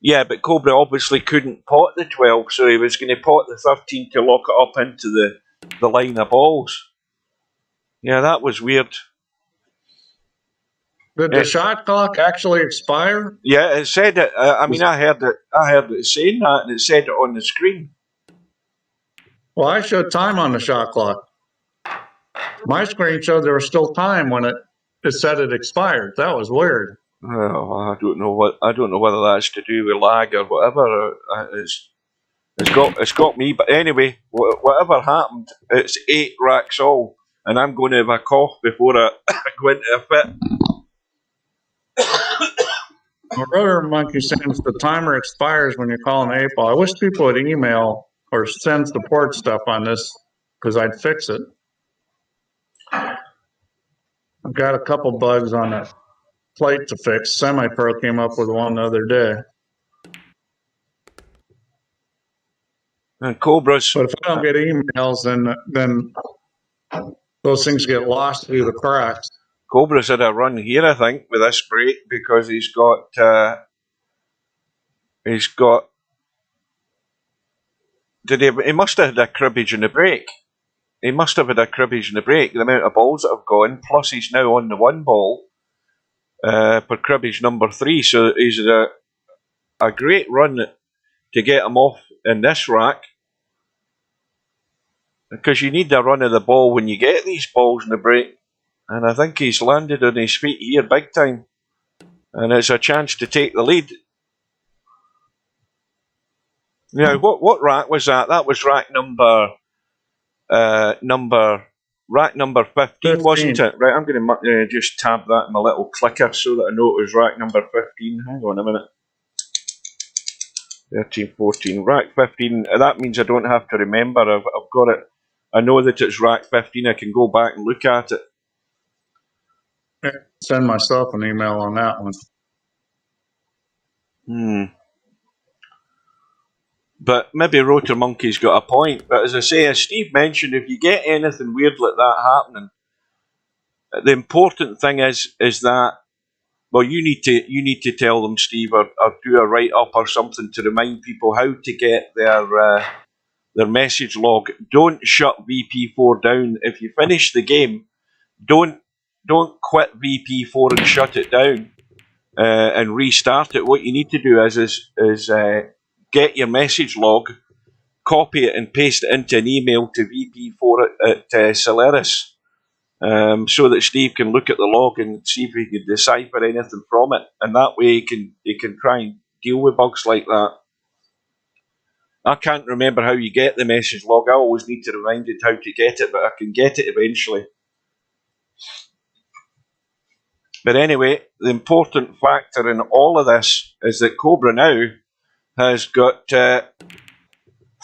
Yeah, but Cobra obviously couldn't pot the 12, so he was going to pot the 13 to lock it up into the line of balls. Yeah, that was weird. Did the shot clock actually expire? Yeah, it said it. I heard it saying that, and it said it on the screen. Well, I showed time on the shot clock. My screen showed there was still time when it said it expired. That was weird. Well, I don't know whether that's to do with lag or whatever. It's got me. But anyway, whatever happened, it's 8 racks all, and I'm going to have a cough before I go into a fit. My brother Monkey Sam's the timer expires when you call an 8 ball. I wish people would email or send support stuff on this because I'd fix it. I've got a couple bugs on the plate to fix. Semi-Pro came up with one the other day. And Cobras. But if I don't get emails, then those things get lost through the cracks. Cobra's had a run here, I think, with this break because he must have had a cribbage in the break. He must have had a cribbage in the break. The amount of balls that have gone, plus he's now on the 1 ball per cribbage number 3. So he's had a great run to get him off in this rack, because you need a run of the ball when you get these balls in the break. And I think he's landed on his feet here big time, and it's a chance to take the lead. Now, what rack was that? That was rack number 15, wasn't it? Right, I'm going to just tab that in my little clicker so that I know it was rack number 15. Hang on a minute. 13, 14, rack 15. That means I don't have to remember. I've got it. I know that it's rack 15. I can go back and look at it. Send myself an email on that one. But maybe Rotor Monkey's got a point. But as I say, as Steve mentioned, if you get anything weird like that happening, the important thing is that, well, you need to tell them, Steve, or do a write up or something to remind people how to get their message log. Don't shut VP4 down. If you finish the game, don't quit VP4 and shut it down and restart it. What you need to do is get your message log, copy it and paste it into an email to VP4 at Solaris, so that Steve can look at the log and see if he can decipher anything from it, and that way he can try and deal with bugs like that. I can't remember how you get the message log. I always need to remind it how to get it, but I can get it eventually. But anyway, the important factor in all of this is that Cobra now has got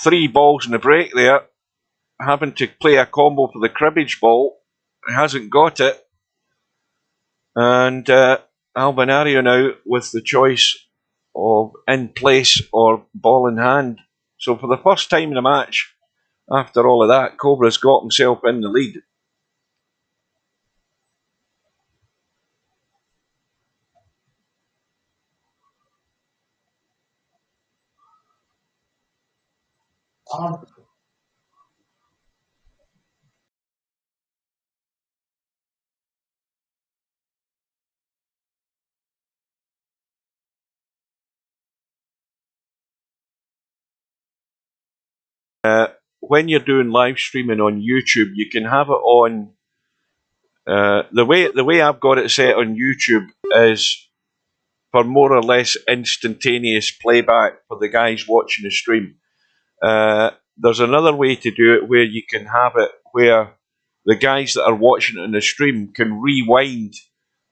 3 balls in the break there, having to play a combo for the cribbage ball. He hasn't got it. And ALBINARIO now with the choice of in place or ball in hand. So for the first time in the match, after all of that, Cobra's got himself in the lead. When you're doing live streaming on YouTube, you can have it on. The way I've got it set on YouTube is for more or less instantaneous playback for the guys watching the stream. There's another way to do it where you can have it where the guys that are watching it on the stream can rewind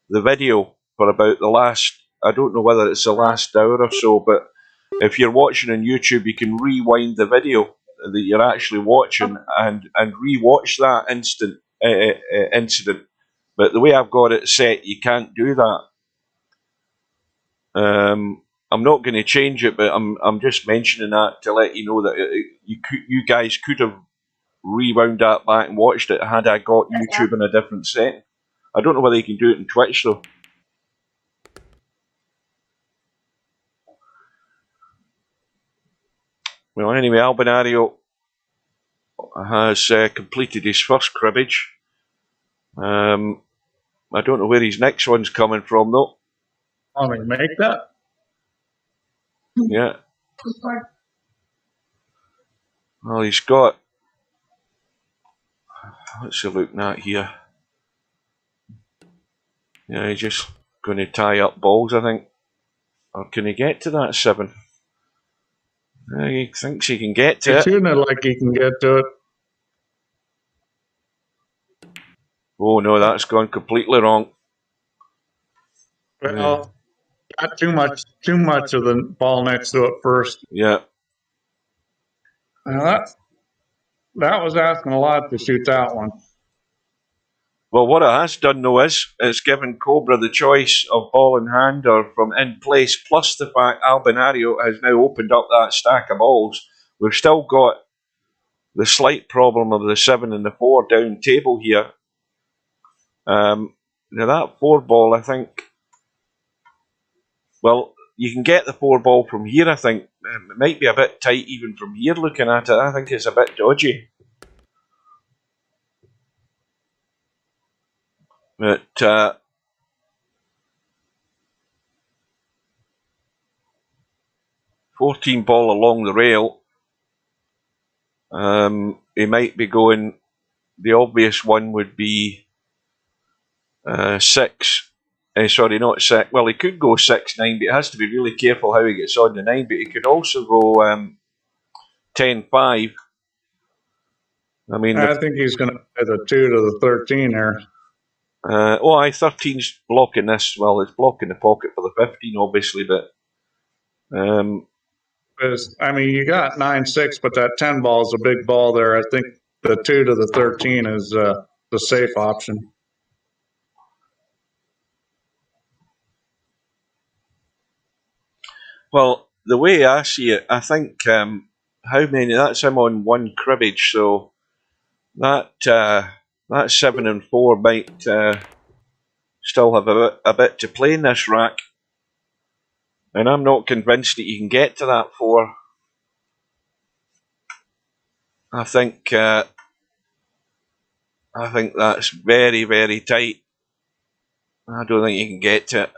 the video for about the last, I don't know whether it's the last hour or so, but if you're watching on YouTube, you can rewind the video that you're actually watching and re-watch that incident. But the way I've got it set, you can't do that. I'm not going to change it, but I'm just mentioning that to let you know that you guys could have rewound that back and watched it had I got YouTube in a different setting. I don't know whether you can do it in Twitch though. Well, anyway, ALBINARIO has completed his first cribbage. I don't know where his next one's coming from though. Want me to make that? Yeah. Well, he's got. What's he looking at here? Yeah, he just going to tie up balls, I think. Or can he get to that 7? He thinks he can get to He's it. shooting it like he can get to it. Oh no, that's gone completely wrong. Well, got too much of the ball next to it first. Yeah. Now that was asking a lot to shoot that one. Well, what it has done though is it's given Cobra the choice of ball in hand or from in place, plus the fact Albinario has now opened up that stack of balls. We've still got the slight problem of the 7 and the 4 down table here. Now that 4 ball, I think, well, you can get the 4 ball from here, I think. It might be a bit tight even from here looking at it. I think it's a bit dodgy. But 14 ball along the rail. He might be going, the obvious one would be 6. Sorry, not 6. Well, he could go 6-9, but he has to be really careful how he gets on the 9. But he could also go 10-5. I mean, I think he's going to play the 2 to the 13 there. 13's blocking this. Well, it's blocking the pocket for the 15, obviously, but. I mean, you got 9-6, but that 10 ball is a big ball there. I think the 2 to the 13 is the safe option. Well, the way I see it, I think how many? That's him on 1 cribbage, so that 7 and 4 might still have a bit to play in this rack, and I'm not convinced that you can get to that 4. I think that's very, very tight. I don't think you can get to it.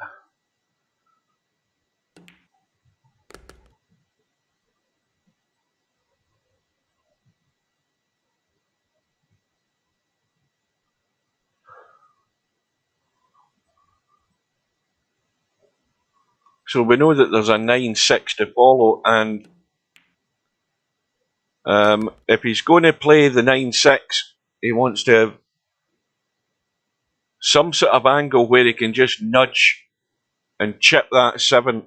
So we know that there's a 9-6 to follow, and if he's going to play the 9-6, he wants to have some sort of angle where he can just nudge and chip that 7.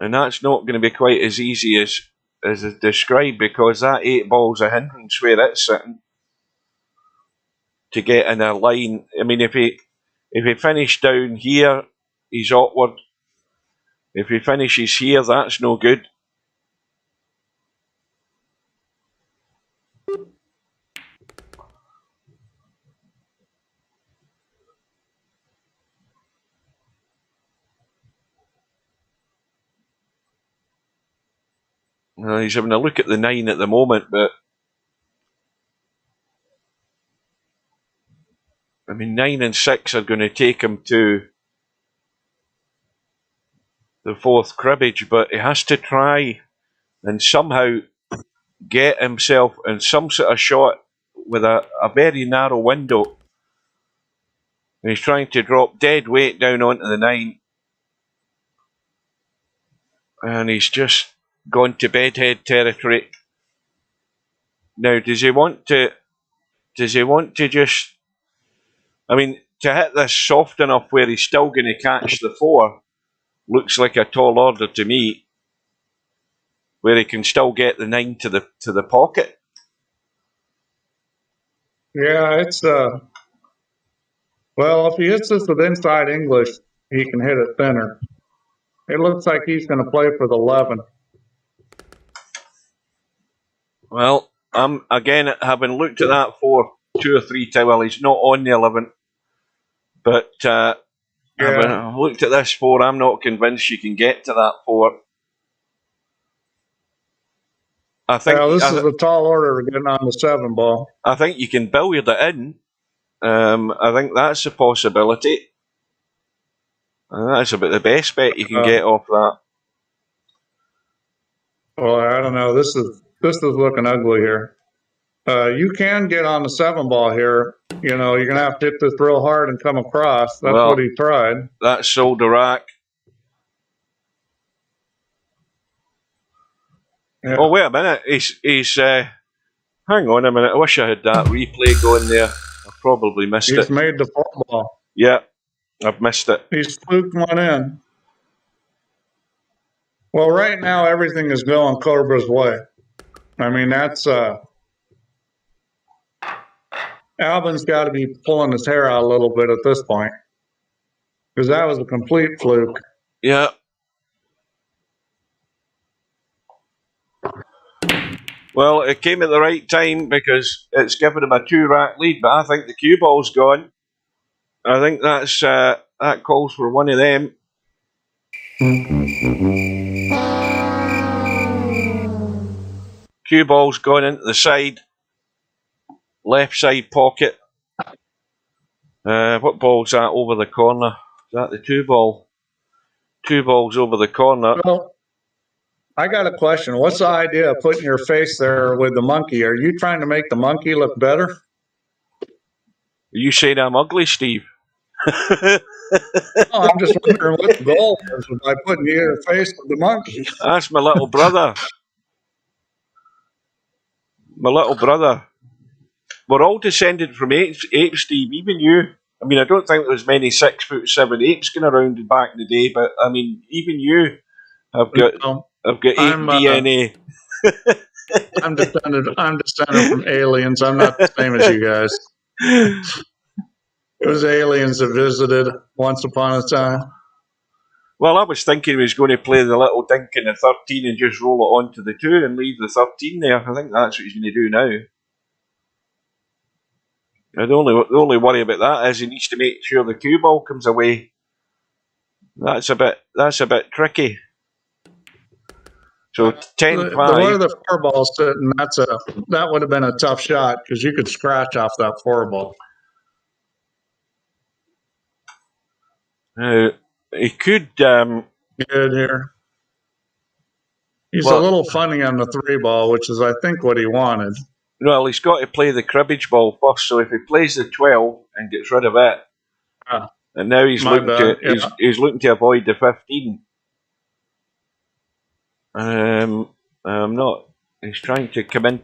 And that's not going to be quite as easy as is described, because that 8 ball's a hindrance where it's sitting to get in a line. I mean, if he finished down here, he's awkward. If he finishes here, that's no good. He's having a look at the 9 at the moment, but I mean, 9 and 6 are going to take him to the 4th cribbage, but he has to try and somehow get himself in some sort of shot with a very narrow window. And he's trying to drop dead weight down onto the 9. And he's just gone to bedhead territory. Now, does he want to just, I mean, to hit this soft enough where he's still going to catch the 4 looks like a tall order to me, where he can still get the 9 to the pocket. Yeah, it's well, if he hits this with inside English, he can hit it thinner. It looks like he's going to play for the 11. Well, I'm again having looked at that 4 2 or 3 times. Well, he's not on the 11, but having looked at this 4, I'm not convinced you can get to that 4. I think this is a tall order getting on the 7 ball. I think you can billiard it in. I think that's a possibility. That's about the best bet you can get off that. Well, I don't know. This is looking ugly here. You can get on the 7 ball here. You know, you're going to have to hit this real hard and come across. That's Well, what he tried. That's sold the rack. Yeah. Oh, wait a minute. He's hang on a minute. I wish I had that replay going there. I probably missed it. He's made the 4 ball. Yeah, I've missed it. He's fluked one in. Well, right now, everything is going Cobra's way. I mean, that's, Albin's got to be pulling his hair out a little bit at this point. Because that was a complete fluke. Yeah. Well, it came at the right time because it's given him a 2-rack lead, but I think the cue ball's gone. I think that's that calls for one of them. Cue ball's gone into the side, left side pocket. What ball's that over the corner? Is that the 2 ball? 2 balls over the corner. Well, I got a question. What's the idea of putting your face there with the monkey? Are you trying to make the monkey look better? You saying I'm ugly, Steve? No, I'm just wondering what the goal is by putting your face with the monkey. That's my little brother. My little brother. We're all descended from apes, Steve, even you. I mean, I don't think there was many 6'7" apes going around back in the day, but I mean, even you have got ape DNA. I'm descended from aliens. I'm not the same as you guys. It was aliens that visited once upon a time. Well, I was thinking he was going to play the little dink in the 13 and just roll it onto the 2 and leave the 13 there. I think that's what he's going to do now. The only worry about that is he needs to make sure the cue ball comes away. That's a bit tricky. So 10-5. Where the 4 ball sitting, that would have been a tough shot because you could scratch off that 4 ball. He could. Good here. He's a little funny on the 3 ball, which is, I think, what he wanted. Well, he's got to play the cribbage ball first. So if he plays the 12 and gets rid of it, and now he's looking to avoid the 15. I'm not. He's trying to come in.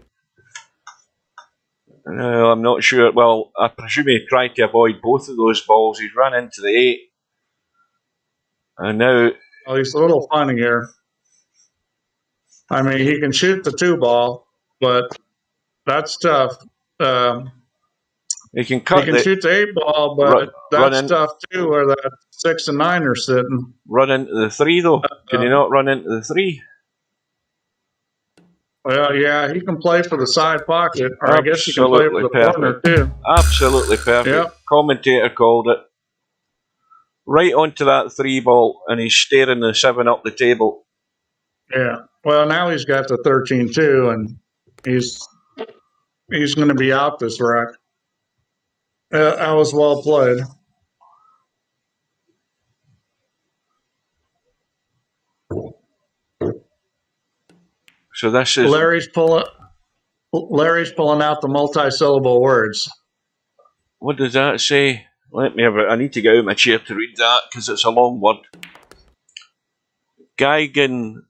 No, I'm not sure. Well, I presume he tried to avoid both of those balls. He's run into the 8. And now... Oh, he's a little funny here. I mean, he can shoot the 2 ball, but that's tough. He can shoot the 8 ball, but that's tough too, where that 6 and 9 are sitting. Run into the 3, though. Can you not run into the 3? Well, yeah, he can play for the side pocket, or I guess he can play for the corner too. Absolutely perfect. Yep. Commentator called it. Right onto that 3 ball, and he's staring the 7 up the table. Yeah. Well, now he's got the 13 too, and he's going to be out this rack. That was well played. So this is Larry's pulling out the multi-syllable words. What does that say? Let me have it. I need to get out of my chair to read that because it's a long word. Gigantopy.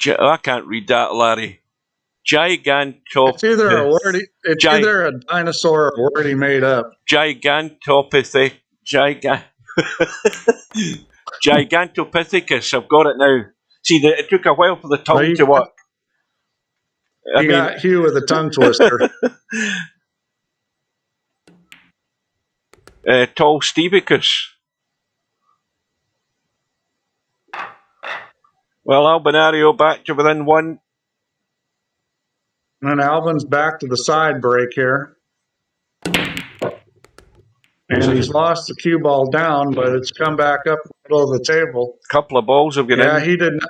I can't read that, Larry. Gigantopy. It's either a word. It's either a dinosaur or a word he made up. Gigantopithecus. Gigantopithecus. I've got it now. See, it took a while for the tongue to work. You got Hugh with a tongue twister. Tall Stevicus. Well, Albinario back to within 1. And Albin's back to the side break here. And he's lost the cue ball down, but it's come back up the middle of the table. A couple of balls have gone in. Yeah, he didn't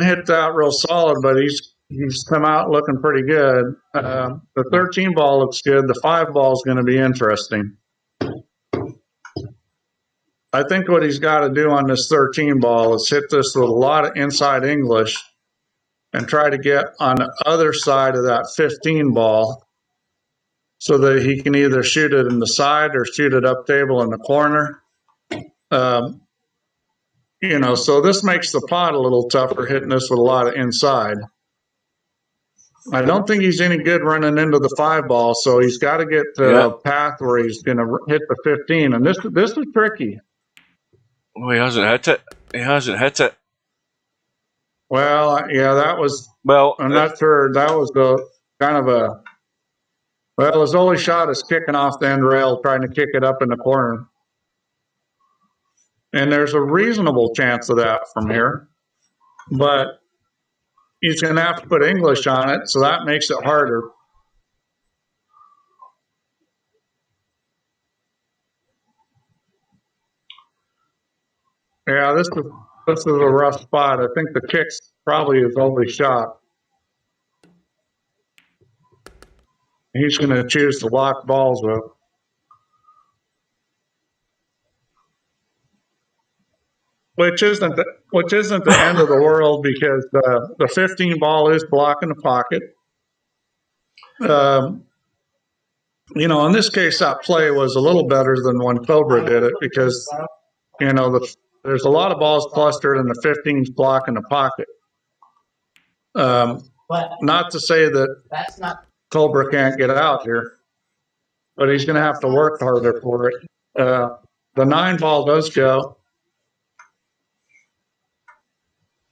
hit that real solid, but he's come out looking pretty good. The 13 ball looks good. The 5 ball is going to be interesting. I think what he's got to do on this 13 ball is hit this with a lot of inside English and try to get on the other side of that 15 ball so that he can either shoot it in the side or shoot it up table in the corner. You know, so this makes the pot a little tougher hitting this with a lot of inside. I don't think he's any good running into the 5 ball, so he's got to get to a path where he's going to hit the 15, and this is tricky. Oh, he hasn't hit it. He hasn't hit it. Well, yeah, that was. Well, I'm not sure. That was the kind of a. Well, his only shot is kicking off the end rail, trying to kick it up in the corner, and there's a reasonable chance of that from here, but he's going to have to put English on it, so that makes it harder. Yeah, this is a rough spot. I think the kick's probably his only shot. He's going to choose to lock balls with. Which isn't the end of the world because the 15 ball is blocking the pocket. You know, in this case, that play was a little better than when Cobra did it because, you know, there's a lot of balls clustered and the 15's blocking the pocket. Not to say that Cobra can't get out here, but he's going to have to work harder for it. The 9 ball does go.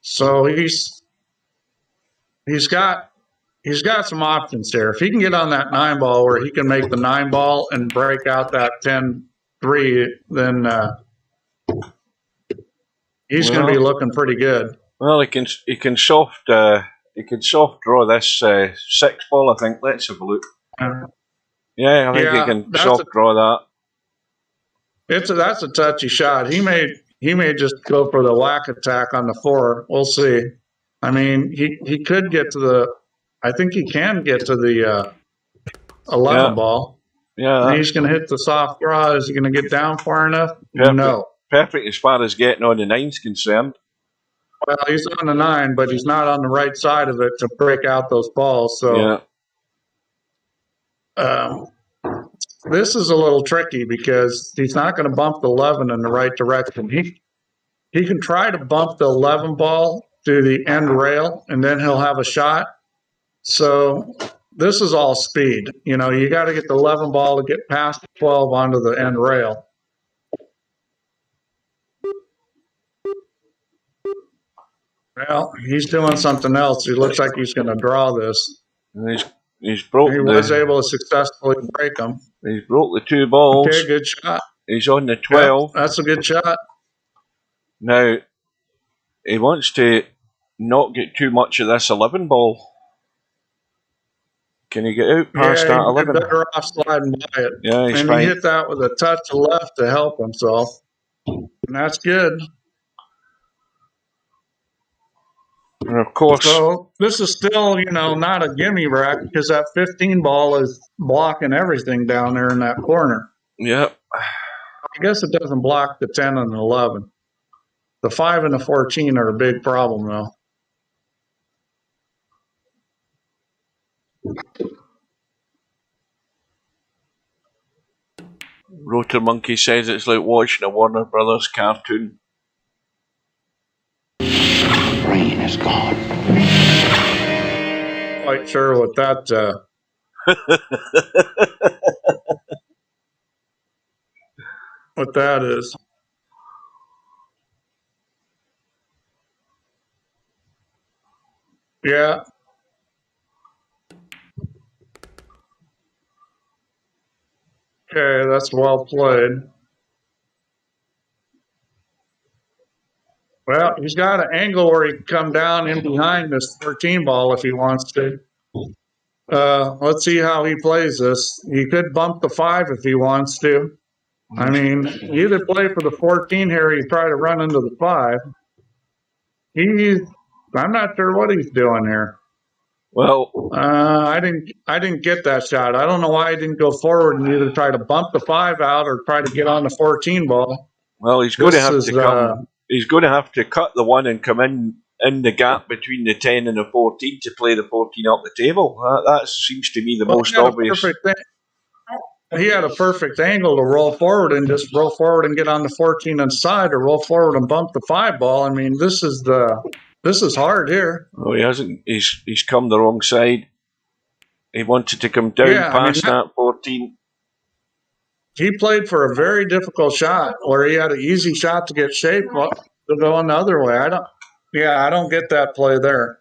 So he's got some options here. If he can get on that 9 ball where he can make the 9 ball and break out that 10-3, then he's going to be looking pretty good. Well, he can soft draw this 6 ball. I think. Let's have a look. Yeah, I think he can soft draw that. That's a touchy shot. He may just go for the whack attack on the 4. We'll see. I mean, he could get to the. I think he can get to the 11 ball. Yeah. And he's going to hit the soft draw. Is he going to get down far enough? Perfect. No. Perfect as far as getting on the 9's concerned. Well, he's on the 9, but he's not on the right side of it to break out those balls. So this is a little tricky because he's not going to bump the 11 in the right direction. He can try to bump the 11 ball to the end rail, and then he'll have a shot. So this is all speed. You know, you got to get the 11 ball to get past the 12 onto the end rail. Well, he's doing something else. He looks like he's going to draw this. He's broke. He was able to successfully break them. He's broke the 2 balls. Okay, good shot. He's on the 12. Yep, that's a good shot. Now, he wants to not get too much of this 11 ball. Can he get out past that 11? He's better off sliding by it. Yeah, he's and fine. He hit that with a touch of left to help himself. And that's good. And of course. So this is still, you know, not a gimme rack because that 15 ball is blocking everything down there in that corner. Yep. I guess it doesn't block the 10 and the 11. The 5 and the 14 are a big problem, though. Rotor Monkey says it's like watching a Warner Brothers cartoon. Brain is gone. Quite sure what that. What that is. Yeah. Okay, that's well played. Well, he's got an angle where he can come down in behind this 13 ball if he wants to. Let's see how he plays this. He could bump the 5 if he wants to. I mean, either play for the 14 here or you try to run into the 5. I'm not sure what he's doing here. Well, I didn't get that shot. I don't know why he didn't go forward and either try to bump the 5 out or try to get on the 14 ball. Well, he's going to This have is to come. He's going to have to cut the 1 and come in the gap between the 10 and the 14 to play the 14 up the table. That seems to me the most obvious. He had a perfect angle to roll forward and just roll forward and get on the 14 inside, or roll forward and bump the 5 ball. I mean, this is hard here. Oh, he hasn't. He's come the wrong side. He wanted to come down past that 14. He played for a very difficult shot where he had an easy shot to get shaped to go on the other way. I don't get that play there.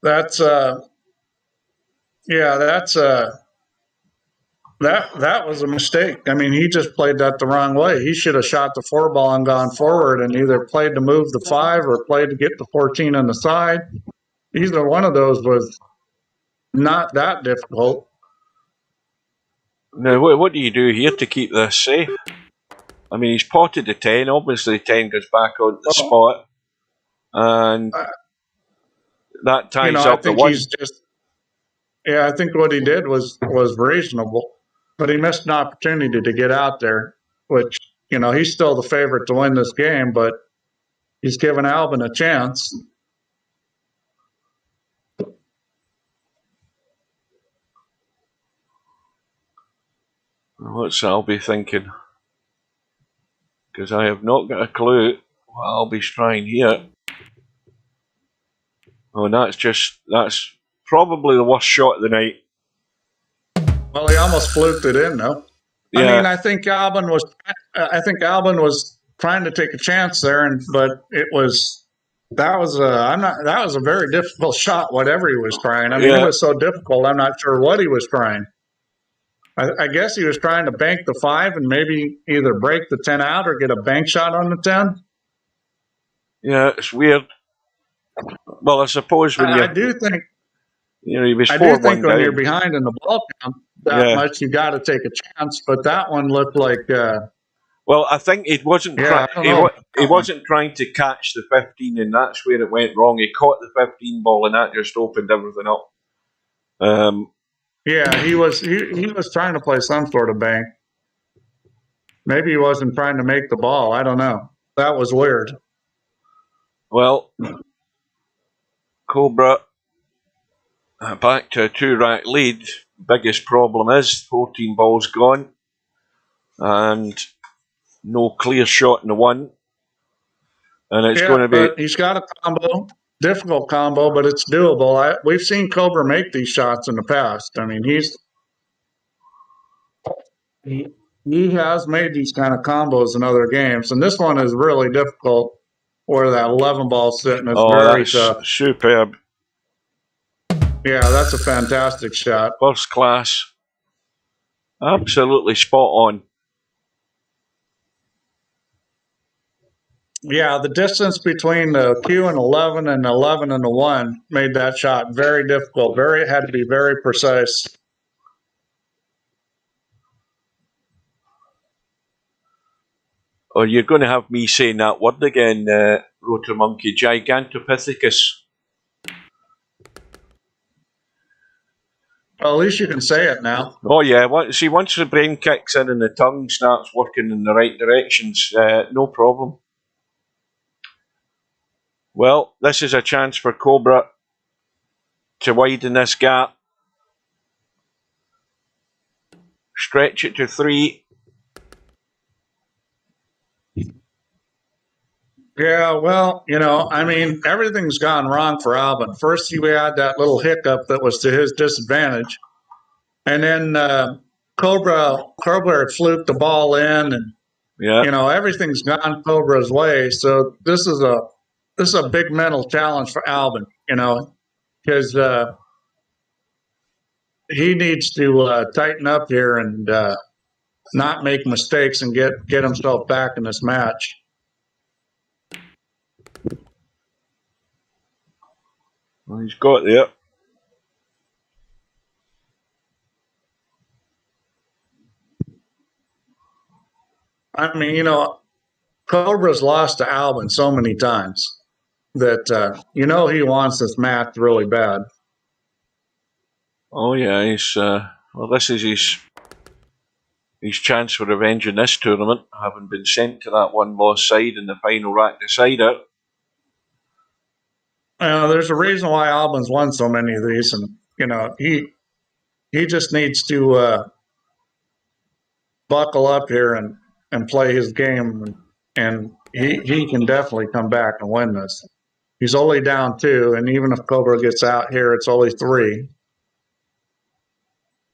That was a mistake. I mean, he just played that the wrong way. He should have shot the 4 ball and gone forward and either played to move the 5 or played to get the 14 on the side. Either one of those was not that difficult. Now, what do you do here to keep this safe? I mean, he's potted the 10. Obviously, 10 goes back on the spot. And that ties up the 1. I think what he did was reasonable. But he missed an opportunity to get out there, which, he's still the favorite to win this game, but he's given Albin a chance. What's Albie thinking? Because I have not got a clue what Albie's trying here. Oh, and that's probably the worst shot of the night. Well, he almost fluked it in, though. Yeah. I mean, I think Albin was trying to take a chance there, but that was a very difficult shot, whatever he was trying. I mean, it was so difficult, I'm not sure what he was trying. I guess he was trying to bank the 5 and maybe either break the 10 out or get a bank shot on the 10. Yeah, it's weird. Well, I suppose when I do think he was 4-1 I do think when down. you're behind in the ball count that much, you got to take a chance. But that one looked like. Well, I think he wasn't. He wasn't trying to catch the 15, and that's where it went wrong. He caught the 15 ball, and that just opened everything up. He was trying to play some sort of bank. Maybe he wasn't trying to make the ball. I don't know. That was weird. Well, Cobra back to a 2-rack lead. Biggest problem is 14 balls gone and no clear shot in the 1. And it's going to be. He's got a combo. Difficult combo, but it's doable. We've seen Cobra make these shots in the past. I mean, he has made these kind of combos in other games, and this one is really difficult. Where that 11 ball sitting is very tough. Superb. Yeah, that's a fantastic shot. First class. Absolutely spot on. Yeah, the distance between the Q and 11 and 11 and the 1 made that shot very difficult. Had to be very precise. Oh, you're going to have me saying that word again, Rotor Monkey. Gigantopithecus. Well, at least you can say it now. Oh, yeah. Once the brain kicks in and the tongue starts working in the right directions, no problem. Well, this is a chance for Cobra to widen this gap. Stretch it to 3. Yeah, well, I mean, everything's gone wrong for Albin. First, he had that little hiccup that was to his disadvantage. And then Cobra had fluked the ball in, and, everything's gone Cobra's way. So this is a big mental challenge for Albin, because he needs to tighten up here and not make mistakes and get himself back in this match. Well, he's got there. I mean, Cobra's lost to Albin so many times that, he wants this match really bad. Oh, yeah, he's, this is his his chance for revenge in this tournament, having been sent to that one-loss side in the final rack decider. There's a reason why Albin's won so many of these, and he just needs to buckle up here and play his game, and he can definitely come back and win this. He's only down 2, and even if Cobra gets out here, it's only 3.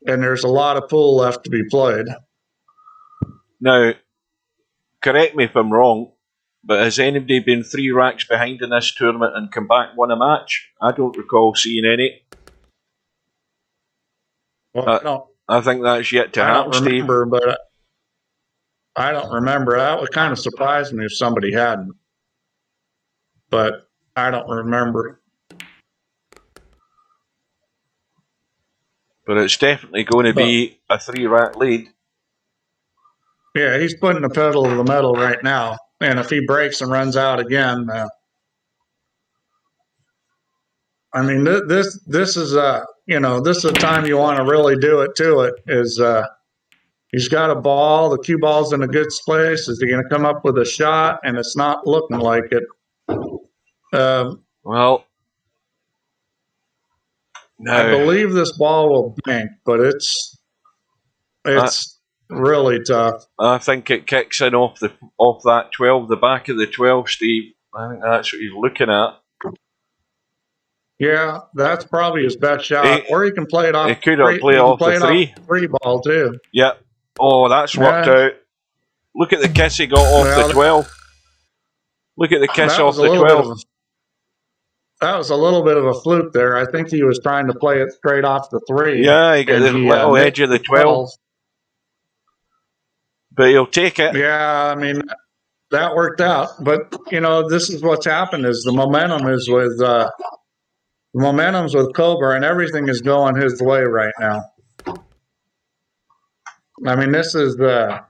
And there's a lot of pool left to be played. Now, correct me if I'm wrong, but has anybody been 3 racks behind in this tournament and come back won a match? I don't recall seeing any. Well, I think that's yet to happen, Steve. I don't remember, but I don't remember. That would kind of surprise me if somebody hadn't. But I don't remember. But it's definitely going to be a 3-rack lead. Yeah, he's putting the pedal to the metal right now. And if he breaks and runs out again, I mean, this is this is a time you want to really do it to it. Is he's got a ball, the cue ball's in a good place. Is he going to come up with a shot? And it's not looking like it. Well, no. I believe this ball will bank, but it's really tough. I think it kicks in off that 12, the back of the 12, Steve. I think that's what he's looking at. Yeah, that's probably his best shot. Or he can play it off. He could play off the 3. 3 ball too. Yeah. Oh, that's worked out. Look at the kiss he got off the 12. Look at the kiss off the 12. That was a little bit of a fluke there. I think he was trying to play it straight off the 3. Yeah, he got the little edge of the 12. But he'll take it. Yeah, I mean, that worked out. But, this is what's happened is the momentum is with momentum's with Cobra, and everything is going his way right now. I mean, this is the...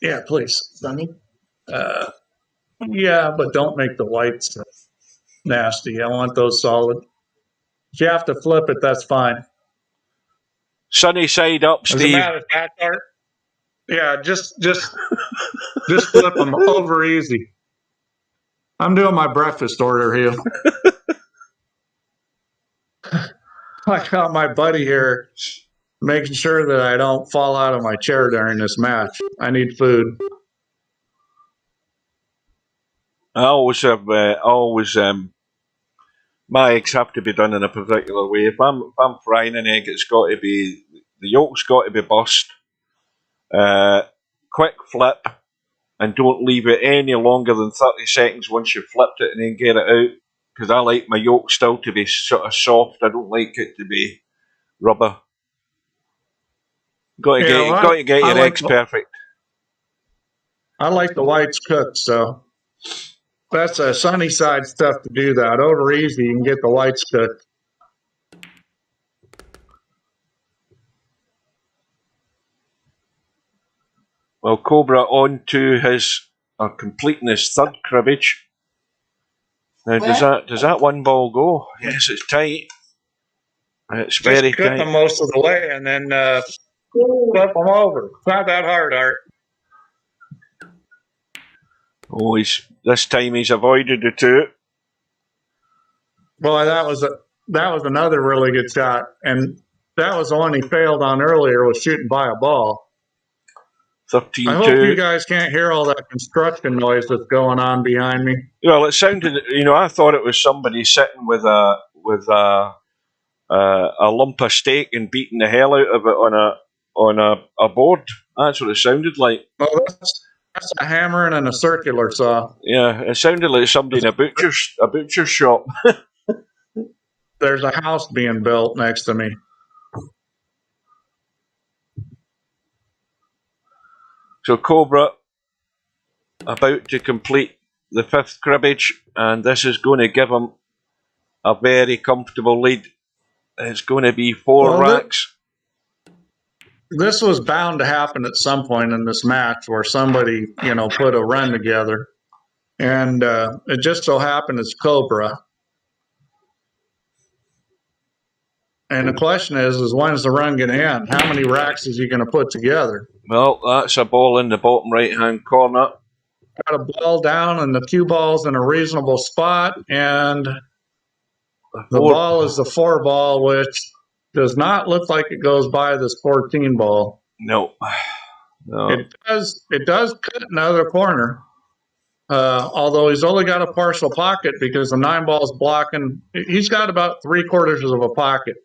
Yeah, please. Sonny? Yeah, but don't make the whites nasty. I want those solid. If you have to flip it, that's fine. Sunny side up, Steve. Yeah, just flip them over easy. I'm doing my breakfast order here. I got my buddy here making sure that I don't fall out of my chair during this match. I need food. I always have, my eggs have to be done in a particular way. If I'm frying an egg, it's got to be, the yolk's got to be bust. Quick flip, and don't leave it any longer than 30 seconds once you've flipped it, and then get it out. Because I like my yolk still to be sort of soft. I don't like it to be rubber. Got to get your eggs perfect. I like the whites cooked, so that's a sunny side stuff to do that. Over easy, you can get the whites cooked. Well, Cobra on to his completing his 3rd cribbage. Now, does that one ball go? Yes, it's tight. It's very tight. Just them most of the way and then flip them over. It's not that hard, Art. Oh, this time he's avoided the 2. Boy, that was another really good shot, and that was the one he failed on earlier, was shooting by a ball. 13-2. I hope you guys can't hear all that construction noise that's going on behind me. Well, it sounded, I thought it was somebody sitting with a lump of steak and beating the hell out of it on a board. That's what it sounded like. Well, that's a hammering and a circular saw. Yeah, it sounded like somebody in a butcher's shop. There's a house being built next to me. So Cobra about to complete the 5th cribbage, and this is going to give him a very comfortable lead. It's going to be 4 racks. This was bound to happen at some point in this match where somebody, put a run together. And it just so happened it's Cobra. And the question is when's the run going to end? How many racks is he going to put together? Well, that's a ball in the bottom right-hand corner. Got a ball down, and the cue ball's in a reasonable spot, and the ball is the 4 ball, which does not look like it goes by this 14 ball. No. It does cut in the other corner. Although he's only got a partial pocket because the 9 ball's blocking. He's got about 3/4 of a pocket.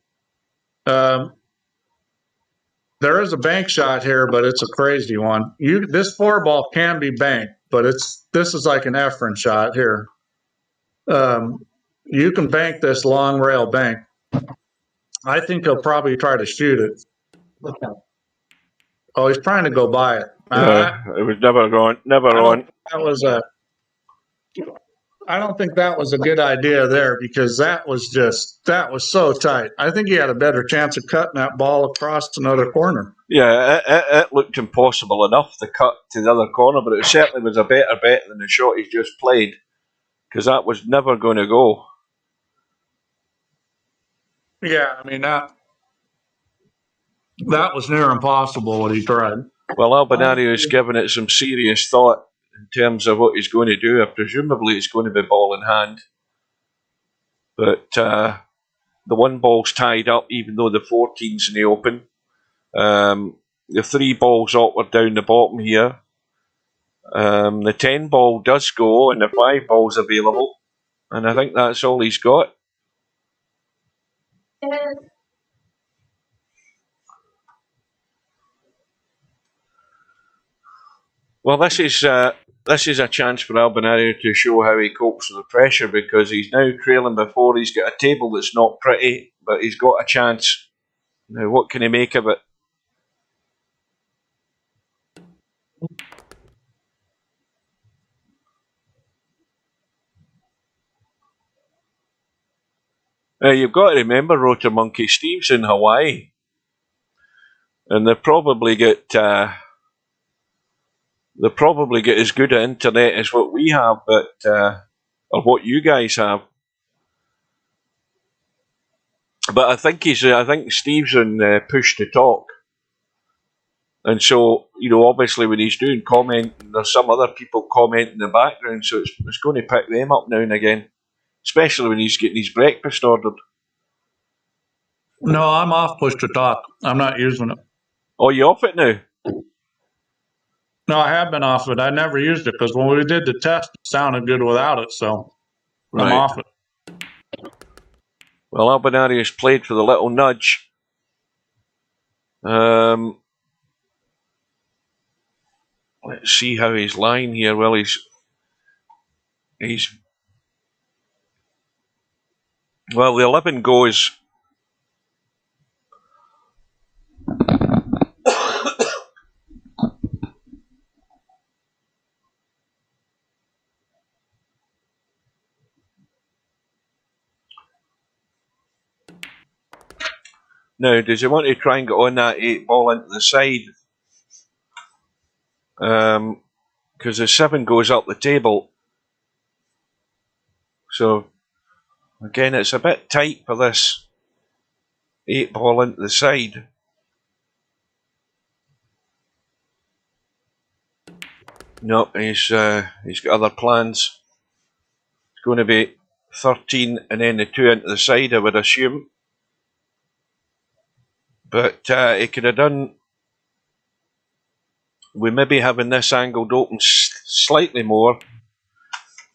There is a bank shot here, but it's a crazy one. This 4 ball can be banked, but this is like an Efren shot here. You can bank this long rail bank. I think he'll probably try to shoot it. Look out. Oh, he's trying to go by it. It was never on. I don't think that was a good idea there because that was so tight. I think he had a better chance of cutting that ball across another corner. Yeah, it looked impossible enough to cut to the other corner, but it certainly was a better bet than the shot he just played because that was never going to go. Yeah, I mean, that was near impossible what he tried. Well, ALBINARIO is giving it some serious thought in terms of what he's going to do. Presumably it's going to be ball in hand. But the 1 ball's tied up, even though the 14's in the open. The 3 balls awkward down the bottom here. The 10 ball does go, and the 5 ball's available. And I think that's all he's got. Well, this is a chance for ALBINARIO to show how he copes with the pressure because he's now trailing before. He's got a table that's not pretty, but he's got a chance. Now, what can he make of it? You've got to remember, Rotor Monkey, Steve's in Hawaii, and they probably get as good an internet as what we have, or what you guys have. But I think Steve's on push to talk, and so obviously when he's doing comment, there's some other people commenting in the background, so it's going to pick them up now and again. Especially when he's getting his breakfast ordered. No, I'm off push to talk. I'm not using it. Oh, you off it now? No, I have been off it. I never used it because when we did the test, it sounded good without it, so I'm off it. Well, ALBINARIO's played for the little nudge. Let's see how he's lying here. Well, well, the 11 goes. Now, does he want to try and get on that 8 ball into the side? Because the 7 goes up the table. So, again, it's a bit tight for this 8 ball into the side. No, he's got other plans. It's going to be 13 and then the 2 into the side, I would assume. But he could have done. We maybe having this angled open slightly more.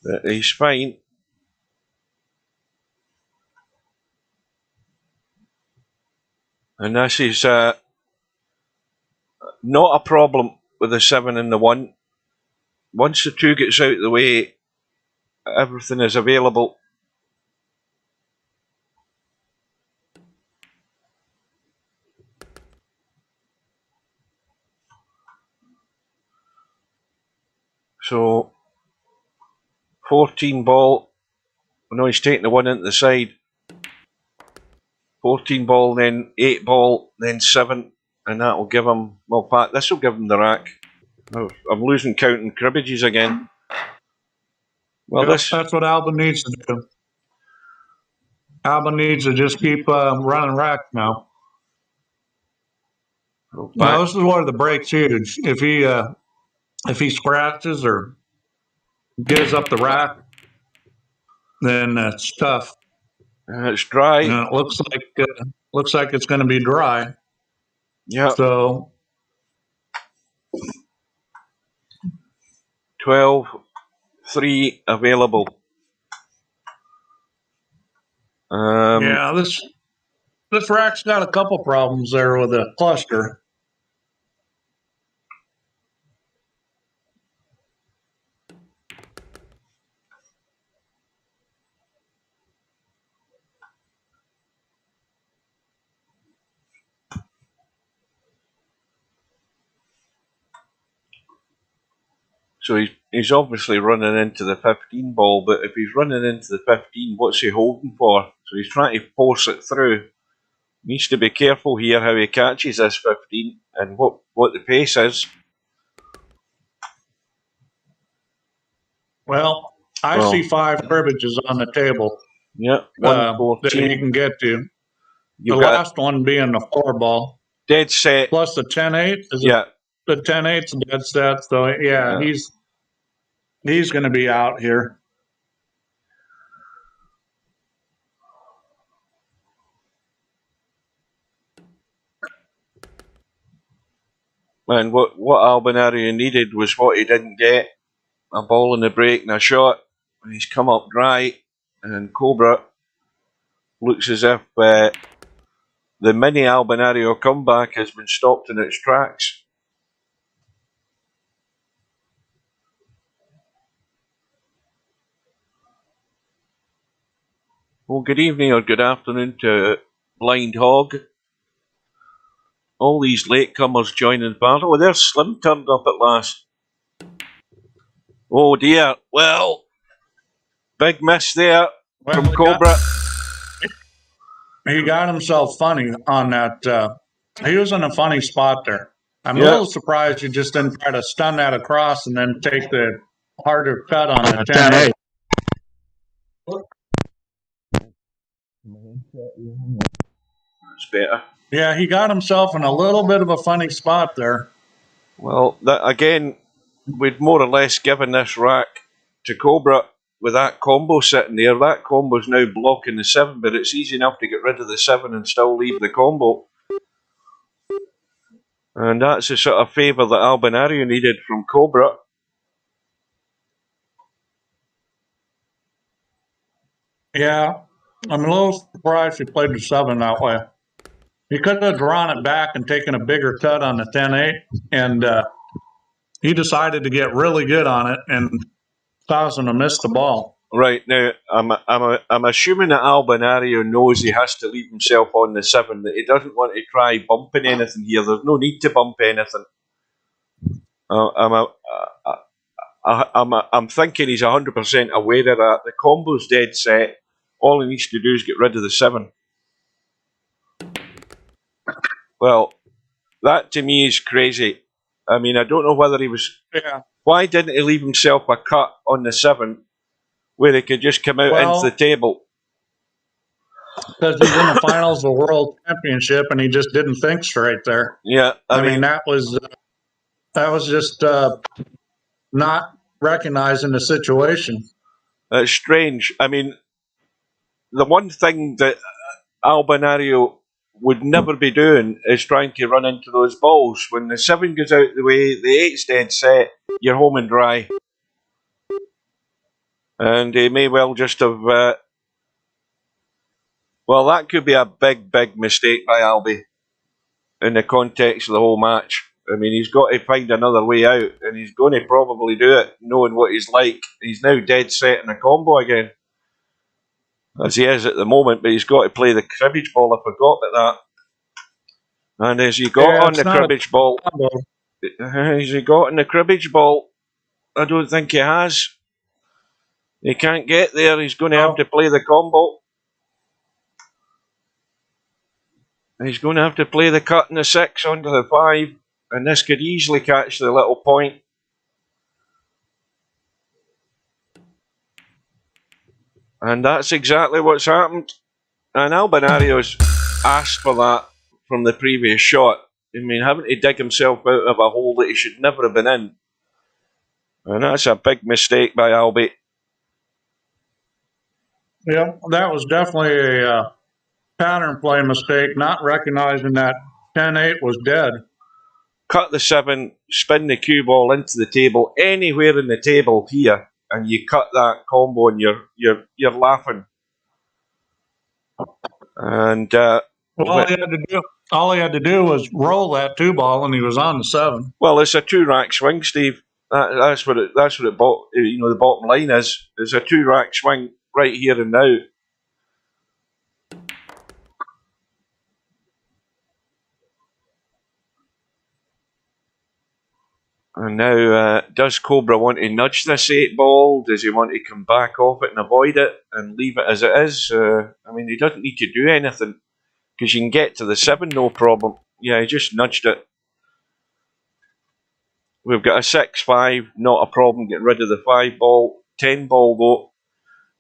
But he's fine. And this is not a problem with the 7 and the 1. Once the 2 gets out of the way, everything is available. So 14 ball. No, he's taking the 1 into the side. 14 ball, then 8 ball, then 7, and that will give him. Well, Pat, this will give him the rack. I'm losing count in cribbages again. Well, That's what Albin needs to do. Albin needs to just keep running rack now. Now, this is where the break's huge. If he scratches or gives up the rack, then it's tough. It's dry. And it looks like it's going to be dry. Yeah. So 12-3 available. Yeah, this rack's got a couple problems there with the cluster. So he's obviously running into the 15 ball, but if he's running into the 15, what's he holding for? So he's trying to force it through. Needs to be careful here how he catches this 15 and what the pace is. Well, I see 5 cribbages on the table. Yeah, that he can get to. The last one being the 4 ball. Dead set. Plus the 10-8. Yeah. The 10-8's dead set. So, yeah. He's going to be out here. And what ALBINARIO needed was what he didn't get. A ball in the break and a shot. And he's come up dry. And COBRA looks as if the mini ALBINARIO comeback has been stopped in its tracks. Well, good evening or good afternoon to Blind Hog. All these latecomers joining the battle. Oh, there's Slim turned up at last. Oh dear. Well, big miss there from COBRA. He got himself funny on that. He was in a funny spot there. I'm a little surprised you just didn't try to stun that across and then take the harder cut on the 10-8. That's better. Yeah, he got himself in a little bit of a funny spot there. Well, that again, we'd more or less given this rack to COBRA with that combo sitting there. That combo's now blocking the 7, but it's easy enough to get rid of the 7 and still leave the combo. And that's the sort of favour that ALBINARIO needed from COBRA. Yeah, I'm a little surprised he played the 7 that way. He could have drawn it back and taken a bigger cut on the 10-8, and he decided to get really good on it and caused him to miss the ball. Right, now, I'm assuming that ALBINARIO knows he has to leave himself on the 7, that he doesn't want to try bumping anything here. There's no need to bump anything. I'm thinking he's 100% aware of that. The combo's dead set. All he needs to do is get rid of the 7. Well, that to me is crazy. I mean, I don't know whether he was... Yeah. Why didn't he leave himself a cut on the 7 where he could just come out into the table? Because he's in the finals of the World Championship and he just didn't think straight there. Yeah, I mean that was just not recognizing the situation. It's strange. I mean, the one thing that ALBINARIO would never be doing is trying to run into those balls. When the 7 goes out the way, the 8's dead set, you're home and dry. And he may well just have... well, that could be a big, big mistake by Albi in the context of the whole match. I mean, he's got to find another way out, and he's going to probably do it, knowing what he's like. He's now dead set in a combo again, as he is at the moment, but he's got to play the cribbage ball. I forgot about that. And has he got on the cribbage ball? Has he got on the cribbage ball? I don't think he has. He can't get there. He's going to have to play the combo. He's going to have to play the cut in the 6 onto the 5, and this could easily catch the little point. And that's exactly what's happened. And Albinario's asked for that from the previous shot. I mean, having to dig himself out of a hole that he should never have been in. And that's a big mistake by Albi. Yeah, that was definitely a pattern play mistake, not recognizing that 10-8 was dead. Cut the 7, spin the cue ball into the table, anywhere in the table here, and you cut that combo and you're laughing. And all he had to do was roll that 2 ball, and he was on the 7. Well, it's a 2-rack swing, Steve. That's what it. The bottom line is. It's a 2-rack swing right here and now. And now, does Cobra want to nudge this 8 ball? Does he want to come back off it and avoid it and leave it as it is? I mean, he doesn't need to do anything because you can get to the 7 no problem. Yeah, he just nudged it. We've got a 6-5, not a problem. Get rid of the 5 ball. 10 ball though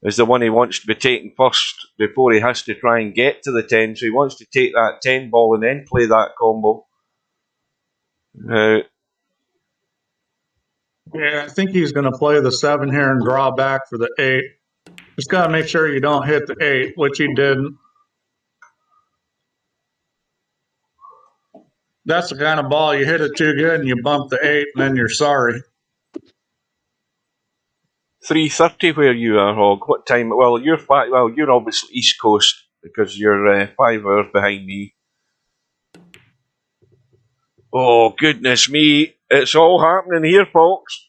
is the one he wants to be taking first before he has to try and get to the 10. So he wants to take that 10 ball and then play that combo. Yeah, I think he's going to play the 7 here and draw back for the 8. Just got to make sure you don't hit the 8, which he didn't. That's the kind of ball you hit it too good and you bump the 8 and then you're sorry. 3:30 where you are, Hog. What time? Well, you're you're obviously East Coast because you're 5 hours behind me. Oh, goodness me. It's all happening here, folks.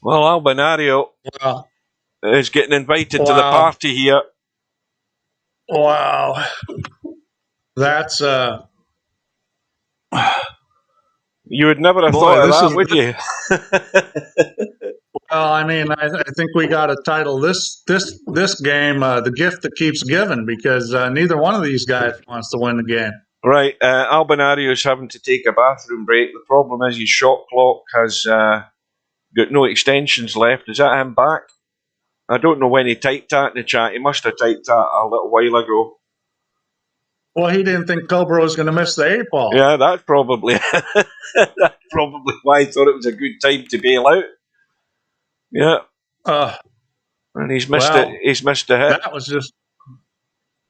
Well, Albinario is getting invited to the party here. Wow. That's... You would never have thought of that, would you? Well, I mean, I think we got to title this game The Gift That Keeps Giving, because neither one of these guys wants to win the game. Right, Albinario's having to take a bathroom break. The problem is his shot clock has got no extensions left. Is that him back? I don't know when he typed that in the chat. He must have typed that a little while ago. Well, he didn't think Cobra was going to miss the 8 ball. Yeah, that's probably that's probably why he thought it was a good time to bail out. Yeah. And he's missed it. He's missed a hit.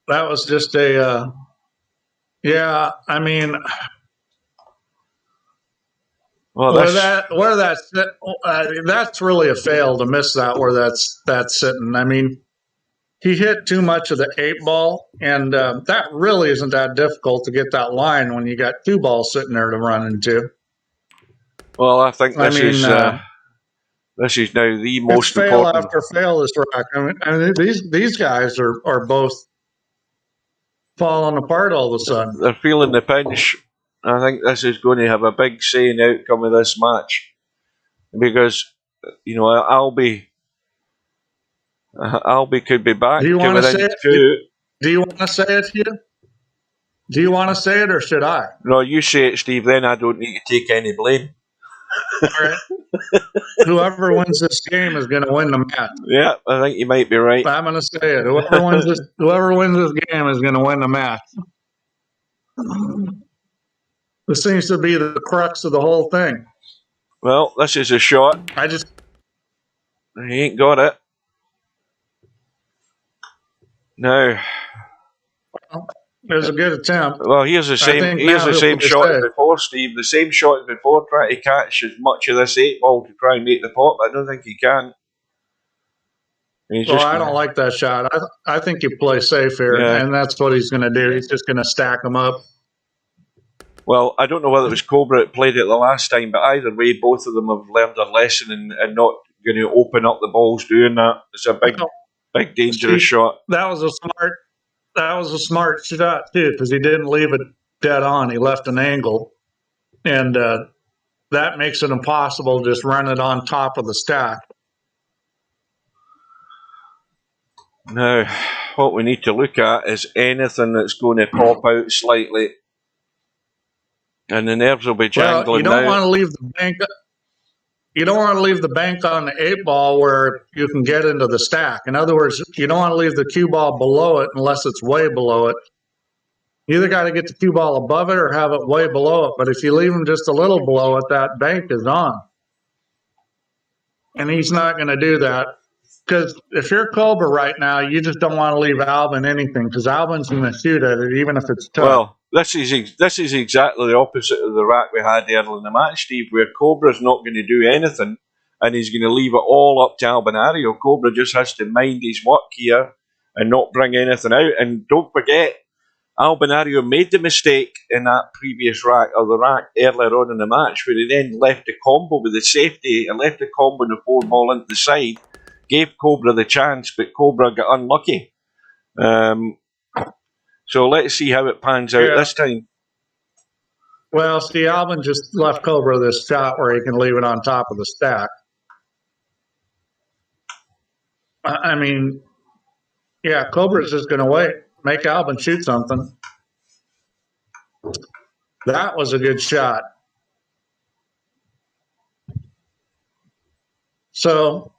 That was just a yeah, I mean, that's really a fail to miss that where that's sitting. I mean, he hit too much of the 8 ball, and that really isn't that difficult to get that line when you got 2 balls sitting there to run into. Well, I think this is now the most fail important. After fail this rack. I mean these guys are both falling apart all of a sudden. They're feeling the pinch. I think this is going to have a big say in the outcome of this match because Albi could be back. Do you want to say it? 2. Do you want to say it here? Do you want to say it or should I? No, you say it, Steve. Then I don't need to take any blame. All right. Whoever wins this game is going to win the match. Yeah, I think you might be right. I'm going to say it. Whoever wins this game is going to win the match. This seems to be the crux of the whole thing. Well, this is a shot. He ain't got it. No. It was a good attempt. Well, here's the same shot as before, Steve. The same shot as before, trying to catch as much of this 8 ball to try and make the pot, but I don't think he can. I don't like that shot. I think you play safe here, and that's what he's going to do. He's just going to stack them up. Well, I don't know whether it was Cobra that played it the last time, but either way, both of them have learned their lesson and not going to open up the balls doing that. It's a big dangerous shot. That was a smart shot too, because he didn't leave it dead on. He left an angle, and that makes it impossible to just run it on top of the stack. Now, what we need to look at is anything that's going to pop out slightly, and the nerves will be jangling. You don't want to leave the bank. you don't want to leave the bank on the 8-ball where you can get into the stack. In other words, you don't want to leave the cue ball below it unless it's way below it. You either got to get the cue ball above it or have it way below it. But if you leave them just a little below it, that bank is on. And he's not going to do that. Because if you're Cobra right now, you just don't want to leave Albin anything, because Albin's going to shoot at it, even if it's tough. Well, this is exactly the opposite of the rack we had earlier in the match, Steve, where Cobra's not going to do anything, and he's going to leave it all up to Albinario. Cobra just has to mind his work here and not bring anything out. And don't forget, Albinario made the mistake in that previous rack, or the rack earlier on in the match, where he then left the combo with the safety and left the combo and the 4-ball into the side. Gave Cobra the chance, but Cobra got unlucky. So let's see how it pans out this time. Well, see, Albin just left Cobra this shot where he can leave it on top of the stack. I mean, yeah, Cobra's just going to wait. Make Albin shoot something. That was a good shot. So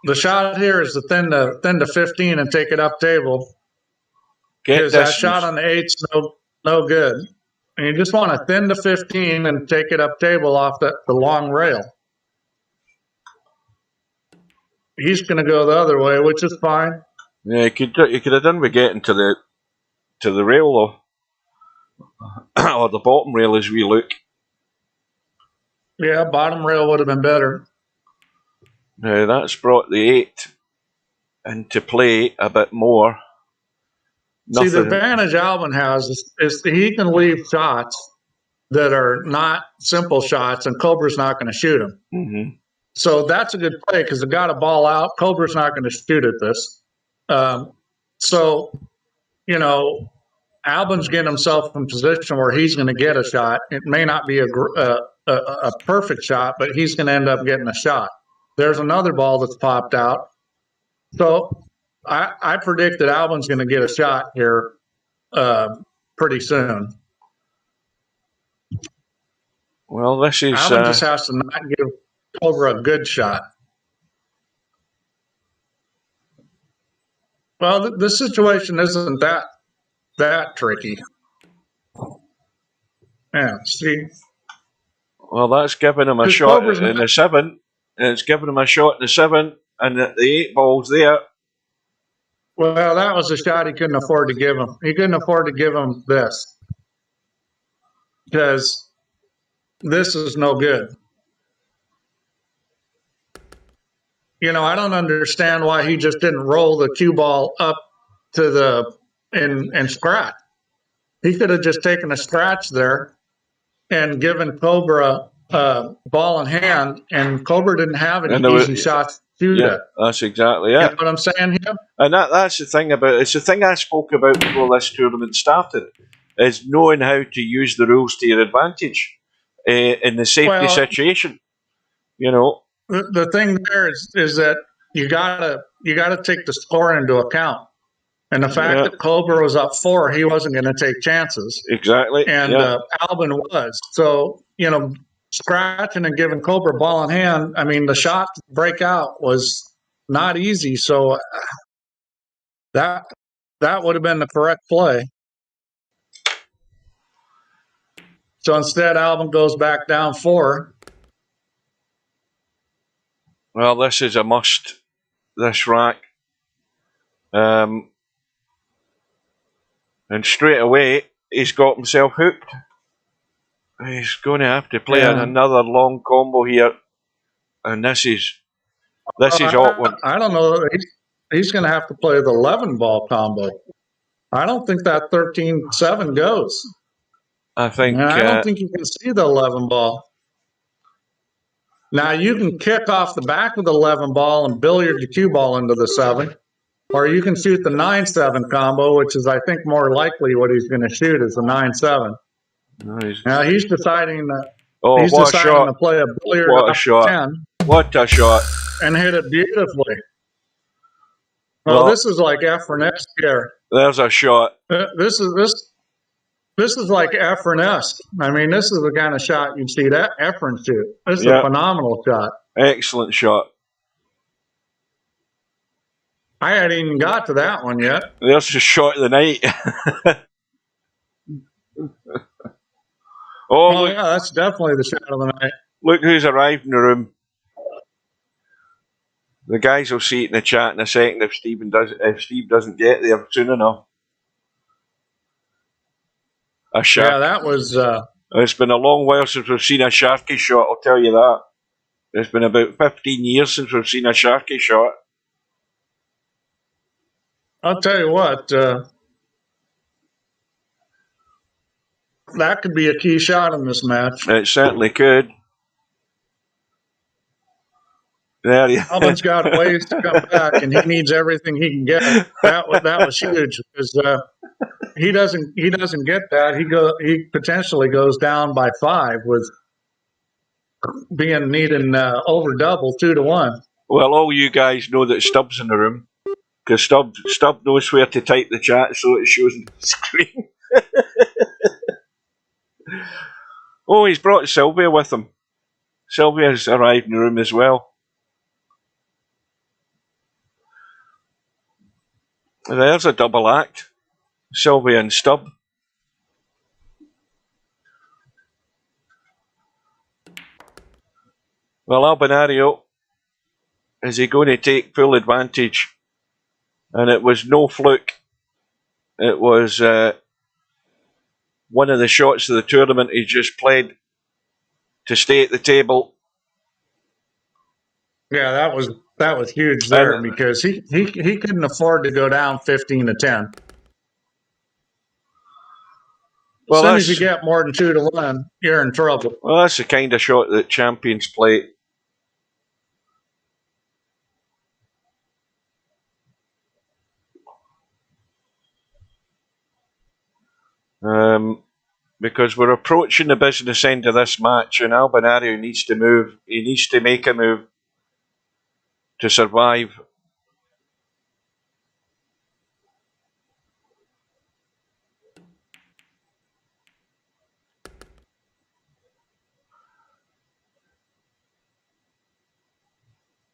the shot here is to thin to 15 and take it up table. Because that shot on the 8's no good. And you just want to thin to 15 and take it up table off the long rail. He's going to go the other way, which is fine. Yeah, you could have done with getting to the rail, though. Or the bottom rail as we look. Yeah, bottom rail would have been better. Now that's brought the 8 into play a bit more. Nothing. See, the advantage Albin has is he can leave shots that are not simple shots, and Cobra's not going to shoot them. Mm-hmm. So that's a good play because they got a ball out. Cobra's not going to shoot at this. So, you know, Albin's getting himself in position where he's going to get a shot. It may not be a perfect shot, but he's going to end up getting a shot. There's another ball that's popped out. So I predict that Albin's going to get a shot here pretty soon. Well, this is... Albin just has to not give Cobra a good shot. Well, this situation isn't that tricky. Yeah, see? Well, that's giving him a shot in the 7. And it's giving him a shot in the 7, and the 8 ball's there. Well, that was a shot he couldn't afford to give him. He couldn't afford to give him this. Because this is no good. You know, I don't understand why he just didn't roll the cue ball up to the and scratch. He could have just taken a scratch there and given Cobra ball in hand, and Cobra didn't have any easy shots to do that. That's exactly it. You know what I'm saying here? And that's the thing about it's the thing I spoke about before this tournament started, is knowing how to use the rules to your advantage in the safety situation. You know, the thing there is that you gotta take the score into account, and the fact that Cobra was up 4, he wasn't going to take chances. Exactly, and Albin was. So you know, scratching and giving Cobra ball in hand, I mean, the shot breakout was not easy. So that would have been the correct play. So instead, Albin goes back down 4. Well, this is a must, this rack. And straight away, he's got himself hooked. He's going to have to play another long combo here. And this is awkward. I don't know. He's going to have to play the 11-ball combo. I don't think that 13-7 goes. I think... I don't think you can see the 11-ball. Now, you can kick off the back of the 11-ball and billiard the cue ball into the 7. Or you can shoot the 9-7 combo, which is, I think, more likely what he's going to shoot is the 9-7. Nice. Now, he's deciding to play a billiard off 10. What a shot. And hit it beautifully. Well, this is like Efren-esque here. There's a shot. This is like Efren-esque. I mean, this is the kind of shot you'd see that Efren shoot. This is a phenomenal shot. Excellent shot. I hadn't even got to that one yet. There's the shot of the night. Oh, look, yeah, that's definitely the shot of the night. Look who's arrived in the room. The guys will see it in the chat in a second if Steve doesn't get there soon enough. A shark. Yeah, that was... It's been a long while since we've seen a Sharky shot, I'll tell you that. It's been about 15 years since we've seen a Sharky shot. I'll tell you what, that could be a key shot in this match. It certainly could. There you Albin's got ways to come back, and he needs everything he can get. That was huge because he doesn't get that. He potentially goes down by 5 with needing over double 2-1. Well, all you guys know that Stubb's in the room because Stubb knows where to type the chat so it shows on the screen. Oh, he's brought Sylvia with him. Sylvia's arrived in the room as well. There's a double act. Sylvia and Stubb. Well, Albinario, is he going to take full advantage? And it was no fluke. It was one of the shots of the tournament he just played to stay at the table. Yeah, that was huge there because he couldn't afford to go down 15-10. Well, as soon as you get more than 2-1, you're in trouble. Well, that's the kind of shot that champions play. Because we're approaching the business end of this match, and Albinario needs to move. He needs to make a move to survive.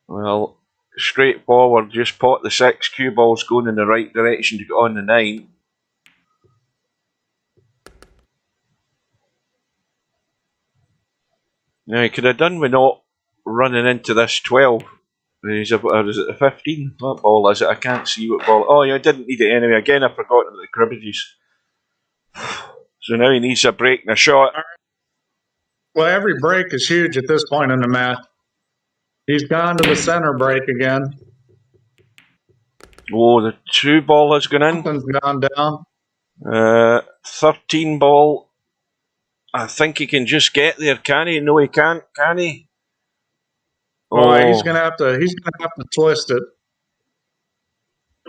Well, straightforward, just pot the 6, cue ball's going in the right direction to get on the 9. Now, he could have done with not running into this 12. Is it a 15? What ball is it? I can't see what ball. Oh, yeah, I didn't need it anyway. Again, I forgot about the cribbages. So now he needs a break and a shot. Well, every break is huge at this point in the match. He's gone to the center break again. Oh, the 2 ball has gone in. Something's gone down. 13 ball. I think he can just get there, can he? No, he can't, can he? Oh, he's gonna have to twist it.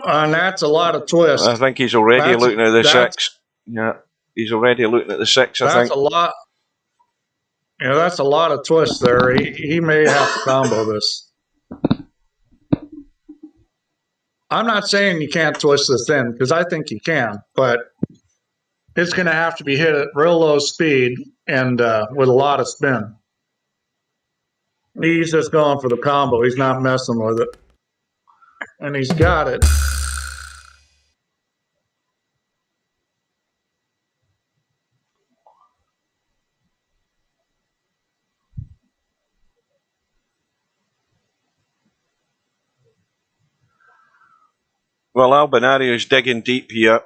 And that's a lot of twist. I think he's already looking at the 6. Yeah, he's already looking at the 6, I think. That's a lot. Yeah, that's a lot of twist there. He may have to combo this. I'm not saying you can't twist this in, because I think you can, but it's going to have to be hit at real low speed and with a lot of spin. He's just going for the combo. He's not messing with it. And he's got it. Well, Albinario's digging deep here,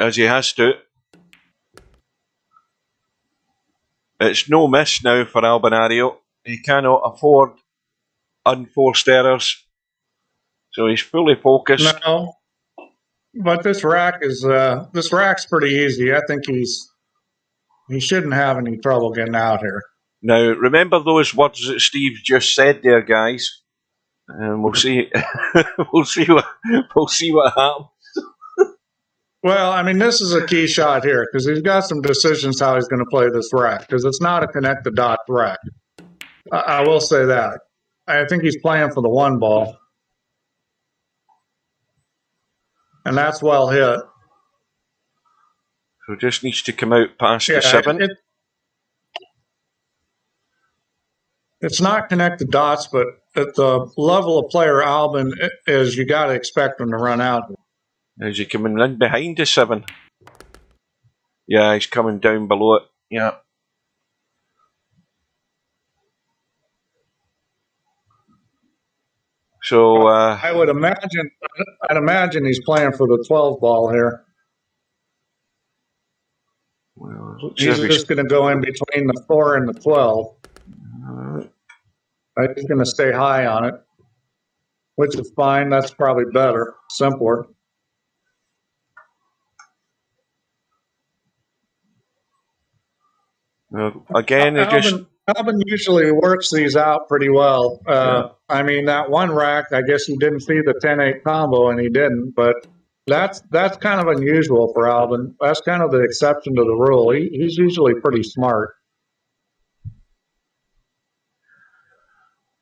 as he has to. It's no miss now for Albinario. He cannot afford unforced errors. So he's fully focused. No, but this rack's pretty easy. I think he shouldn't have any trouble getting out here. Now, remember those words that Steve just said there, guys. And we'll see. we'll see what happens. Well, I mean, this is a key shot here because he's got some decisions how he's going to play this rack because it's not a connect the dot rack. I will say that. I think he's playing for the 1 ball, and that's well hit. So just needs to come out past the 7. It's not connect the dots, but at the level of player Albin is, you got to expect him to run out. Is he coming in behind the 7? Yeah, he's coming down below it. Yeah. So I would imagine. I'd imagine he's playing for the 12 ball here. Well, he's just going to go in between the 4 and the 12. He's going to stay high on it, which is fine. That's probably better, simpler. Again, Albin usually works these out pretty well. I mean, that one rack, I guess he didn't see the 10-8 combo, and he didn't. But that's kind of unusual for Albin. That's kind of the exception to the rule. He's usually pretty smart.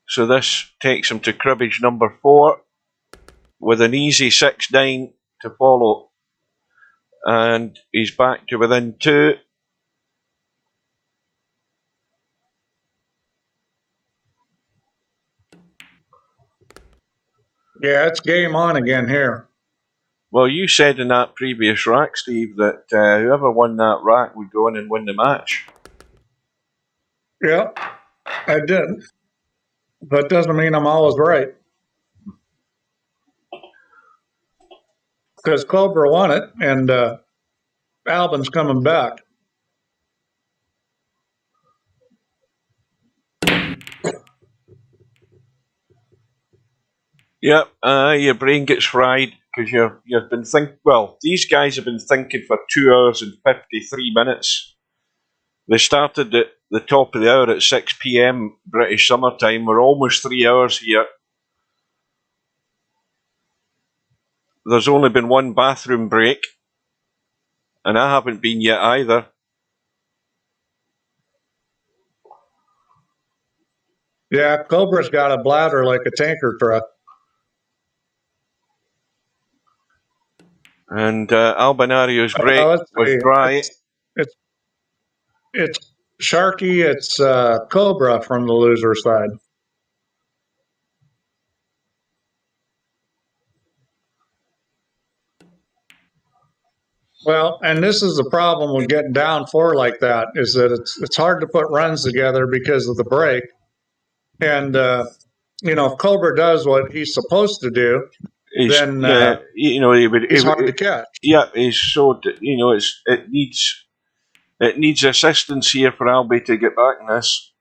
So this takes him to cribbage number 4 with an easy 6-9 to follow. And he's back to within 2. Yeah, it's game on again here. Well, you said in that previous rack, Steve, that whoever won that rack would go in and win the match. Yeah, I did. That doesn't mean I'm always right. Because Cobra won it, and Albin's coming back. Yep, your brain gets fried because you've been well, these guys have been thinking for 2 hours and 53 minutes. They started at the top of the hour at 6 p.m. British Summer Time. We're almost 3 hours here. There's only been one bathroom break, and I haven't been yet either. Yeah, Cobra's got a bladder like a tanker truck. And Albinario's break was dry. It's Sharky, it's Cobra from the loser side. Well, and this is the problem with getting down 4 like that, is that it's hard to put runs together because of the break. And, if Cobra does what he's supposed to do, then he's hard to catch. Yeah, he's so, it needs assistance here for Albie to get back in this.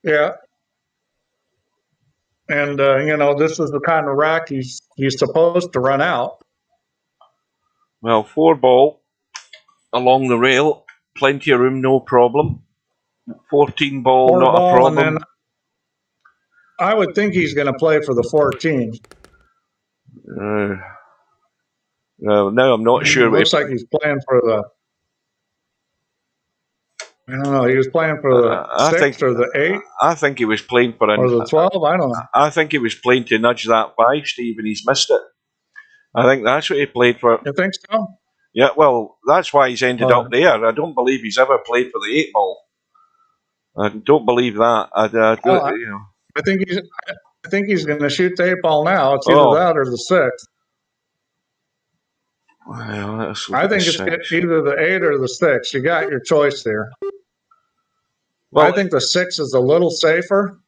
Yeah. And, this is the kind of rack he's supposed to run out. Well, 4 ball along the rail, plenty of room, no problem. 14 ball, not a problem. I would think he's going to play for the 14. Well, now I'm not sure. Looks like he's playing for the. I don't know. He was playing for the 6 or the 8. I think he was playing for or the 12. I don't know. I think he was playing to nudge that 5, Steve, and he's missed it. I think that's what he played for. You think so? Yeah. Well, that's why he's ended up there. I don't believe he's ever played for the 8 ball. I don't believe that. I think he's going to shoot the 8 ball now. It's either that or the 6. Well, I think it's either the 8 or the 6. You got your choice there. Well, I think the 6 is a little safer.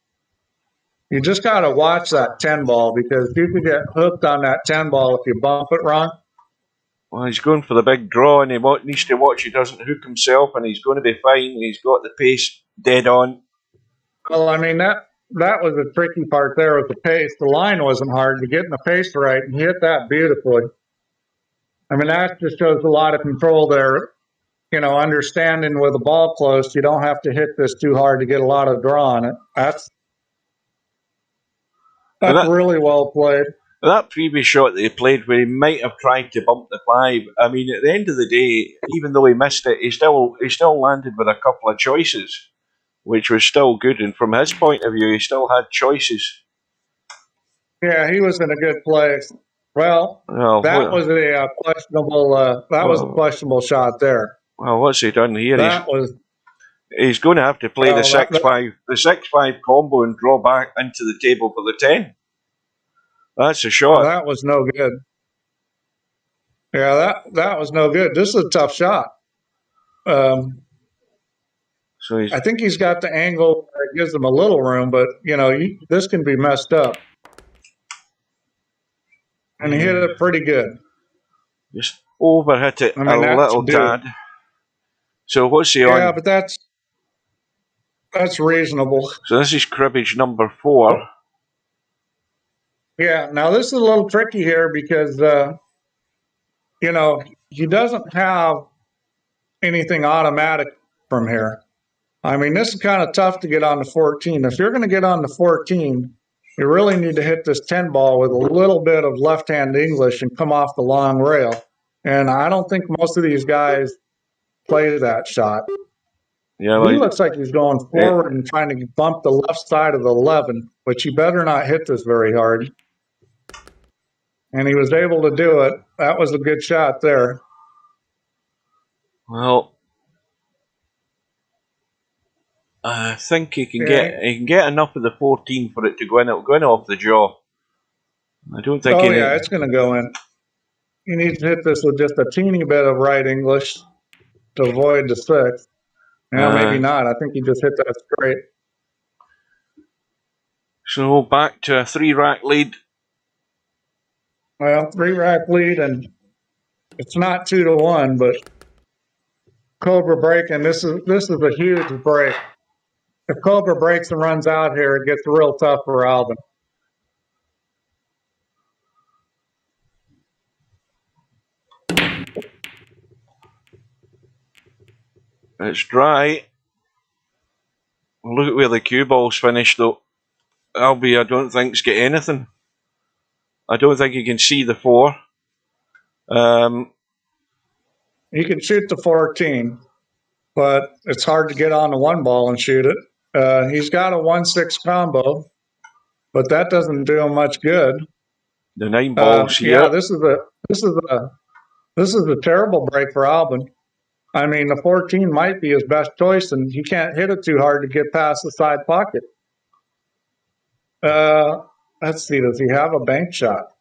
You just got to watch that 10 ball, because you could get hooked on that 10 ball if you bump it wrong. Well, he's going for the big draw, and he needs to watch he doesn't hook himself, and he's going to be fine. He's got the pace dead on. Well, I mean, that was the tricky part there with the pace. The line wasn't hard. You're getting the pace right, and he hit that beautifully. I mean, that just shows a lot of control there. Understanding with the ball close, you don't have to hit this too hard to get a lot of draw on it. That's really well played. That previous shot that he played, where he might have tried to bump the 5, I mean, at the end of the day, even though he missed it, he still landed with a couple of choices, which was still good. And from his point of view, he still had choices. Yeah, he was in a good place. Well, that was a questionable. That was a questionable shot there. Well, what's he done here? He's going to have to play Well, the 6-5 combo and draw back into the table for the 10. That's a shot. that was no good. Yeah, that was no good. This is a tough shot. So I think he's got the angle that gives him a little room, but this can be messed up. And he hit it pretty good. Just overhit it I mean, a little tad. So what's he on? Yeah, but that's reasonable. So this is cribbage number 4. Yeah, now this is a little tricky here because, he doesn't have anything automatic from here. I mean, this is kind of tough to get on the 14. If you're going to get on the 14, you really need to hit this 10 ball with a little bit of left-hand English and come off the long rail. And I don't think most of these guys play that shot. Yeah, he looks like he's going forward and trying to bump the left side of the 11, but you better not hit this very hard. And he was able to do it. That was a good shot there. Well, I think he can get enough of the 14 for it to go in. It'll go in off the jaw. I don't think. Oh yeah, it's going to go in. He needs to hit this with just a teeny bit of right English to avoid the 6. No, maybe not. I think he just hit that straight. So back to a 3-rack lead. Well, 3-rack lead, and it's not 2-1, but Cobra breaking. This is a huge break. If Cobra breaks and runs out here, it gets real tough for Albin. It's dry. Look at where the cue ball's finished, though. Albie, I don't think it's got anything. I don't think you can see the 4. He can shoot the 14, but it's hard to get on the 1 ball and shoot it. He's got a 1-6 combo, but that doesn't do him much good. The 9 balls here. Yeah, this is a terrible break for Albin. I mean, the 14 might be his best choice, and he can't hit it too hard to get past the side pocket. Let's see, does he have a bank shot?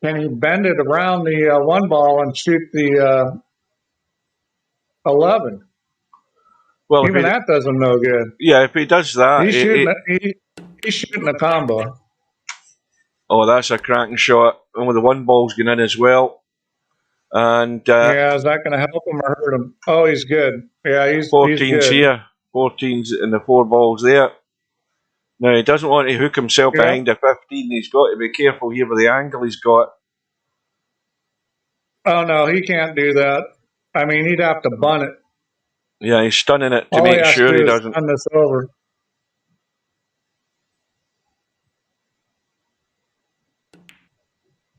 Can he bend it around the 1 ball and shoot the 11? Well, even that does him no good. Yeah, if he does that, he's shooting a combo. Oh, that's a cracking shot. And with the 1 ball's going in as well. And yeah, is that going to help him or hurt him? Oh, he's good. Yeah, he's 14's good. here. 14's in the 4 balls there. Now, he doesn't want to hook himself behind a 15. He's got to be careful here with the angle he's got. Oh, no, he can't do that. I mean, he'd have to bun it. Yeah, he's stunning it to make sure he doesn't. Stun this over.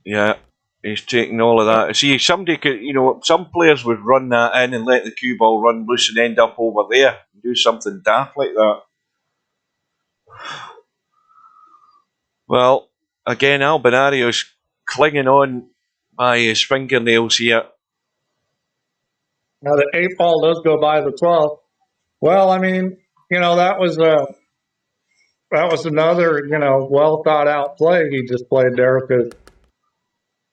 Yeah, he's taking all of that. See, somebody could, some players would run that in and let the cue ball run loose and end up over there and do something daft like that. Well, again, Albinario's clinging on by his fingernails here. Now the 8 ball does go by the 12. Well, I mean, that was another, well thought out play he just played there because.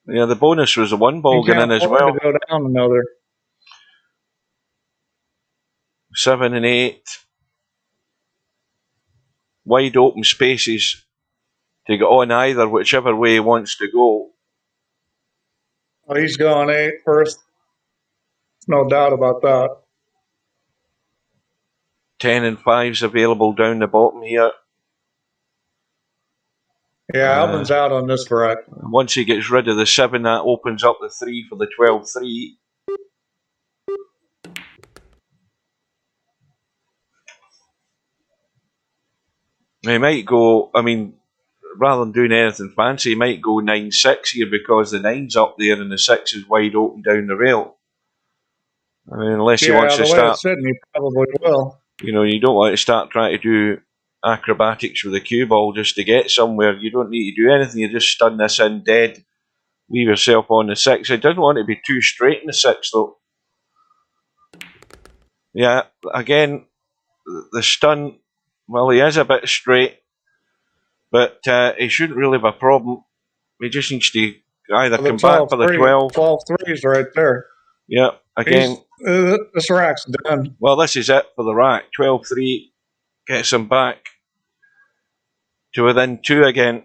Yeah, the bonus was a 1 ball going in as well. To go down another. 7 and 8. Wide open spaces to get on either, whichever way he wants to go. Well, he's going 8 first. No doubt about that. 10 and 5's available down the bottom here. Yeah, Albin's out on this rack. Once he gets rid of the 7, that opens up the 3 for the 12-3. He might go, rather than doing anything fancy, he might go 9-6 here because the 9's up there and the 6 is wide open down the rail. Unless he wants to start. Sitting, he probably will. You don't want to start trying to do acrobatics with the cue ball just to get somewhere. You don't need to do anything. You just stun this in dead. Leave yourself on the 6. It doesn't want to be too straight in the 6 though. Yeah, again, the stunt, well, he is a bit straight, but he shouldn't really have a problem. He just needs to either come back for the 12. 12 threes right there. Yeah, again. This rack's done. Well, this is it for the rack. 12-3 gets him back to within 2 again.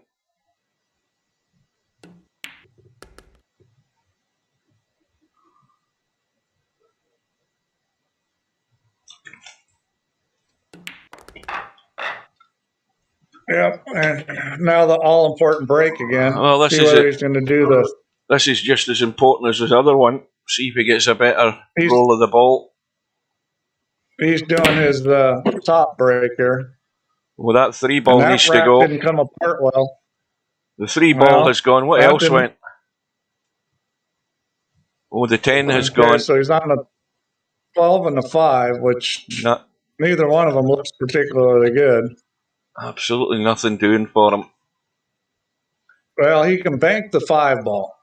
Yep, and now the all-important break again. Well, this See is whether it. he's going to do this. This is just as important as his other one. See if he gets a better roll of the ball. He's doing his top break here. Well, that 3 ball and that needs to rack go. Didn't come apart well. The 3 ball has gone. What else didn't- went? Oh, the 10 has Okay, gone. So he's on a 12 and a 5, which neither one of them looks particularly good. Absolutely nothing doing for him. Well, he can bank the 5 ball.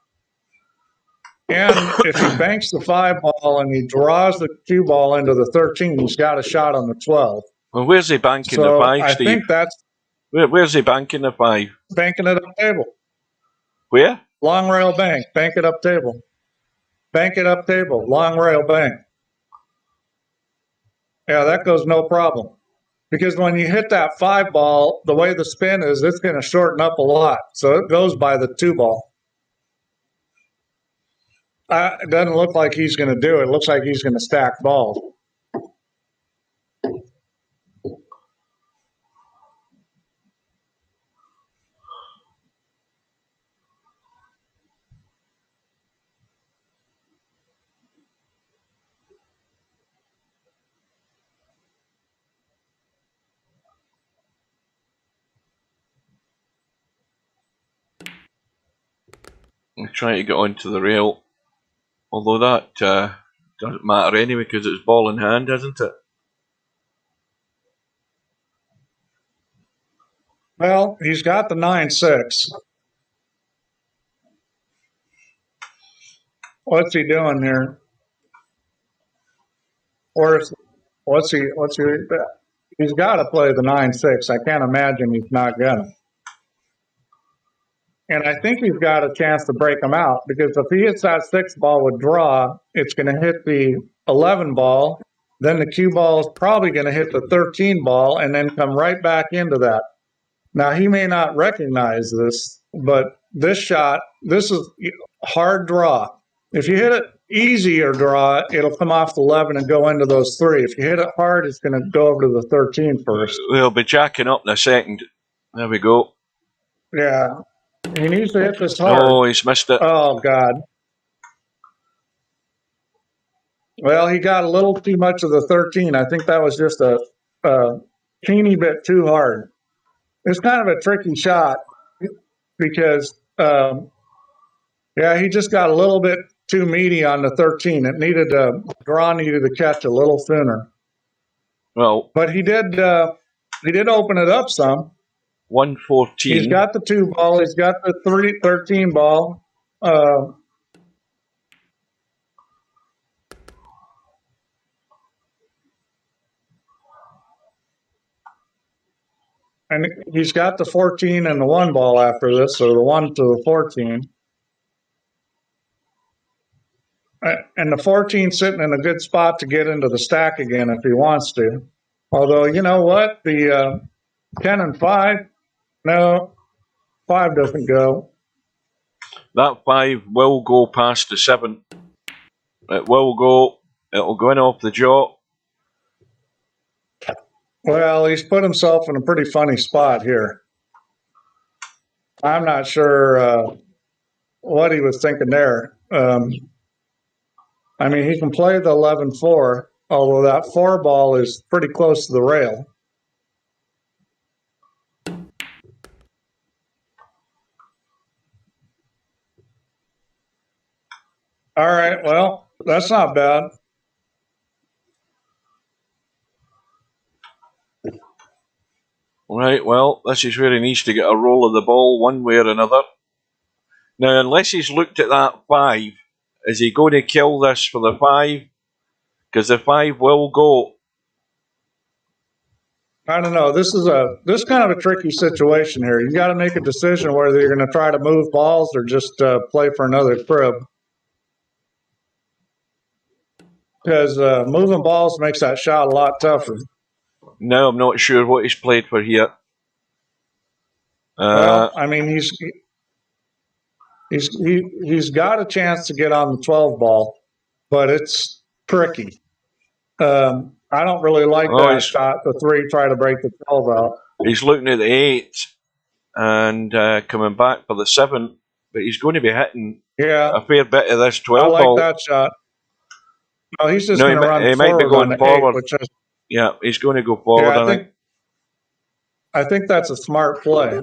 And if he banks the 5 ball and he draws the cue ball into the 13, he's got a shot on the 12. Well, where's he banking So the 5, I Steve? think that's Where's he banking the 5? banking it up table. Where? Long rail bank. Bank it up table. Bank it up table. Long rail bank. Yeah, that goes no problem. Because when you hit that 5 ball, the way the spin is, it's going to shorten up a lot. So it goes by the 2 ball. It doesn't look like he's going to do it. It looks like he's going to stack balls. I'm trying to get onto the rail. Although that doesn't matter anyway because it's ball in hand, isn't it? Well, he's got the 9-6. What's he doing here? What's he? He's got to play the 9-6. I can't imagine he's not gonna. And I think he's got a chance to break him out because if he hits that 6 ball with draw, it's going to hit the 11 ball. Then the cue ball is probably going to hit the 13 ball and then come right back into that. Now, he may not recognize this, but this is hard draw. If you hit it easy or draw, it'll come off the 11 and go into those 3. If you hit it hard, it's going to go over to the 13 first. We'll be jacking up in a second. There we go. Yeah. He needs to hit this hard. Oh, he's missed it. Oh, God. Well, he got a little too much of the 13. I think that was just a teeny bit too hard. It's kind of a tricky shot because, he just got a little bit too meaty on the 13. It needed to catch a little sooner. Well, but he did open it up some. 114. He's got the 2 ball. He's got the 13 ball. And he's got the 14 and the 1 ball after this, so the 1 to the 14. And the 14 sitting in a good spot to get into the stack again if he wants to. Although, you know what? The 10 and 5, no, 5 doesn't go. That 5 will go past the 7. It will go. It'll go in off the jaw. Well, he's put himself in a pretty funny spot here. I'm not sure what he was thinking there. I mean, he can play the 11-4, although that 4 ball is pretty close to the rail. All right, well, that's not bad. Right, well, this is where he needs to get a roll of the ball one way or another. Now, unless he's looked at that 5, is he going to kill this for the 5? because the 5 will go. I don't know. This is kind of a tricky situation here. You got to make a decision whether you're going to try to move balls or just play for another crib. Because moving balls makes that shot a lot tougher. Now I'm not sure what he's played for here. Well, I mean, he's got a chance to get on the 12 ball, but it's tricky. I don't really like that shot. The 3 try to break the 12 out. He's looking at the 8 and coming back for the 7, but he's going to be hitting a fair bit of this 12 ball. I like that shot. No, he's just going to run he might be going forward. 8, yeah, he's going to go forward. Yeah, I think that's a smart play.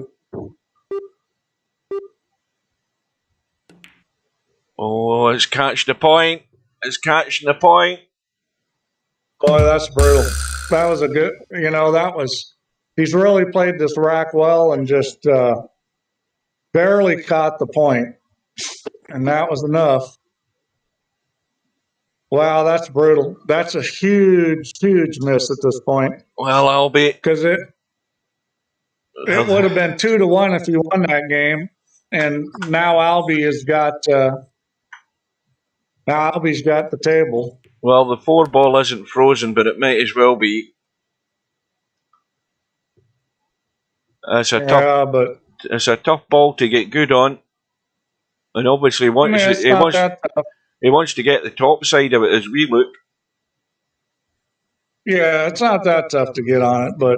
Oh, it's catching the point. It's catching the point. Boy, that's brutal. That was a good, he's really played this rack well and just barely caught the point. And that was enough. Wow, that's brutal. That's a huge, huge miss at this point. Well, Albie. Because it would have been 2-1 if he won that game. And now Albie has got, Albie's got the table. Well, the 4 ball isn't frozen, but it might as well be. It's a tough ball to get good on, and obviously he wants to get the top side of it as we look. Yeah, it's not that tough to get on it, but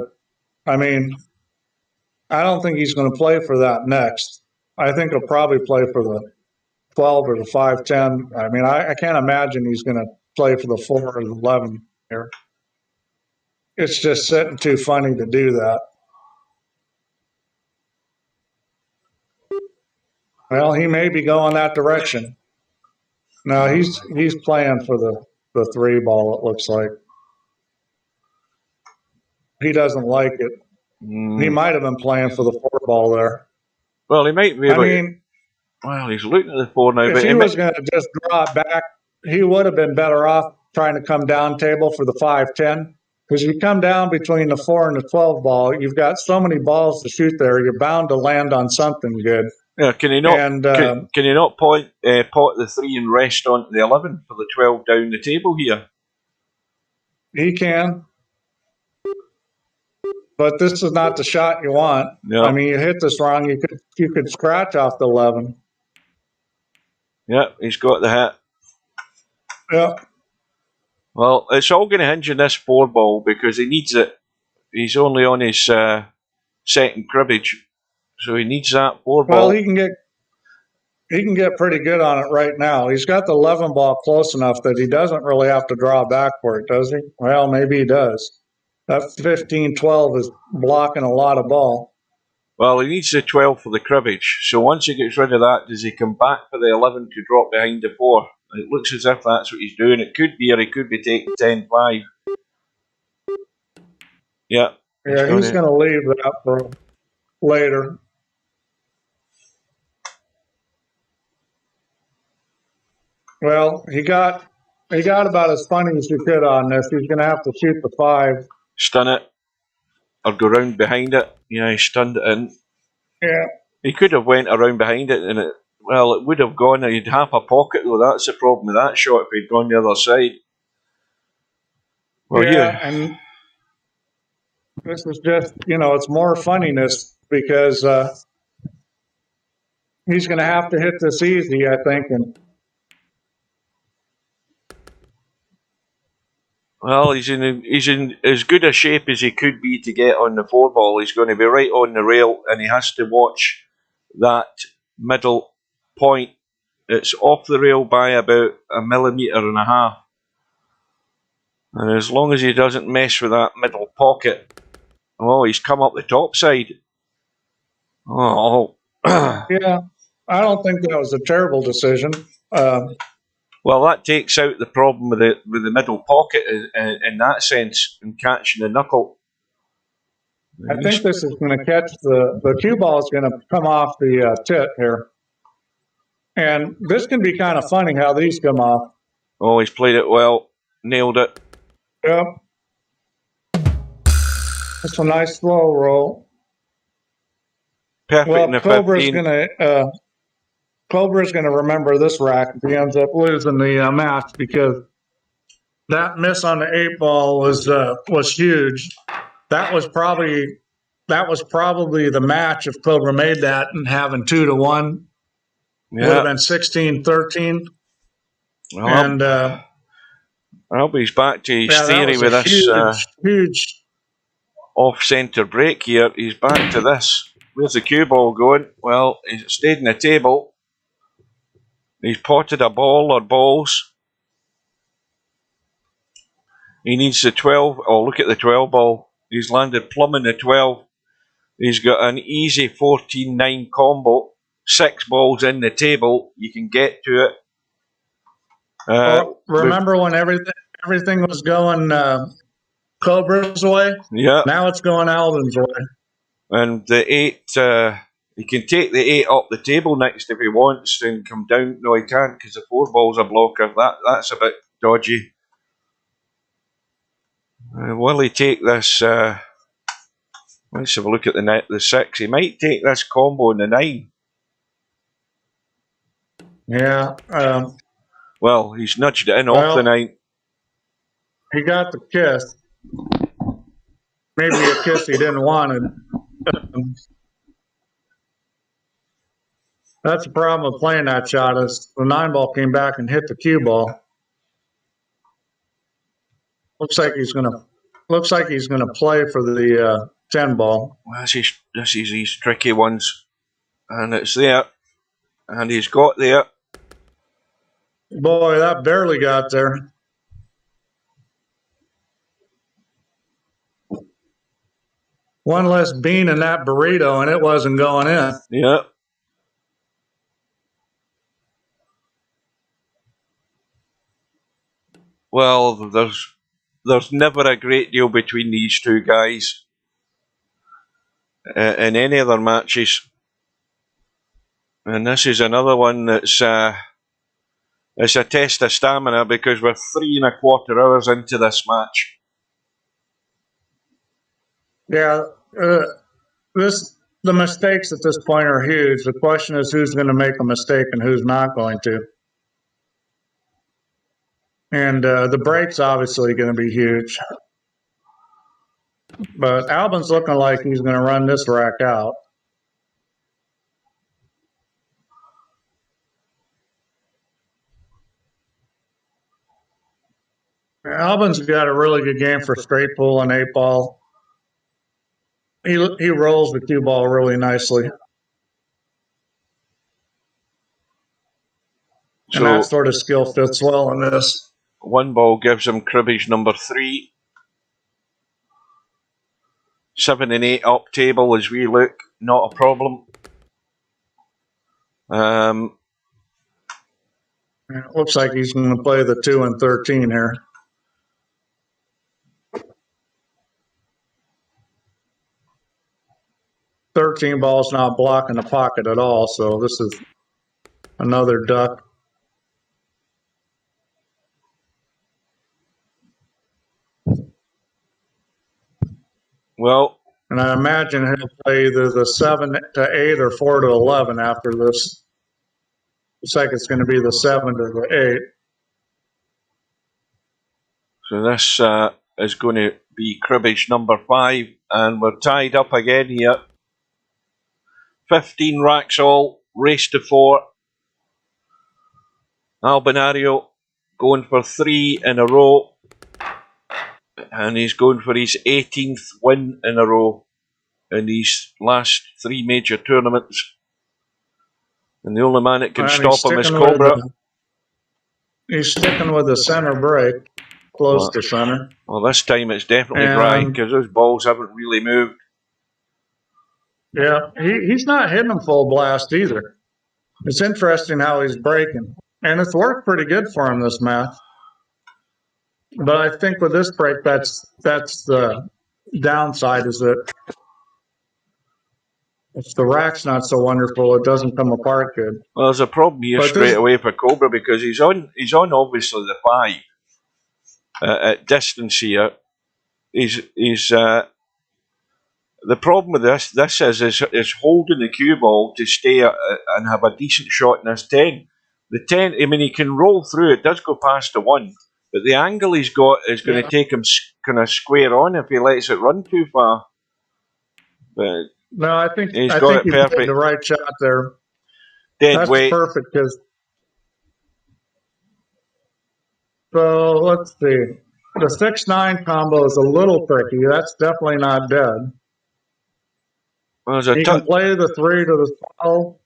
I mean, I don't think he's going to play for that next. I think he'll probably play for the 12 or the 5-10. I mean, I can't imagine he's going to play for the 4 or the 11 here. It's just sitting too funny to do that. Well, he may be going that direction. No, he's playing for the 3 ball, it looks like. He doesn't like it. He might have been playing for the 4 ball there. Well, he might be. Well, he's looking at the 4 now. If he was going to just draw it back, he would have been better off trying to come down table for the 5-10. Because you come down between the 4 and the 12 ball, you've got so many balls to shoot there, you're bound to land on something good. Yeah, can you not? Can you not pot the 3 and rest on the 11 for the 12 down the table here? He can, but this is not the shot you want. Yeah. I mean, you hit this wrong, you could scratch off the 11. Yeah, he's got the hit. Yeah. Well, it's all going to hinge on this 4 ball because he needs it. He's only on his second cribbage, so he needs that 4 ball. Well, he can get pretty good on it right now. He's got the 11 ball close enough that he doesn't really have to draw back for it, does he? Well, maybe he does. That 15-12 is blocking a lot of ball. Well, he needs the 12 for the cribbage. So once he gets rid of that, does he come back for the 11 to drop behind the 4? It looks as if that's what he's doing. It could be, or he could be taking 10-5. Yeah. Yeah, he's going to leave that for later. Well, he got about as funny as he could on this. He's going to have to shoot the 5. Stun it. Or go round behind it. Yeah, he stunned it in. Yeah. He could have went around behind it and it would have gone. He'd half a pocket though. That's the problem with that shot if he'd gone the other side. Well, yeah, and this is just, it's more funniness because he's going to have to hit this easy, I think. And well, he's in as good a shape as he could be to get on the 4 ball. He's going to be right on the rail, and he has to watch that middle point. It's off the rail by about 1.5 millimeters. And as long as he doesn't mess with that middle pocket, oh, he's come up the top side. Oh, yeah, I don't think that was a terrible decision. Well, that takes out the problem with the middle pocket in that sense, and catching the knuckle. I think this is going to catch the cue ball is going to come off the tit here. And this can be kind of funny how these come off. Oh, he's played it well. nailed it. Yep. That's a nice slow roll. Perfect in Well, the 15. Cobra's gonna remember this rack if he ends up losing the match, because that miss on the 8 ball was huge. That was probably the match if Cobra made that and having 2-1. Yeah. Would have been 16-13. Well, And Albie's back to his yeah, that theory was with a this huge. off-centre break here. He's back to this. Where's the cue ball going? Well, he's stayed in the table. He's potted a ball or balls. He needs the 12. Oh, look at the 12 ball. He's landed plumb in the 12. He's got an easy 14-9 combo. 6 balls in the table. You can get to it. Remember when everything was going Cobra's way? Yeah. Now it's going Albin's way. And the 8, he can take the 8 up the table next if he wants and come down. No, he can't because the 4 ball's a blocker. That's a bit dodgy. Will he take this? Let's have a look at the 6. He might take this combo in the 9. Yeah. Well, he's nudged it in off the 9. He got the kiss. Maybe a kiss he didn't want. That's the problem with playing that shot, is the 9 ball came back and hit the cue ball. Looks like he's gonna play for the 10 ball. Well, this is these tricky ones, and it's there, and he's got there. Boy, that barely got there. One less bean in that burrito, and it wasn't going in. Yeah. Well, there's never a great deal between these two guys in any of their matches, and this is another one that's it's a test of stamina because we're 3¼ hours into this match. Yeah, the mistakes at this point are huge. The question is who's going to make a mistake and who's not going to. And the break's obviously going to be huge. But Albin's looking like he's going to run this rack out. Albin's got a really good game for straight pull and 8 ball. He rolls the cue ball really nicely. And that sort of skill fits well in this. 1 ball gives him cribbage number 3. 7 and 8 up table as we look, not a problem. It looks like he's going to play the 2 and 13 here. $13 ball's not blocking the pocket at all, so this is another duck. Well, and I imagine he'll play either the 7 to 8 or 4 to 11 after this. Looks like it's going to be the 7 to the 8. So this is going to be cribbage number 5, and we're tied up again here. 15 racks all, race to 4. Albinario going for 3 in a row, and he's going for his 18th win in a row in these last 3 major tournaments. And the only man that can stop him is Cobra. He's sticking with the center break, close to center. Well, this time it's definitely dry because those balls haven't really moved. Yeah, he's not hitting them full blast either. It's interesting how he's breaking. And it's worked pretty good for him this match. But I think with this break, that's the downside, is that if the rack's not so wonderful, it doesn't come apart good. Well, there's a problem here straight away for Cobra because he's on obviously the 5. at distance here. The problem with this is holding the cue ball to stay and have a decent shot in this 10. The 10, I mean, he can roll through. It does go past the 1, but the angle he's got is going to take him kind of square on if he lets it run too far. But no, I think he's he got it perfect. played the right shot there. Dead That's weight. perfect because. So let's see. The 6-9 combo is a little tricky. That's definitely not dead. Well, He can play the 3 to the 12.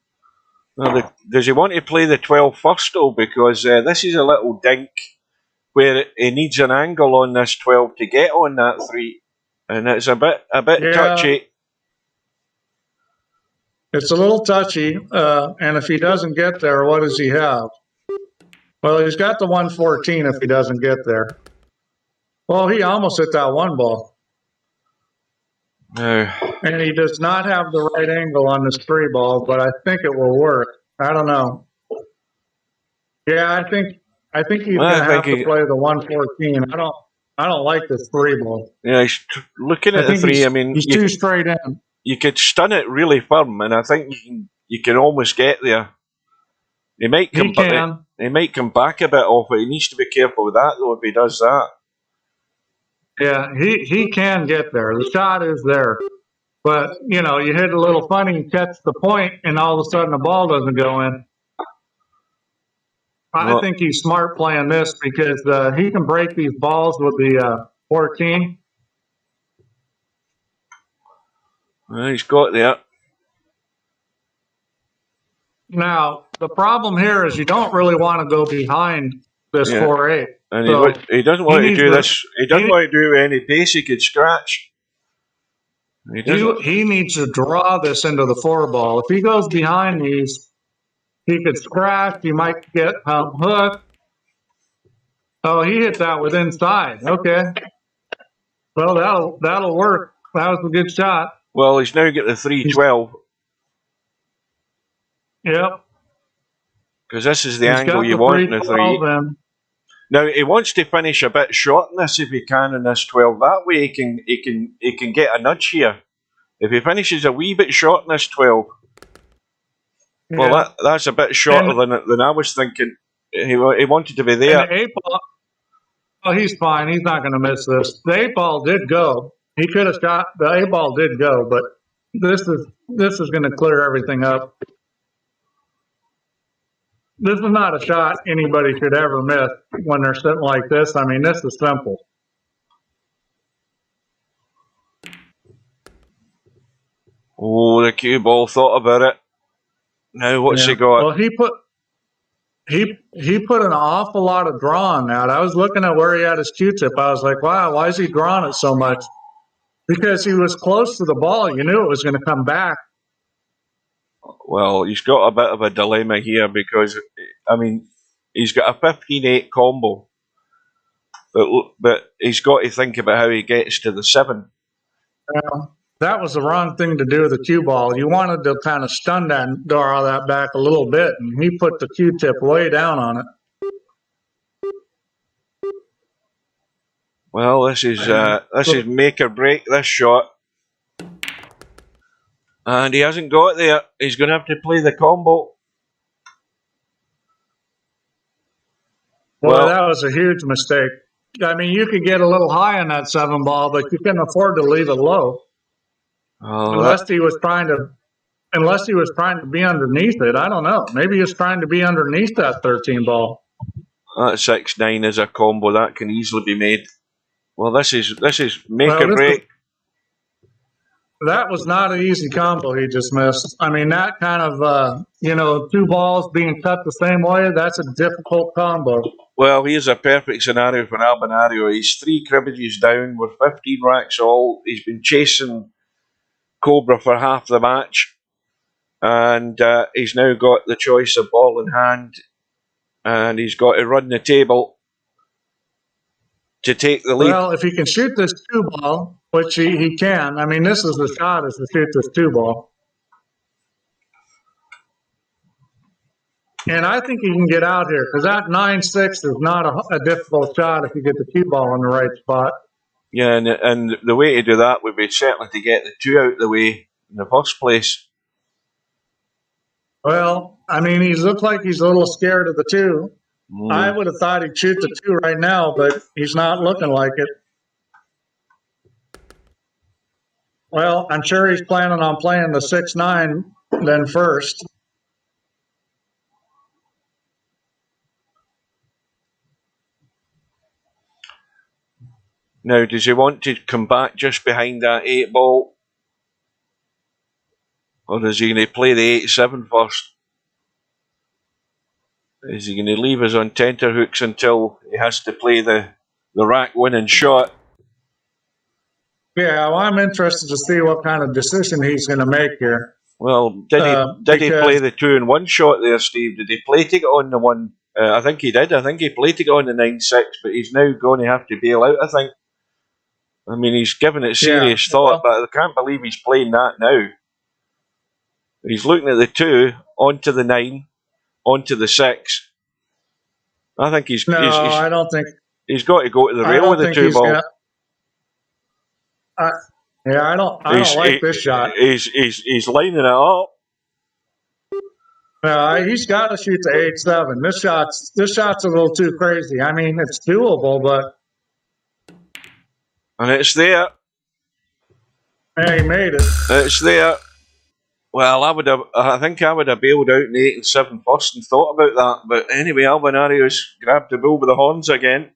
Well, does he want to play the 12 first though? Because this is a little dink where he needs an angle on this 12 to get on that 3, and it's a bit touchy. It's a little touchy, and if he doesn't get there, what does he have? Well, he's got the 114 if he doesn't get there. Well, he almost hit that 1 ball. No. And he does not have the right angle on this 3 ball, but I think it will work. I don't know. Yeah, I think he's going to have to play the 114. I don't like this 3 ball. Yeah, he's looking at the 3. I mean, he's too straight in. You could stun it really firm, and I think you can almost get there. He might come back a bit off it. He needs to be careful with that though if he does that. Yeah, he can get there. The shot is there. But, you know, you hit a little funny and catch the point, and all of a sudden the ball doesn't go in. I think he's smart playing this because he can break these balls with the 14. Well, he's got there. Now, the problem here is you don't really want to go behind this 4-8. And so he doesn't want to do this. He doesn't want to do it with any pace. He could scratch. He needs to draw this into the 4 ball. If he goes behind these, he could scratch. He might get hooked. Oh, he hit that with inside. Okay. Well, that'll work. That was a good shot. Well, he's now got the 312. Yep. Because this is the angle you want in the 3. Then. Now he wants to finish a bit short in this if he can in this 12. That way he can get a nudge here. If he finishes a wee bit short in this 12, well that's a bit shorter than I was thinking. He wanted to be there. And the 8 ball, oh, he's fine. He's not going to miss this. The 8 ball did go. He could have shot. The 8 ball did go, but this is going to clear everything up. This is not a shot anybody should ever miss when they're sitting like this. I mean, this is simple. Oh, the cue ball thought about it. Now what's he got? Well, he put an awful lot of draw on that. I was looking at where he had his Q-tip. I was like, wow, why is he drawing it so much? Because he was close to the ball. You knew it was going to come back. Well, he's got a bit of a dilemma here because, I mean, he's got a 15-8 combo. But he's got to think about how he gets to the 7. That was the wrong thing to do with the cue ball. You wanted to kind of stun that and draw that back a little bit, and he put the Q-tip way down on it. Well, this is make or break this shot. And he hasn't got there. He's going to have to play the combo. Well, that was a huge mistake. I mean, you could get a little high on that 7 ball, but you couldn't afford to leave it low. Unless he was trying to be underneath it. I don't know. Maybe he was trying to be underneath that 13 ball. That 6-9 is a combo that can easily be made. Well, this is make or break. That was not an easy combo he just missed. I mean, that kind of, 2 balls being cut the same way, that's a difficult combo. Well, here's a perfect scenario for ALBINARIO. He's 3 cribbages down with 15 racks all. He's been chasing COBRA for half the match. And he's now got the choice of ball in hand. And he's got to run the table to take the lead. Well, if he can shoot this 2 ball, which he can. I mean, this is the shot, is to shoot this 2 ball. And I think he can get out here because that 9-6 is not a difficult shot if you get the cue ball in the right spot. Yeah, and the way to do that would be certainly to get the 2 out of the way in the first place. Well, I mean, he looks like he's a little scared of the 2. I would have thought he'd shoot the 2 right now, but he's not looking like it. Well, I'm sure he's planning on playing the 6-9 then first. Now, does he want to come back just behind that 8 ball? Or is he going to play the 8-7 first? Is he going to leave us on tenterhooks until he has to play the rack winning shot? Yeah, well, I'm interested to see what kind of decision he's going to make here. Well, did he play the 2-1 shot there, Steve? Did he play to get on the 1? I think he did. I think he played to get on the 9-6, but he's now going to have to bail out, I think. I mean, he's given it serious thought, but I can't believe he's playing that now. He's looking at the 2, onto the 9, onto the 6. I think I don't think he's got to go to the rail with the 2 ball. I don't like this shot. He's lining it up. He's got to shoot the 8-7. This shot's a little too crazy. I mean, it's doable, but and it's there. Yeah, he made it. It's there. Well, I think I would have bailed out in 8-7 first and thought about that. But anyway, Albinario's grabbed the bull with the horns again.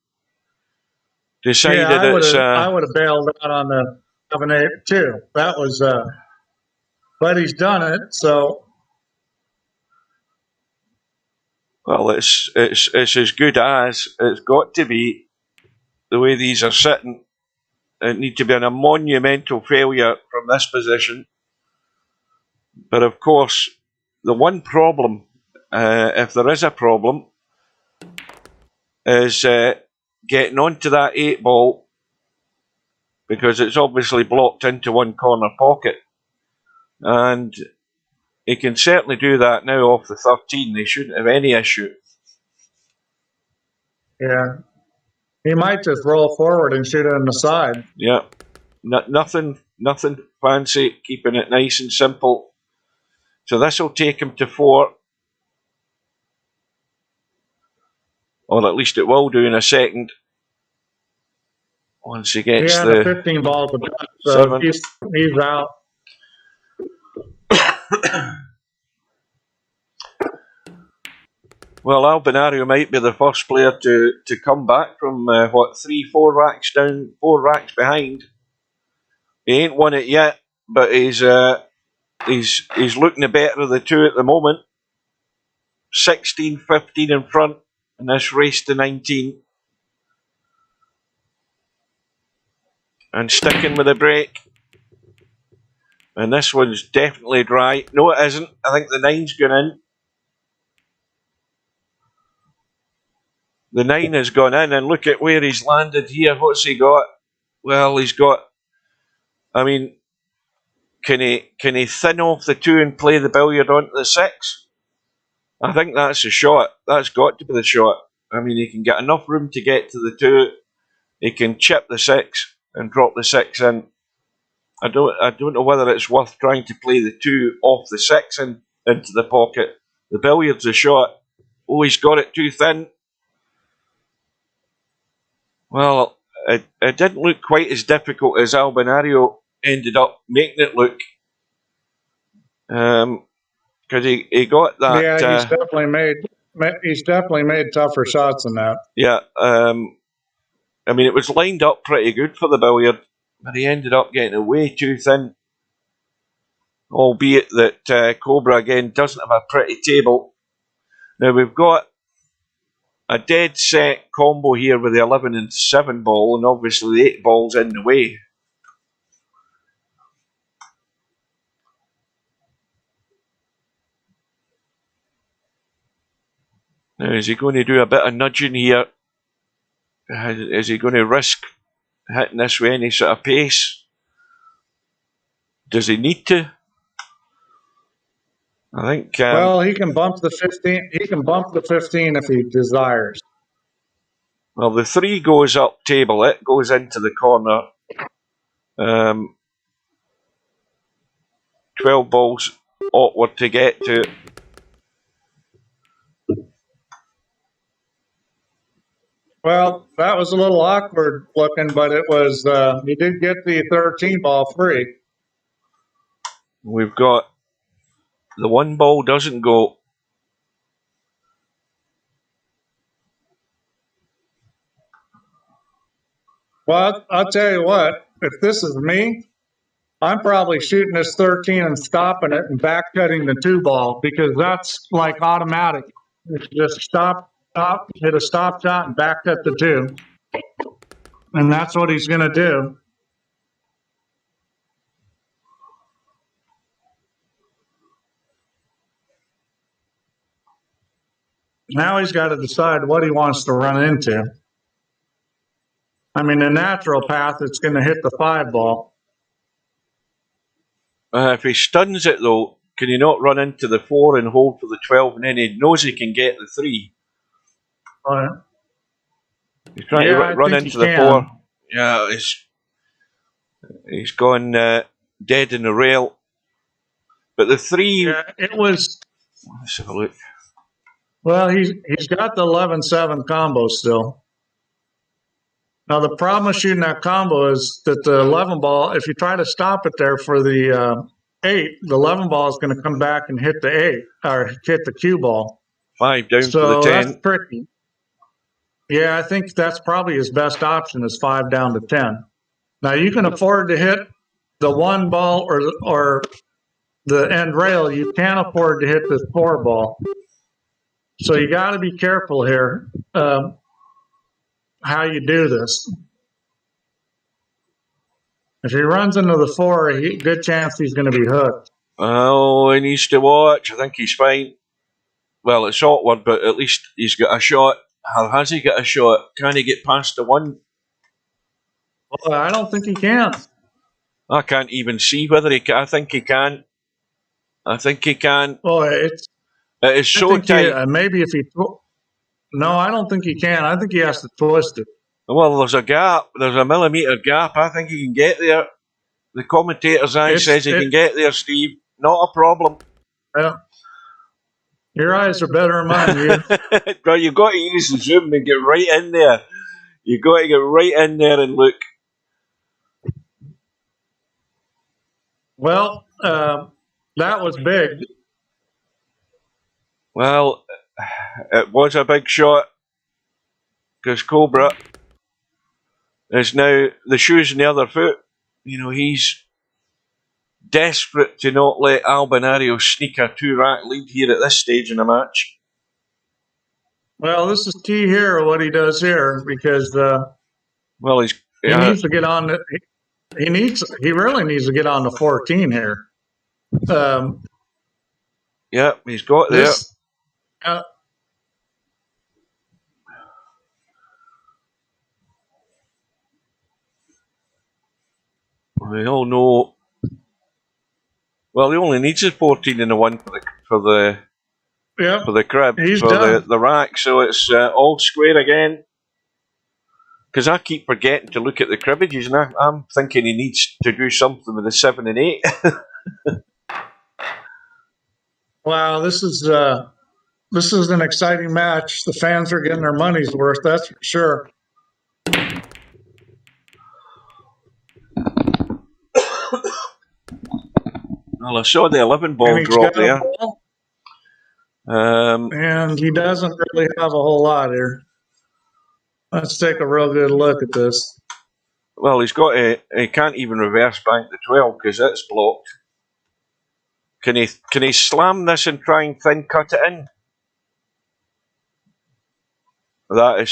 Decided I would have bailed out on the 7-8 too. That was, but he's done it. So, well, it's as good as it's got to be. The way these are sitting, it need to be a monumental failure from this position. But of course, the one problem, if there is a problem, is getting onto that 8 ball, because it's obviously blocked into one corner pocket. And he can certainly do that now off the 13. They shouldn't have any issue. Yeah. He might just roll forward and shoot it on the side. Yeah. Nothing fancy, keeping it nice and simple. So this will take him to 4. Or at least it will do in a second. Once he gets the 15 balls, so he's out. Well, Albinario might be the first player to come back from 3-4 racks down, 4 racks behind. He ain't won it yet, but he's looking the better of the 2 at the moment. 16-15 in front in this race to 19. And sticking with the break. And this one's definitely dry. No, it isn't. I think the 9's gone in. The 9 has gone in, and look at where he's landed here. What's he got? Well, he's got, I mean, can he thin off the 2 and play the billiard onto the 6? I think that's the shot. That's got to be the shot. I mean, he can get enough room to get to the 2. He can chip the 6 and drop the 6 in. I don't know whether it's worth trying to play the 2 off the 6 and into the pocket. The billiard's a shot. Oh, he's got it too thin. Well, it didn't look quite as difficult as Albinario ended up making it look. Because he got that. Yeah, he's definitely made tougher shots than that. Yeah, I mean, it was lined up pretty good for the billiard, but he ended up getting it way too thin. Albeit that Cobra again doesn't have a pretty table. Now we've got a dead set combo here with the 11 and 7 ball, and obviously the 8 ball's in the way. Now, is he going to do a bit of nudging here? Is he going to risk hitting this with any sort of pace? Does he need to? I think. Well, he can bump the 15. He can bump the 15 if he desires. Well, the 3 goes up table. It goes into the corner. 12 balls awkward to get to. Well, that was a little awkward looking, but it was. He did get the 13 ball free. We've got the 1 ball doesn't go. Well, I'll tell you what. If this is me, I'm probably shooting this 13 and stopping it and back cutting the 2 ball because that's like automatic. It's just stop, hit a stop shot and back cut the 2. And that's what he's going to do. Now he's got to decide what he wants to run into. I mean, the natural path, it's going to hit the 5 ball. If he stuns it though, can he not run into the 4 and hold for the 12, and then he knows he can get the 3? He's trying to run into the 4. Yeah, he's gone dead in the rail. But the 3. Yeah, it was. Let's have a look. Well, he's got the 11-7 combo still. Now, the problem with shooting that combo is that the 11 ball, if you try to stop it there for the 8, the 11 ball is going to come back and hit the 8, or hit the cue ball. 5 down to the 10. That's tricky. Yeah, I think that's probably his best option is 5 down to 10. Now, you can afford to hit the 1 ball or the end rail. You can't afford to hit the 4 ball. So you got to be careful here how you do this. If he runs into the 4, good chance he's going to be hooked. Oh, he needs to watch. I think he's fine. Well, it's awkward, but at least he's got a shot. How has he got a shot? Can he get past the 1? Well, I don't think he can. I can't even see whether he can. I think he can. I think he can. Well, it is so tight. Maybe if he... No, I don't think he can. I think he has to twist it. Well, there's a gap. There's a millimetre gap. I think he can get there. The commentator's eye says he can get there, Steve. Not a problem. Well, your eyes are better than mine. Well, you've got to use the zoom and get right in there. You've got to get right in there and look. Well, that was big. Well, it was a big shot because Cobra is now the shoes in the other foot. You know, he's desperate to not let ALBINARIO sneak a 2-rack lead here at this stage in the match. Well, this is key here, what he does here, because well, he needs to get on. He really needs to get on the 14 here. Yeah, he's got there. We all know. Well, he only needs his 14 and a 1 for the crib, the rack. So it's all square again. Because I keep forgetting to look at the cribbages, and I'm thinking he needs to do something with the 7 and 8. Wow, this is an exciting match. The fans are getting their money's worth, that's for sure. Well, I saw the 11 ball drop there. And he doesn't really have a whole lot here. Let's take a real good look at this. Well, he can't even reverse bank the 12 because it's blocked. Can he slam this and try and thin cut it in? I don't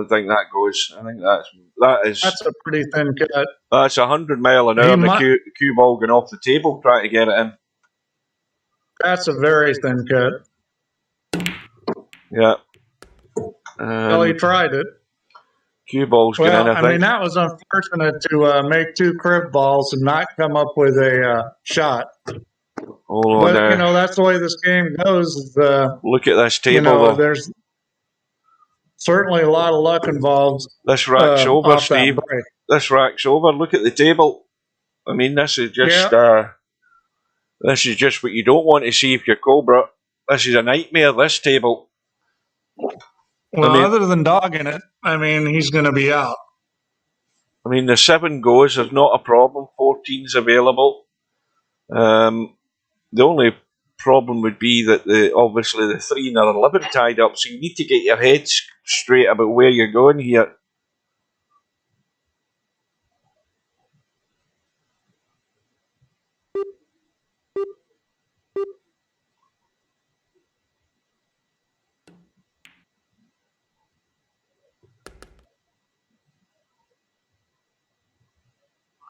think that goes. I think that's a pretty thin cut. That's 100 mile an hour. The cue ball going off the table trying to get it in. That's a very thin cut. Yeah. Well, he tried it. Cue balls Well, going in, I think. mean, that was unfortunate to make 2 crib balls and not come up with a shot. Oh, But, no. you know, that's the way this game goes. Look at this table, you know, though. there's certainly a lot of luck involved. This rack's over, off that Steve. break. This rack's over. Look at the table. I mean, this is just this is just what you don't want to see if you're Cobra. This is a nightmare, this table. Well, I mean, other than dogging it, I mean, he's going to be out. I mean, the 7 goes, there's not a problem. 14's available. The only problem would be that obviously the 3 and 11 tied up, so you need to get your head straight about where you're going here.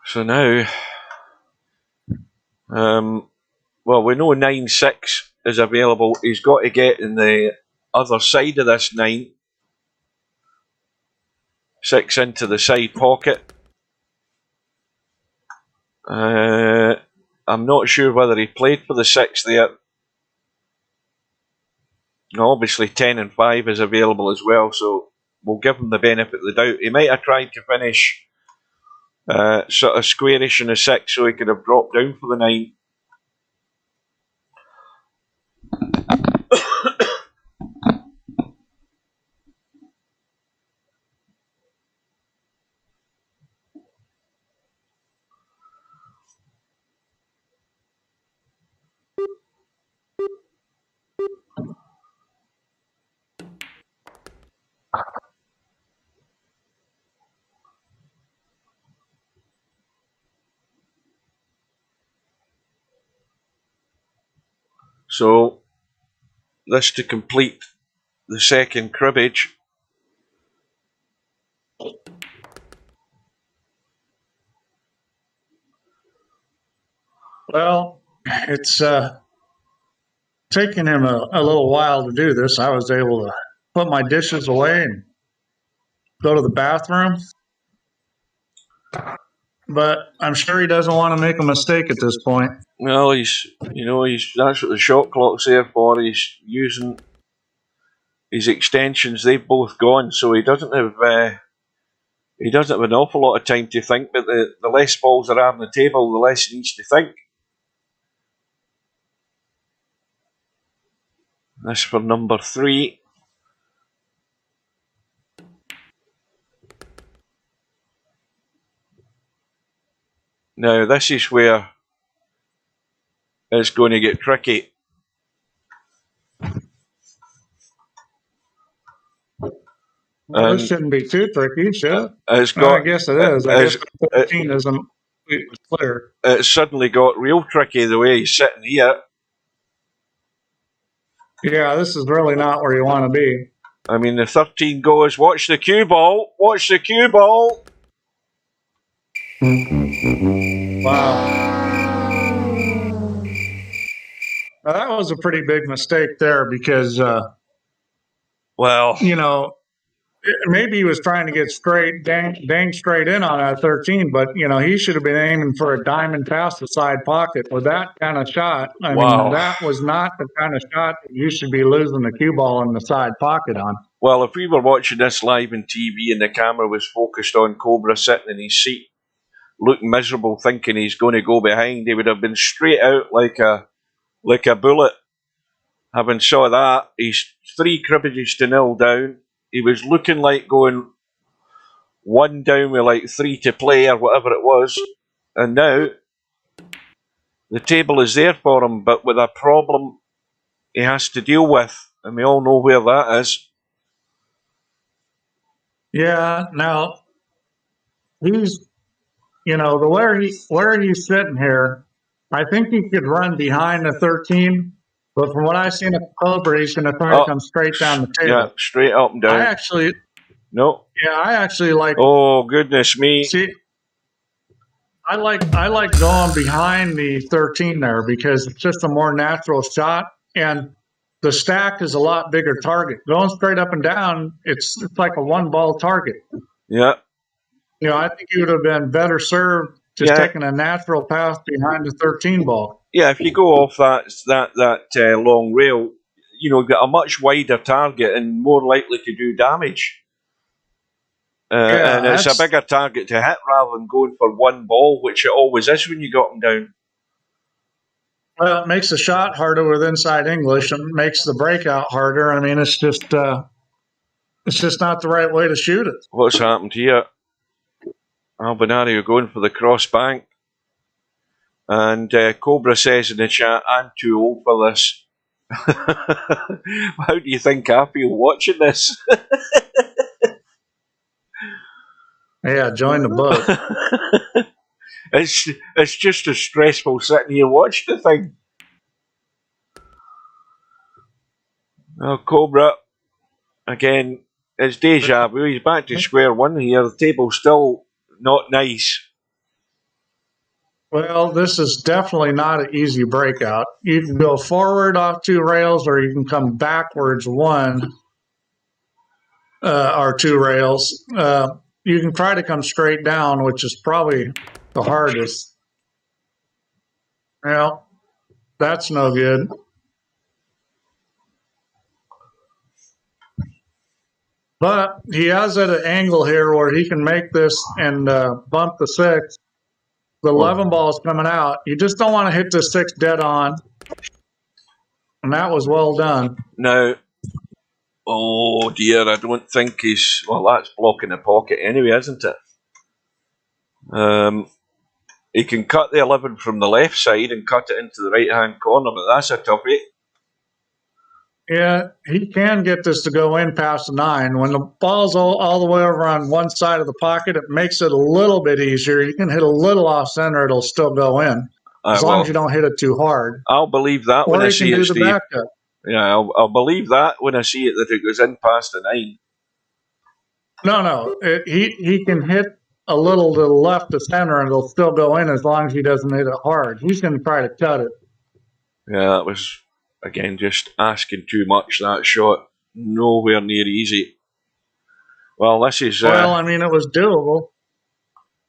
So now, well, we know 9-6 is available. He's got to get in the other side of this 9. 6 into the side pocket. I'm not sure whether he played for the 6 there. Obviously 10 and 5 is available as well, so we'll give him the benefit of the doubt. He might have tried to finish sort of squarish in a 6 so he could have dropped down for the 9. So, this to complete the second cribbage. Well, it's taking him a little while to do this. I was able to put my dishes away and go to the bathroom. But I'm sure he doesn't want to make a mistake at this point. Well, that's what the shot clock's there for. He's using his extensions. They've both gone, so he doesn't have an awful lot of time to think. But the less balls there are on the table, the less he needs to think. This for number 3. Now, this is where it's going to get tricky. Well, this shouldn't be too tricky, should it? I guess it is. I guess 13 isn't clear. It's suddenly got real tricky the way he's sitting here. Yeah, this is really not where you want to be. I mean, the 13 goes. Watch the cue ball. Watch the cue ball. Wow. Now, that was a pretty big mistake there because, well, you know, maybe he was trying to get dang straight in on that 13, but, you know, he should have been aiming for a diamond past the side pocket with that kind of shot. I mean, that was not the kind of shot that you should be losing the cue ball in the side pocket on. Well, if we were watching this live on TV and the camera was focused on Cobra sitting in his seat, looking miserable, thinking he's going to go behind, he would have been straight out like a bullet. Having saw that, he's 3 cribbages to 0 down. He was looking like going 1 down with like 3 to play or whatever it was. And now, the table is there for him, but with a problem he has to deal with. And we all know where that is. Yeah, now, he's, you know, where he's sitting here, I think he could run behind the 13. But from what I've seen of Cobra, he's going to try to come straight down the table. Yeah, straight up and down. I actually like. Oh, goodness me! See, I like going behind the 13 there because it's just a more natural shot, and the stack is a lot bigger target. Going straight up and down, it's like a 1 ball target. Yeah. I think he would have been better served just taking a natural path behind the 13 ball. Yeah, if you go off that long rail, you've got a much wider target and more likely to do damage. And it's a bigger target to hit rather than going for one ball, which it always is when you got them down. Well, it makes the shot harder with inside English and makes the breakout harder. I mean, it's just not the right way to shoot it. What's happened here? Albinario going for the cross bank. And Cobra says in the chat, I'm too old for this. How do you think I feel watching this? Yeah, join the boat. It's just as stressful sitting here watching the thing. Oh, Cobra, again, it's deja vu. He's back to square one here. The table's still not nice. Well, this is definitely not an easy breakout. You can go forward off 2 rails, or you can come backwards 1 or 2 rails. You can try to come straight down, which is probably the hardest. Well, that's no good. But he has at an angle here where he can make this and bump the 6. The 11 ball is coming out. You just don't want to hit the 6 dead on. And that was well done. Now, oh dear, I don't think he's... Well, that's blocking the pocket anyway, isn't it? He can cut the 11 from the left side and cut it into the right-hand corner, but that's a toughie. Yeah, he can get this to go in past the 9. When the ball's all the way over on one side of the pocket, it makes it a little bit easier. You can hit a little off center, it'll still go in. As long as you don't hit it too hard. I'll believe that when I see it, Steve. Backup. Yeah, I'll believe that when I see it, that it goes in past the 9. No. He can hit a little to the left of center, and it'll still go in as long as he doesn't hit it hard. He's going to try to cut it. Yeah, that was... Again, just asking too much, that shot. Nowhere near easy. Well, this is... well, I mean, it was doable.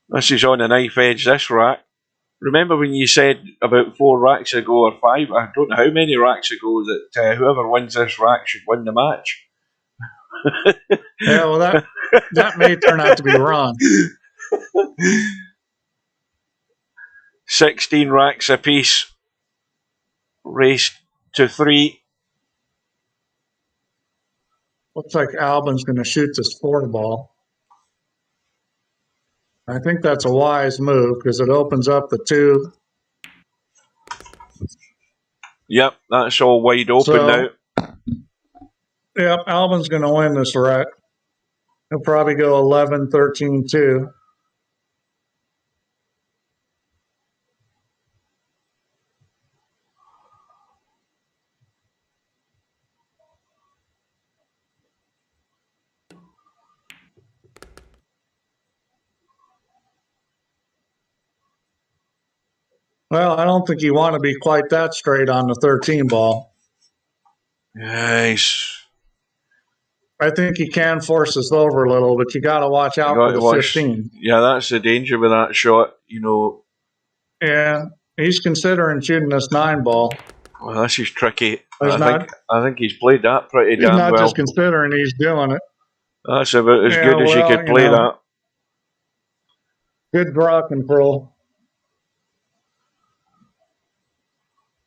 This is on the knife edge, this rack. Remember when you said about 4 racks ago or 5, I don't know how many racks ago, that whoever wins this rack should win the match? Yeah, well, that may turn out to be wrong. 16 racks apiece. Race to 3. Looks like Albin's going to shoot this 4 ball. I think that's a wise move because it opens up the 2. Yep, that's all wide open now. Yep, Albin's going to win this rack. He'll probably go 11, 13, 2. Well, I don't think you want to be quite that straight on the 13 ball. Nice. I think he can force us over a little, but you got to watch out for the 15. Yeah, that's the danger with that shot, Yeah, he's considering shooting this 9 ball. Well, this is tricky. I think he's played that pretty damn well. He's not just considering, he's doing it. That's about as good as you could play that. Good draw control.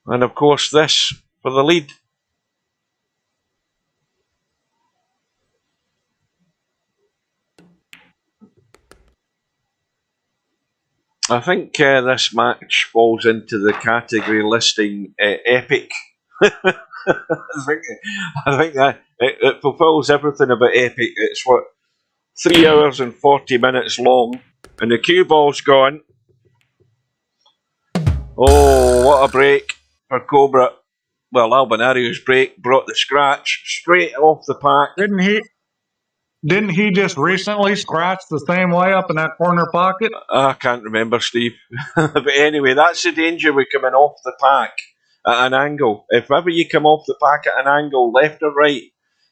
And of course, this for the lead. I think this match falls into the category listing epic. I think that it fulfills everything about epic. It's 3 hours and 40 minutes long, and the cue ball's gone. Oh, what a break for Cobra. Well, Albinario's break brought the scratch straight off the pack. Didn't he just recently scratch the same way up in that corner pocket? I can't remember, Steve. But anyway, that's the danger with coming off the pack at an angle. If ever you come off the pack at an angle, left or right,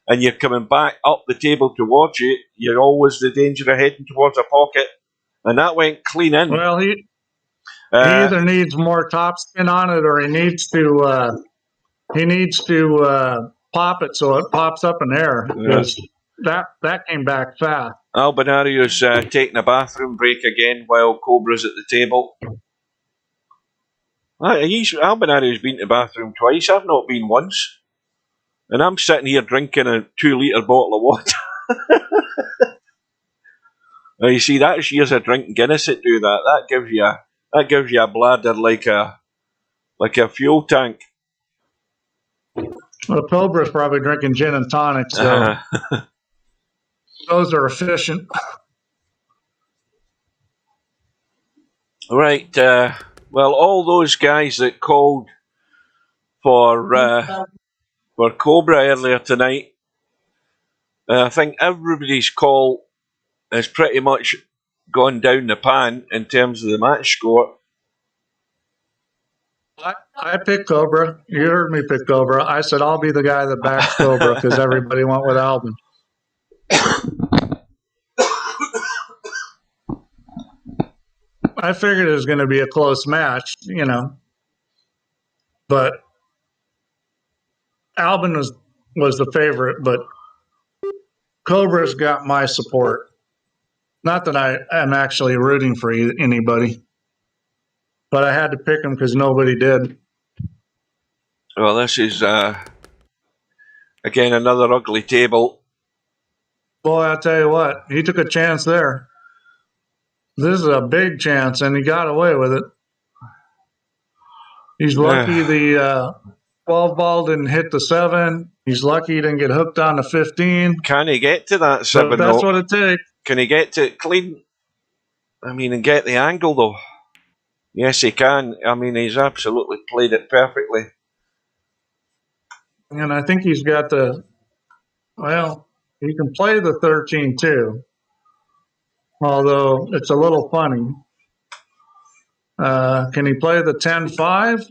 and you're coming back up the table towards you, you're always the danger of heading towards a pocket. And that went clean in. Well, he either needs more topspin on it, or he needs to pop it so it pops up in air, because that came back fast. Albinario's taking a bathroom break again while Cobra's at the table. Albinario's been to the bathroom twice. I've not been once. And I'm sitting here drinking a 2-litre bottle of water. Now you see, that's years of drinking Guinness that do that. That gives you a bladder like a fuel tank. Well, Cobra's probably drinking gin and tonic, so those are efficient. Right. Well, all those guys that called for Cobra earlier tonight, I think everybody's call has pretty much gone down the pan in terms of the match score. I picked Cobra. You heard me pick Cobra. I said I'll be the guy that backs Cobra because everybody went with Albin. I figured it was going to be a close match, but Albin was the favorite, but Cobra's got my support. Not that I am actually rooting for anybody, but I had to pick him because nobody did. Well, this is, again, another ugly table. Boy, I'll tell you what, he took a chance there. This is a big chance, and he got away with it. He's lucky the 12 ball didn't hit the 7. He's lucky he didn't get hooked on the 15. Can he get to that 7, but that's what it takes. Can he get to it clean? I mean, and get the angle, though. Yes, he can. I mean, he's absolutely played it perfectly. And I think he's got he can play the 13 too. Although it's a little funny. Can he play the 10-5?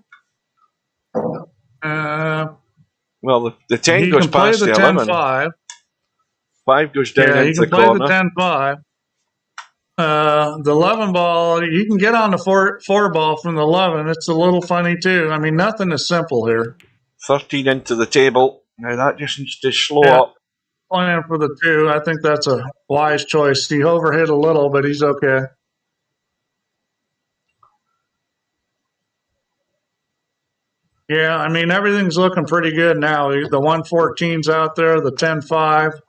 Well, the 10 goes past the 11. 10-5. 5 goes down into the corner. Yeah, he can play the 10-5. The 11 ball, you can get on the 4 ball from the 11. It's a little funny too. I mean, nothing is simple here. 13 into the table. Now that just needs to slow up. Playing for the 2. I think that's a wise choice. He overhit a little, but he's okay. Yeah, I mean, everything's looking pretty good now. The 114's out there, the 10-5.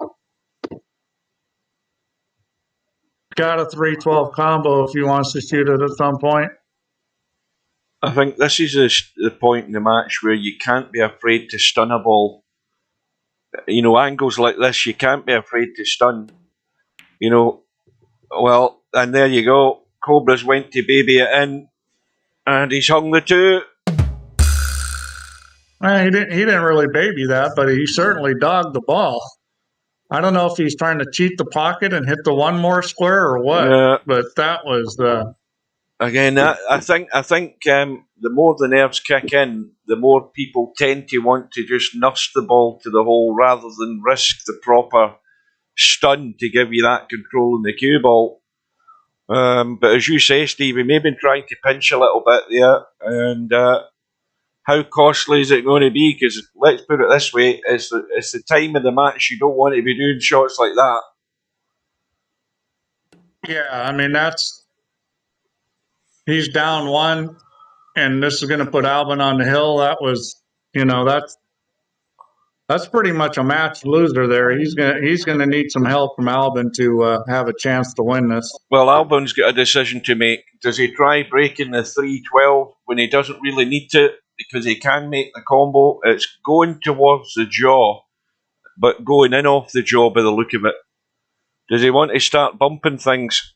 Got a 3-12 combo if he wants to shoot it at some point. I think this is the point in the match where you can't be afraid to stun a ball. Angles like this, you can't be afraid to stun. Well, and there you go. Cobra's went to baby it in, and he's hung the 2. He didn't really baby that, but he certainly dogged the ball. I don't know if he's trying to cheat the pocket and hit the 1 more square or what, but that was the... Again, I think the more the nerves kick in, the more people tend to want to just nurse the ball to the hole rather than risk the proper stun to give you that control in the cue ball. But as you say, Steve, he may have been trying to pinch a little bit there, and how costly is it going to be? Because let's put it this way, it's the time of the match you don't want to be doing shots like that. Yeah, I mean, he's down 1, and this is going to put Albin on the hill. That was, that's pretty much a match loser there. He's gonna need some help from Albin to have a chance to win this. Well, Albin's got a decision to make. Does he try breaking the 3-12 when he doesn't really need to because he can make the combo? It's going towards the jaw, but going in off the jaw by the look of it. Does he want to start bumping things?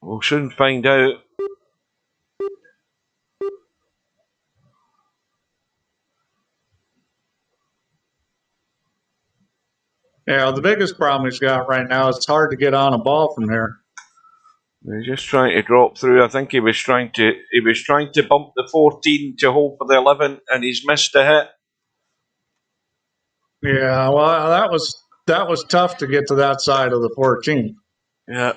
We'll soon find out. Yeah, the biggest problem he's got right now is it's hard to get on a ball from here. He's just trying to drop through. I think he was trying to bump the 14 to hold for the 11, and he's missed a hit. Yeah, well, that was tough to get to that side of the 14. Yeah.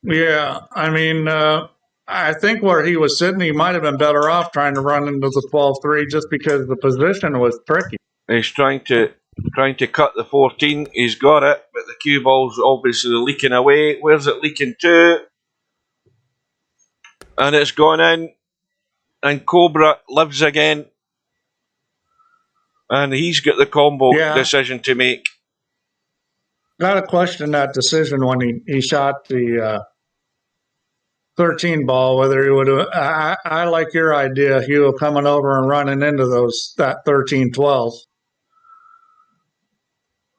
Yeah, I mean, I think where he was sitting, he might have been better off trying to run into the 12-3 just because the position was tricky. He's trying to cut the 14. He's got it, but the cue ball's obviously leaking away. Where's it leaking to? And it's gone in, and Cobra lives again. And he's got the combo decision to make. Got to question that decision when he shot the 13 ball, whether he would have. I like your idea, Hugh, coming over and running into that 13-12.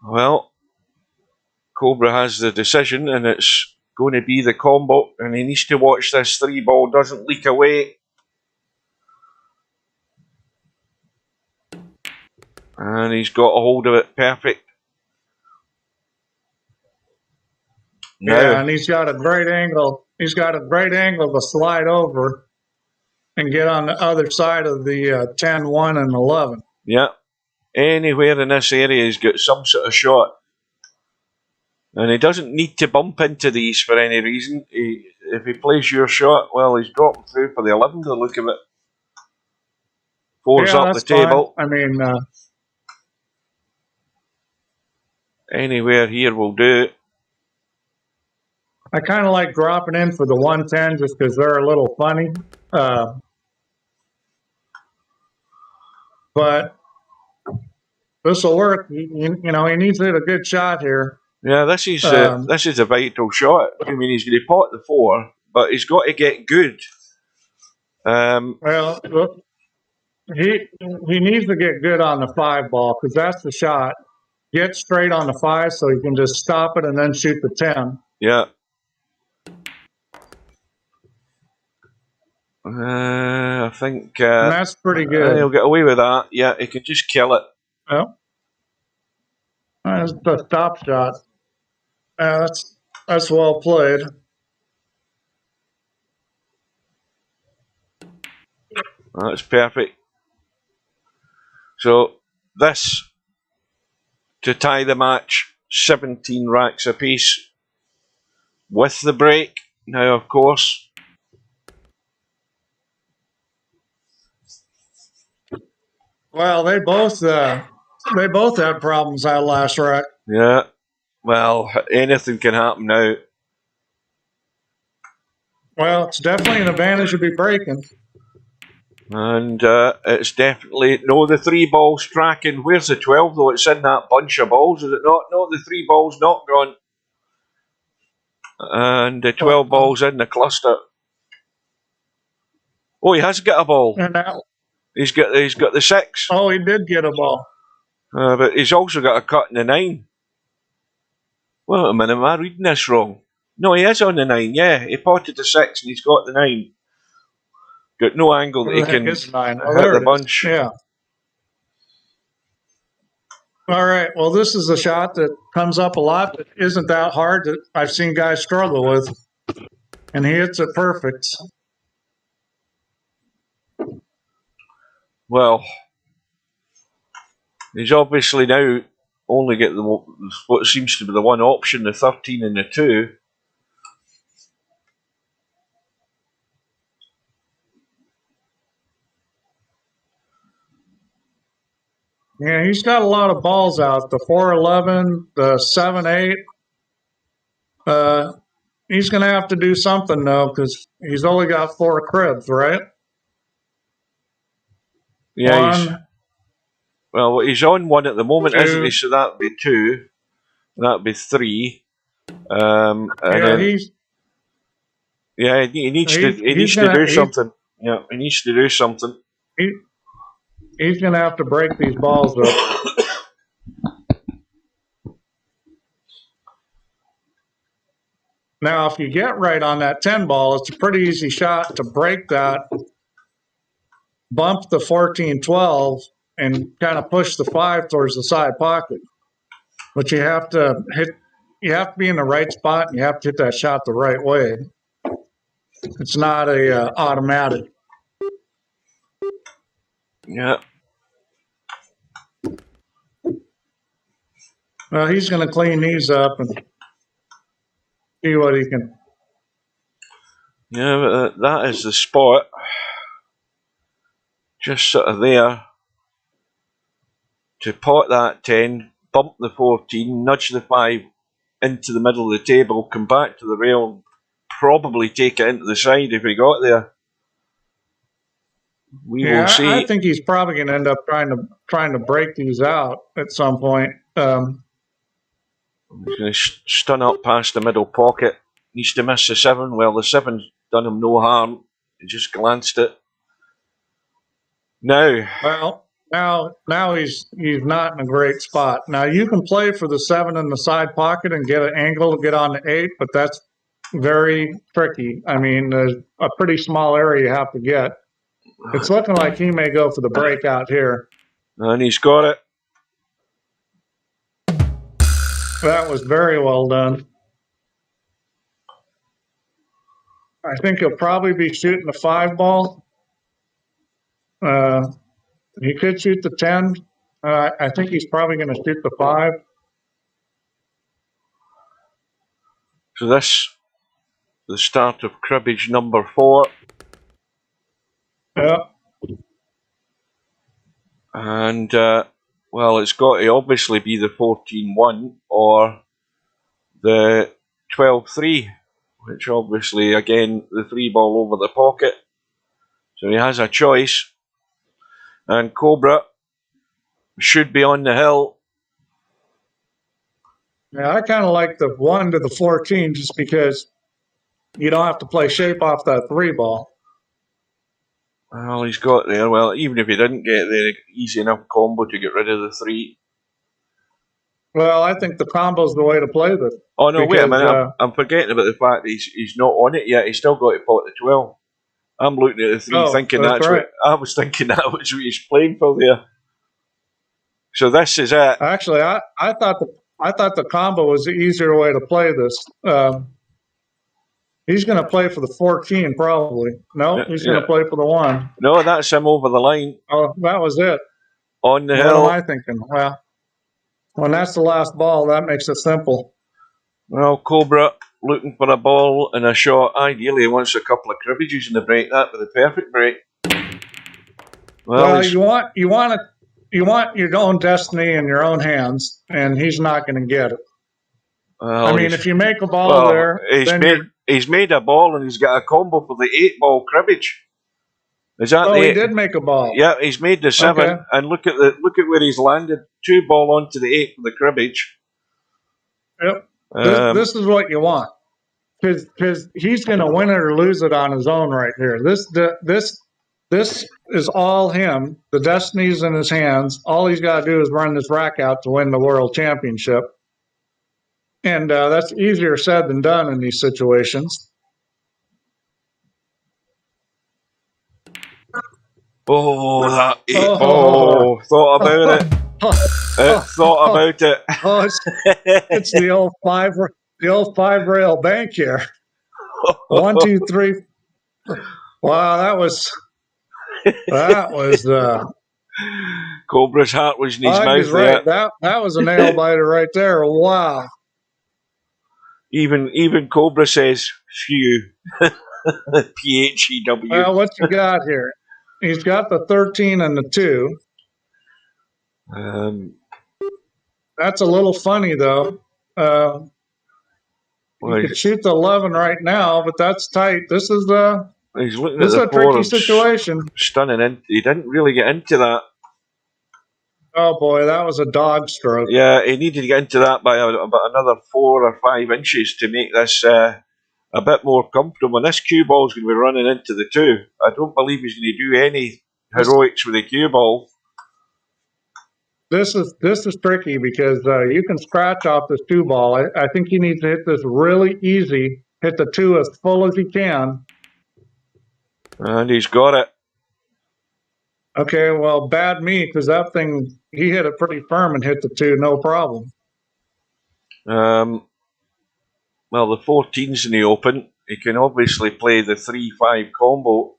Well, Cobra has the decision, and it's going to be the combo, and he needs to watch this 3 ball doesn't leak away. And he's got a hold of it perfect. Yeah, and he's got a great angle. He's got a great angle to slide over and get on the other side of the 10, 1, and 11. Yeah. Anywhere in this area, he's got some sort of shot. And he doesn't need to bump into these for any reason. If he plays your shot, well, he's dropping through for the 11, the look of it. 4's up the table. Fine. I mean, anywhere here will do. I kind of like dropping in for the 110 just because they're a little funny. But this will work. You know, he needs to hit a good shot here. Yeah, this is a vital shot. I mean, he's going to pot the 4, but he's got to get good. Well, he needs to get good on the 5 ball because that's the shot. Get straight on the 5 so he can just stop it and then shoot the 10. Yeah. I think that's pretty good. He'll get away with that. Yeah, he can just kill it. Well, that's the stop shot. That's well played. That's perfect. So this to tie the match, 17 racks apiece with the break. Now, of course, well, they both had problems that last rack. Yeah. Well, anything can happen now. Well, it's definitely an advantage to be breaking. And it's definitely, no, the 3 balls tracking. Where's the 12 though? It's in that bunch of balls, is it not? No, the 3 balls not gone. And the 12 balls in the cluster. Oh, he has got a ball. And now, he's got the 6. Oh, he did get a ball. But he's also got a cut in the 9. Wait a minute, am I reading this wrong? No, he is on the 9, yeah. He potted the 6 and he's got the 9. Got no angle that he can hit the bunch. Yeah. All right. Well, this is a shot that comes up a lot that isn't that hard that I've seen guys struggle with. And he hits it perfect. Well, he's obviously now only get what seems to be the one option, the 13 and the 2. Yeah, he's got a lot of balls out. The 4-11, the 7-8. He's going to have to do something, though, because he's only got 4 cribs, right? Yeah, he's on 1 at the moment, 2. Isn't he? So that'd be 2. That'd be 3. He needs to do something. Yeah, he needs to do something. He's going to have to break these balls up. Now, if you get right on that 10 ball, it's a pretty easy shot to break that, bump the 14-12, and kind of push the 5 towards the side pocket. But you have to you have to be in the right spot, and you have to hit that shot the right way. It's not a automatic. Yeah. Well, he's going to clean these up and see what he can. Yeah, but that is the spot. Just sort of there to pot that 10, bump the 14, nudge the 5 into the middle of the table, come back to the rail, probably take it into the side if he got there. We will see. I think he's probably going to end up trying to break these out at some point. He's going to stun up past the middle pocket. Needs to miss the 7. Well, the 7's done him no harm. He just glanced it. Now he's not in a great spot. Now you can play for the 7 in the side pocket and get an angle to get on the 8, but that's very tricky. I mean, there's a pretty small area you have to get. It's looking like he may go for the breakout here. And he's got it. That was very well done. I think he'll probably be shooting the 5 ball. He could shoot the 10. I think he's probably going to shoot the 5. So this, the start of cribbage number 4. Yeah. And, well, it's got to obviously be the 14-1 or the 12-3, which obviously, again, the 3 ball over the pocket. So he has a choice. And Cobra should be on the hill. Yeah, I kind of like the 1 to the 14 just because you don't have to play shape off that 3 ball. Well, he's got there. Well, even if he didn't get there, easy enough combo to get rid of the 3. Well, I think the combo's the way to play this. Oh, no, wait a minute. I'm forgetting about the fact that he's not on it yet. He's still got to pot the 12. I'm looking at the 3 thinking that's right. I was thinking that was what he's playing for there. So this is it. Actually, I thought the combo was the easier way to play this. He's going to play for the 14 probably. No, he's going to play for the 1. No, that's him over the line. Oh, that was it. On the hill. What am I thinking? Well, when that's the last ball, that makes it simple. Well, Cobra looking for a ball and a shot. Ideally, he wants a couple of cribbages in the break. That for the perfect break. Well, you want your own destiny in your own hands, and he's not going to get it. Well, I mean, if you make a ball there, he's made a ball and he's got a combo for the 8 ball cribbage. Is that he did make a ball. Yeah, he's made the 7, okay. And look at where he's landed. 2 ball onto the 8 for the cribbage. Yep. This is what you want, because he's going to win it or lose it on his own right here. This is all him. The destiny's in his hands. All he's got to do is run this rack out to win the world championship. And that's easier said than done in these situations. Oh, that 8 ball. Thought about it. Thought about it. Oh, it's the old 5 rail bank here. 1, 2, 3. Wow, that was Cobra's heart was in his mouth. Right. That was a nail biter right there. Wow. Even Cobra says phew. PHEW. Well, what you got here? He's got the 13 and the 2. That's a little funny though. You could shoot the 11 right now, but that's tight. This is a tricky situation. Stunning. He didn't really get into that. Oh boy, that was a dog stroke. Yeah, he needed to get into that by about another 4 or 5 inches to make this a bit more comfortable. And this cue ball is going to be running into the 2. I don't believe he's going to do any heroics with the cue ball. This is tricky because you can scratch off this 2 ball. I think he needs to hit this really easy. Hit the 2 as full as he can. And he's got it. Okay, well, bad me, because that thing, he hit it pretty firm and hit the 2, no problem. Well, the 14's in the open. He can obviously play the 3-5 combo.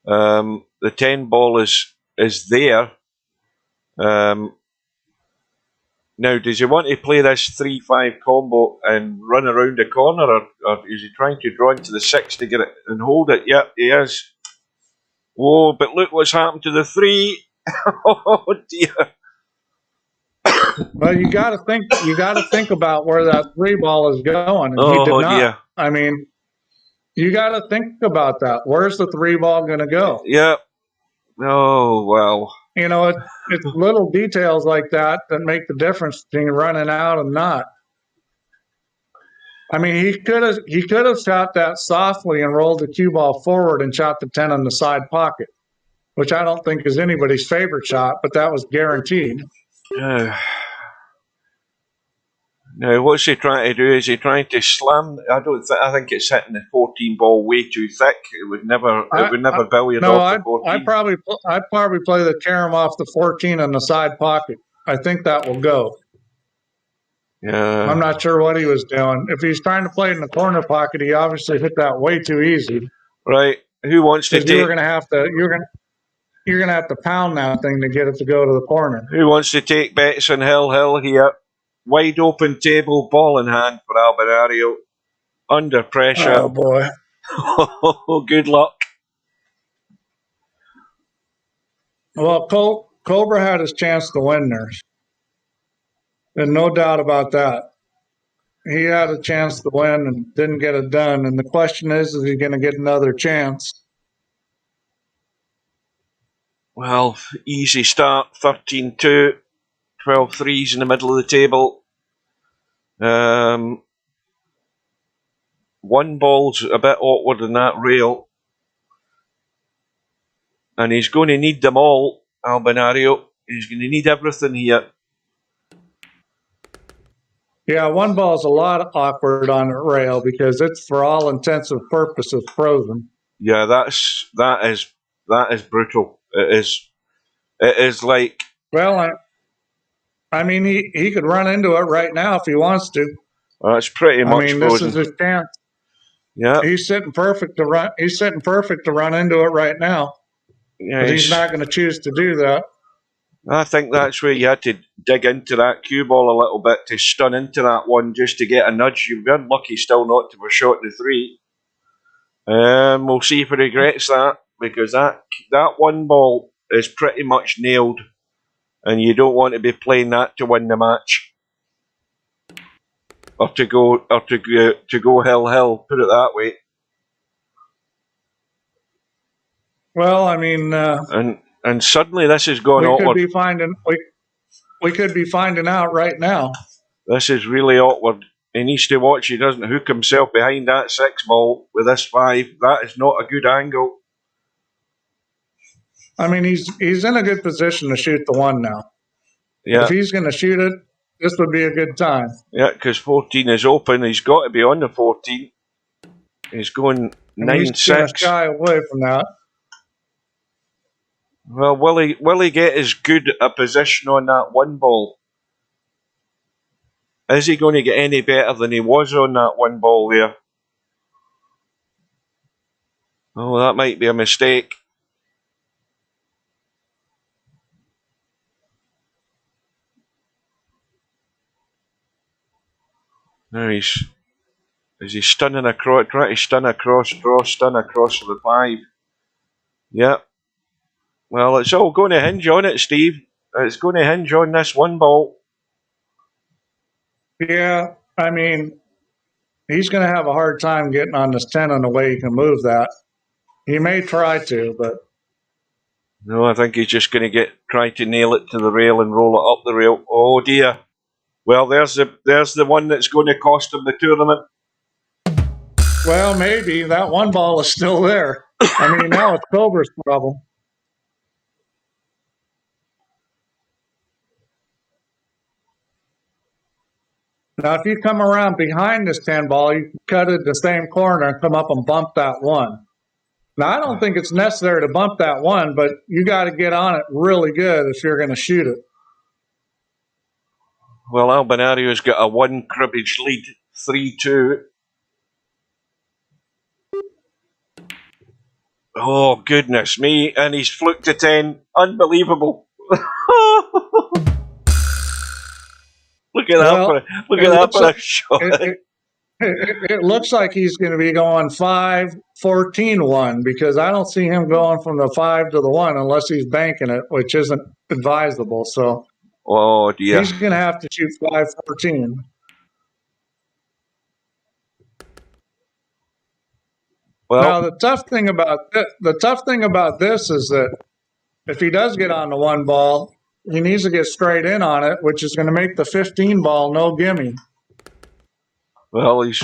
The 10 ball is there. Now, does he want to play this 3-5 combo and run around the corner, or is he trying to draw into the 6 to get it and hold it? Yep, he is. Whoa, but look what's happened to the 3. Oh dear. Well, you got to think about where that 3 ball is going, and he did not. Dear. I mean, you got to think about that. Where's the 3 ball going to go? Yep. Oh well. You know, it's little details like that make the difference between running out and not. I mean, he could have shot that softly and rolled the cue ball forward and shot the 10 in the side pocket, which I don't think is anybody's favorite shot, but that was guaranteed. Now, what's he trying to do? Is he trying to slam? I think it's hitting the 14 ball way too thick. It would never billiard off the 14. I'd probably play the carom off the 14 in the side pocket. I think that will go. Yeah. I'm not sure what he was doing. If he's trying to play it in the corner pocket, he obviously hit that way too easy. Right. Who wants to take? You're gonna have to pound that thing to get it to go to the corner. Who wants to take bets on Hill here? Wide open table, ball in hand for Albinario. Under pressure. Oh boy. Good luck. Well, Cobra had his chance to win there. And no doubt about that. He had a chance to win and didn't get it done. And the question is he going to get another chance? Well, easy start, 13-2, 12 threes in the middle of the table. One ball's a bit awkward in that rail. And he's going to need them all, Albinario. He's going to need everything here. Yeah, one ball's a lot awkward on the rail because it's for all intensive purposes frozen. Yeah, that is brutal. It is like. Well, I mean, he could run into it right now if he wants to. That's pretty much. I mean, this is his chance. Yeah, he's sitting perfect to run. He's sitting perfect to run into it right now. Yeah, but he's not going to choose to do that. I think that's where you had to dig into that cue ball a little bit to stun into that one just to get a nudge. You've been lucky still not to have shot the 3. We'll see if he regrets that, because that one ball is pretty much nailed, and you don't want to be playing that to win the match, or to go hill. Put it that way. Well, I mean, and suddenly this is going awkward. We could be finding out right now. This is really awkward. He needs to watch he doesn't hook himself behind that 6 ball with this 5. That is not a good angle. I mean, he's in a good position to shoot the 1 now. Yeah. If he's going to shoot it, this would be a good time. Yeah, because 14 is open. He's got to be on the 14. He's going 9-6. He's going to shy away from that. Well, will he get as good a position on that 1 ball? Is he going to get any better than he was on that 1 ball there? Oh, that might be a mistake. Now is he stunning across, trying to stun across, stun across for the 5. Yep. Well, it's all going to hinge on it, Steve. It's going to hinge on this 1 ball. Yeah, I mean, he's going to have a hard time getting on this 10 in the way he can move that. He may try to, but... No, I think he's just going to try to nail it to the rail and roll it up the rail. Oh dear. Well, there's the one that's going to cost him the tournament. Well, maybe. That 1 ball is still there. I mean, now it's Cobra's problem. Now, if you come around behind this 10 ball, you can cut it the same corner and come up and bump that 1. Now, I don't think it's necessary to bump that 1, but you got to get on it really good if you're going to shoot it. Well, Albinario's got a 1 cribbage lead, 3-2. Oh, goodness me. And he's fluked to 10. Unbelievable. Look at that for a shot. It looks like he's going to be going 5-14-1 because I don't see him going from the 5 to the 1 unless he's banking it, which isn't advisable. So oh dear, he's going to have to shoot 5-14. Well, now the tough thing about this is that if he does get on the 1 ball, he needs to get straight in on it, which is going to make the 15 ball no gimme. Well, he's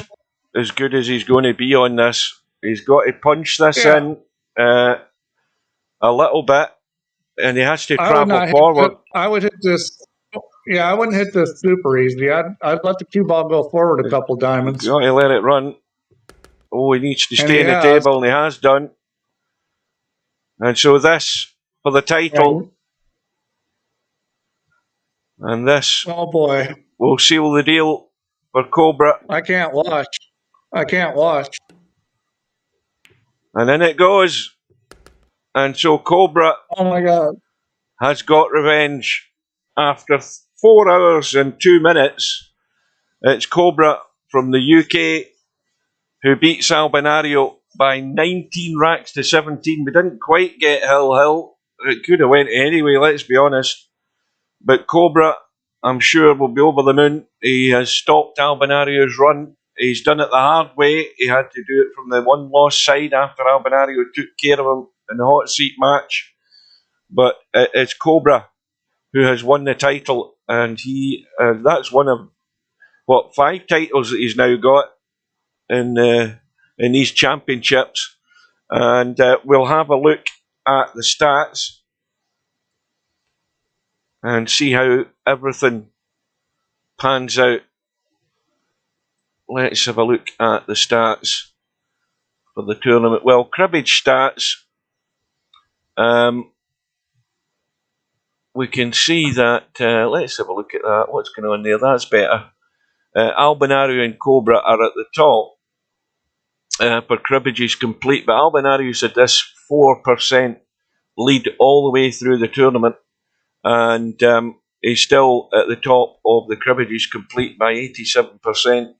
as good as he's going to be on this. He's got to punch this in a little bit, and he has to travel forward. I would hit this. Yeah, I wouldn't hit this super easy. I'd let the cue ball go forward a couple diamonds. You got to let it run. Oh, he needs to stay in the table, and he has done. And so this for the title, and this. Oh boy, will seal the deal for Cobra. I can't watch. And in it goes. And so Cobra, oh my God, has got revenge. After 4 hours and 2 minutes, it's Cobra from the UK who beats Albinario by 19 racks to 17. We didn't quite get Hill. It could have went anyway, let's be honest. But Cobra, I'm sure, will be over the moon. He has stopped Albinario's run. He's done it the hard way. He had to do it from the 1-loss side after Albinario took care of him in the hot seat match. But it's Cobra who has won the title, and that's one of 5 titles that he's now got in these championships. And we'll have a look at the stats and see how everything pans out. Let's have a look at the stats for the tournament. Well, Cribbage stats, we can see that, let's have a look at that. What's going on there? That's better. Albinario and Cobra are at the top for Cribbage is complete, but Albinario's had this 4% lead all the way through the tournament, and he's still at the top of the Cribbage is complete by 87%.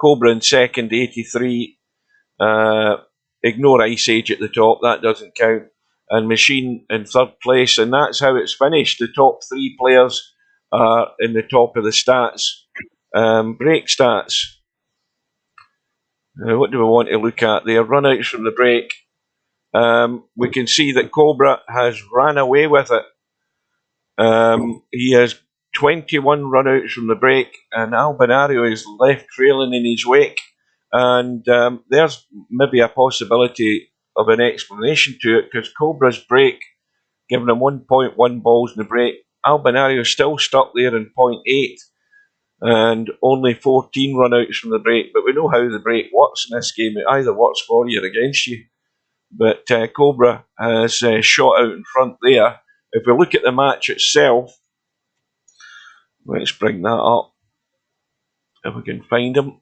Cobra in second, 83. Ignore Ice Age at the top, that doesn't count. And Machine in third place, and that's how it's finished. The top 3 players are in the top of the stats. Break stats. What do we want to look at there? Runouts from the break. We can see that Cobra has ran away with it. He has 21 runouts from the break, and Albinario is left trailing in his wake. And there's maybe a possibility of an explanation to it, because Cobra's break, giving him 1.1 balls in the break, Albinario still stuck there in 0.8 and only 14 runouts from the break. But we know how the break works in this game. It either works for you or against you. But Cobra has shot out in front there. If we look at the match itself, let's bring that up if we can find him.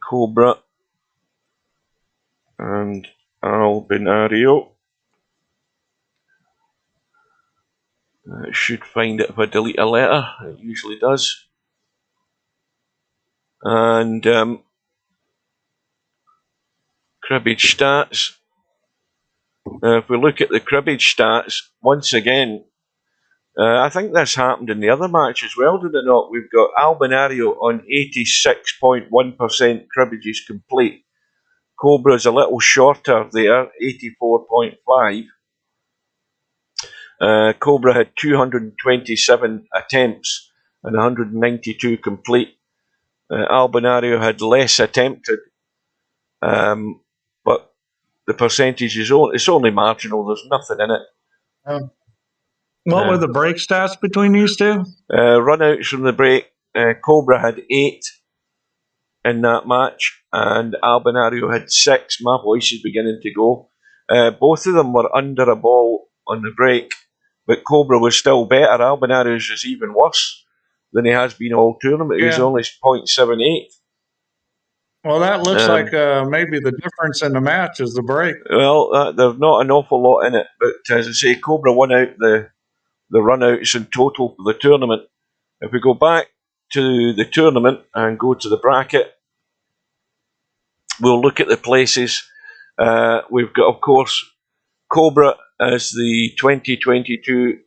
Cobra and Albinario. It should find it if I delete a letter. It usually does. And Cribbage stats. If we look at the Cribbage stats, once again, I think this happened in the other match as well, did it not? We've got Albinario on 86.1% Cribbage is complete. Cobra's a little shorter there, 84.5. Cobra had 227 attempts and 192 complete. Albinario had less attempted, but the percentage is it's only marginal. There's nothing in it. What were the break stats between these two? Runouts from the break. Cobra had 8 in that match, and Albinario had 6. My voice is beginning to go. Both of them were under a ball on the break, but Cobra was still better. Albinario's was even worse. than he has been all tournament. He's Yeah. only 0.78. Well, that looks like maybe the difference in the match is the break. Well, there's not an awful lot in it, but as I say, Cobra won out the run-outs in total for the tournament. If we go back to the tournament and go to the bracket, we'll look at the places. We've got, of course, Cobra as the 2022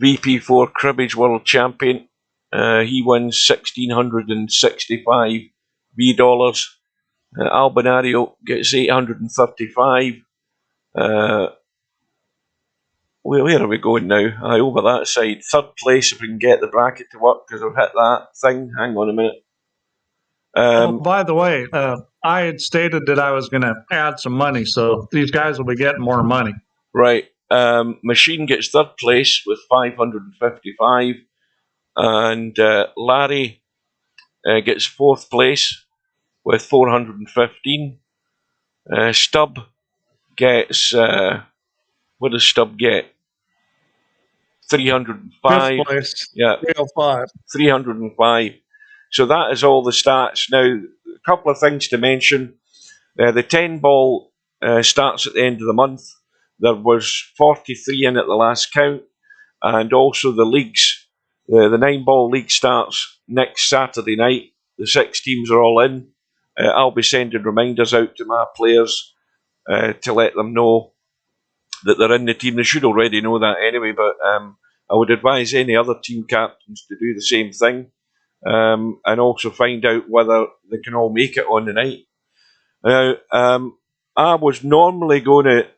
VP4 Cribbage World Champion. He wins $1,665 $. ALBINARIO gets 835. Where are we going now? Over that side. Third place, if we can get the bracket to work, because I've hit that thing. Hang on a minute. By the way, I had stated that I was going to add some money, so these guys will be getting more money. Right. Machine gets third place with 555, and Larry gets fourth place with 415. Stub gets what does Stub get? 305. Fifth place. Yeah. 305. 305. So that is all the stats. Now, a couple of things to mention. The 10 ball starts at the end of the month. There was 43 in at the last count, and also the leagues. The 9 ball league starts next Saturday night. The 6 teams are all in. I'll be sending reminders out to my players to let them know that they're in the team. They should already know that anyway, but I would advise any other team captains to do the same thing, and also find out whether they can all make it on the night. Now, I was normally going to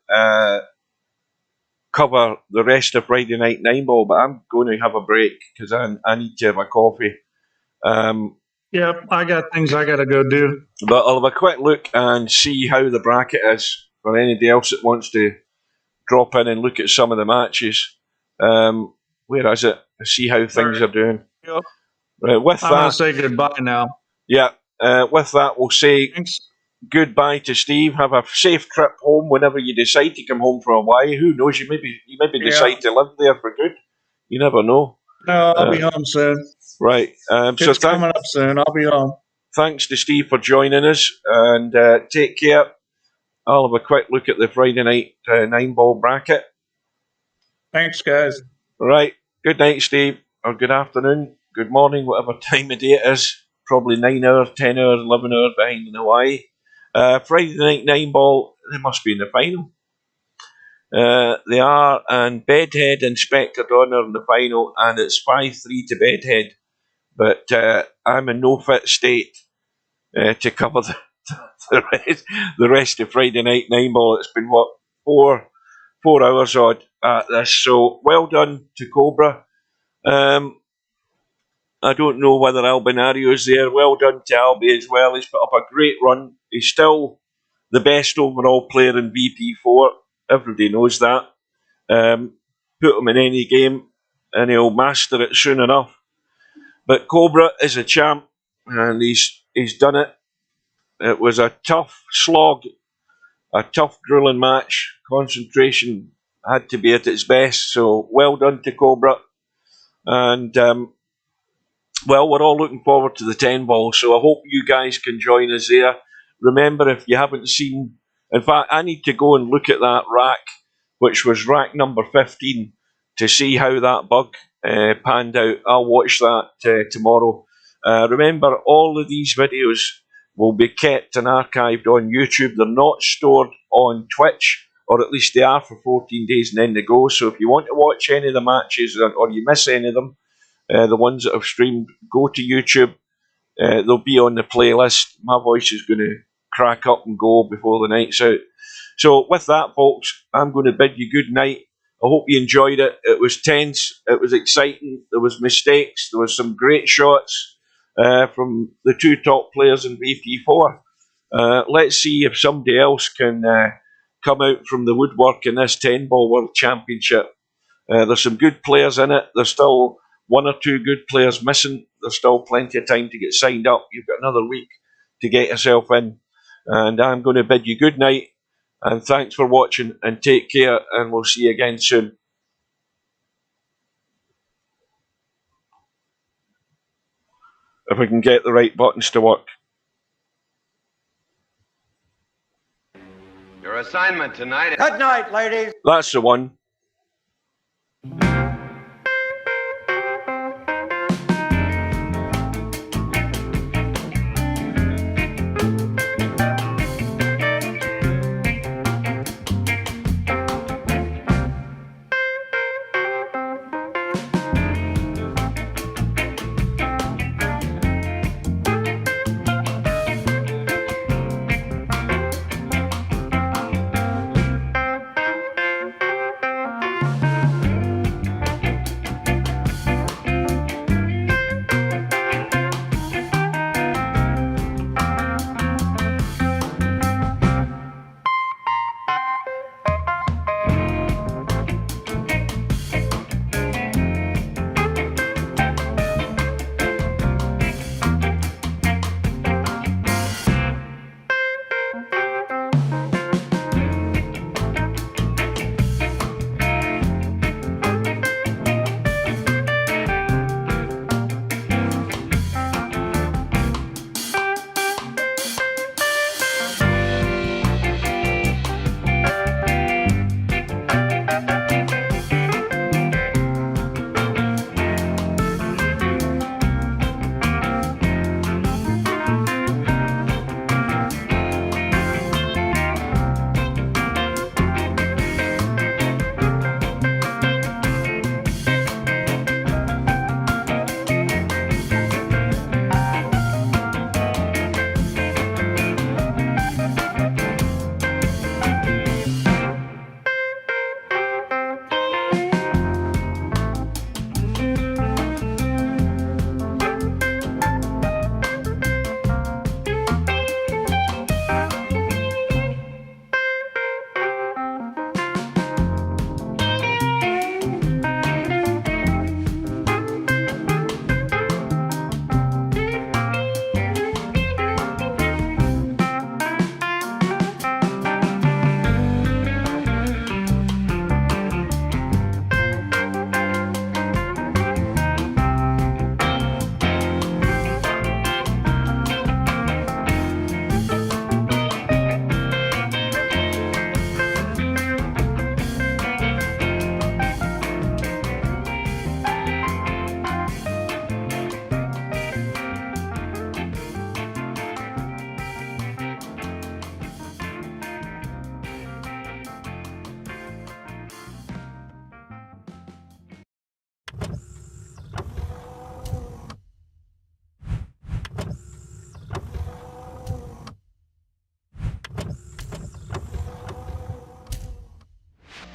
cover the rest of Friday night 9 ball, but I'm going to have a break because I need to have a coffee. Yep, I got things I got to go do. But I'll have a quick look and see how the bracket is for anybody else that wants to drop in and look at some of the matches. Where is it? See how things are doing. Yep. Right, with I'm going to say goodbye now. Yeah, with that, we'll say Thanks. Goodbye to Steve. Have a safe trip home whenever you decide to come home from Hawaii. Who knows? You maybe decide to live there for good. You never know. No, I'll be home soon. Right. It's coming up soon. I'll be home. Thanks to Steve for joining us, and take care. I'll have a quick look at the Friday night 9 ball bracket. Thanks, guys. Right. Good night, Steve, or good afternoon, good morning, whatever time of day it is. Probably 9 hours, 10 hours, 11 hours behind in Hawaii. Friday night 9 ball, they must be in the final. They are, and Bedhead and Spectre Dawn are in the final, and it's 5-3 to Bedhead. But I'm in no fit state to cover the rest of Friday night 9 ball. It's been, what, 4 hours odd at this. So, well done to Cobra. I don't know whether ALBINARIO is there. Well done to Albi as well. He's put up a great run. He's still the best overall player in VP4. Everybody knows that. Put him in any game and he'll master it soon enough. But Cobra is a champ and he's done it. It was a tough slog, a tough grueling match. Concentration had to be at its best. So well done to Cobra. And well, we're all looking forward to the 10 ball, so I hope you guys can join us there. Remember, if you haven't seen, in fact, I need to go and look at that rack, which was rack number 15, to see how that bug panned out. I'll watch that tomorrow. Remember, all of these videos will be kept and archived on YouTube. They're not stored on Twitch, or at least they are for 14 days and then they go. So if you want to watch any of the matches or you miss any of them, the ones that have streamed, go to YouTube. They'll be on the playlist. My voice is going to crack up and go before the night's out. So with that, folks, I'm going to bid you good night. I hope you enjoyed it. It was tense. It was exciting. There was mistakes. There was some great shots from the 2 top players in VP4. Let's see if somebody else can come out from the woodwork in this 10 ball World Championship. There's some good players in it. There's still 1 or 2 good players missing. There's still plenty of time to get signed up. You've got another week to get yourself in. And I'm going to bid you good night. And thanks for watching and take care. And we'll see you again soon. if we can get the right buttons to work. Your assignment tonight is... Good night, ladies. That's the one.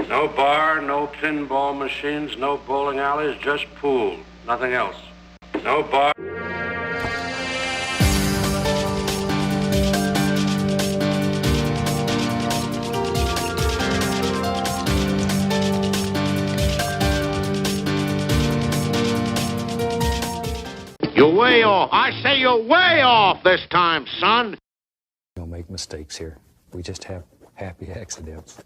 No bar, no pinball machines, no bowling alleys, just pool. Nothing else. No bar. You're way off. I say you're way off this time, son. We don't make mistakes here. We just have happy accidents.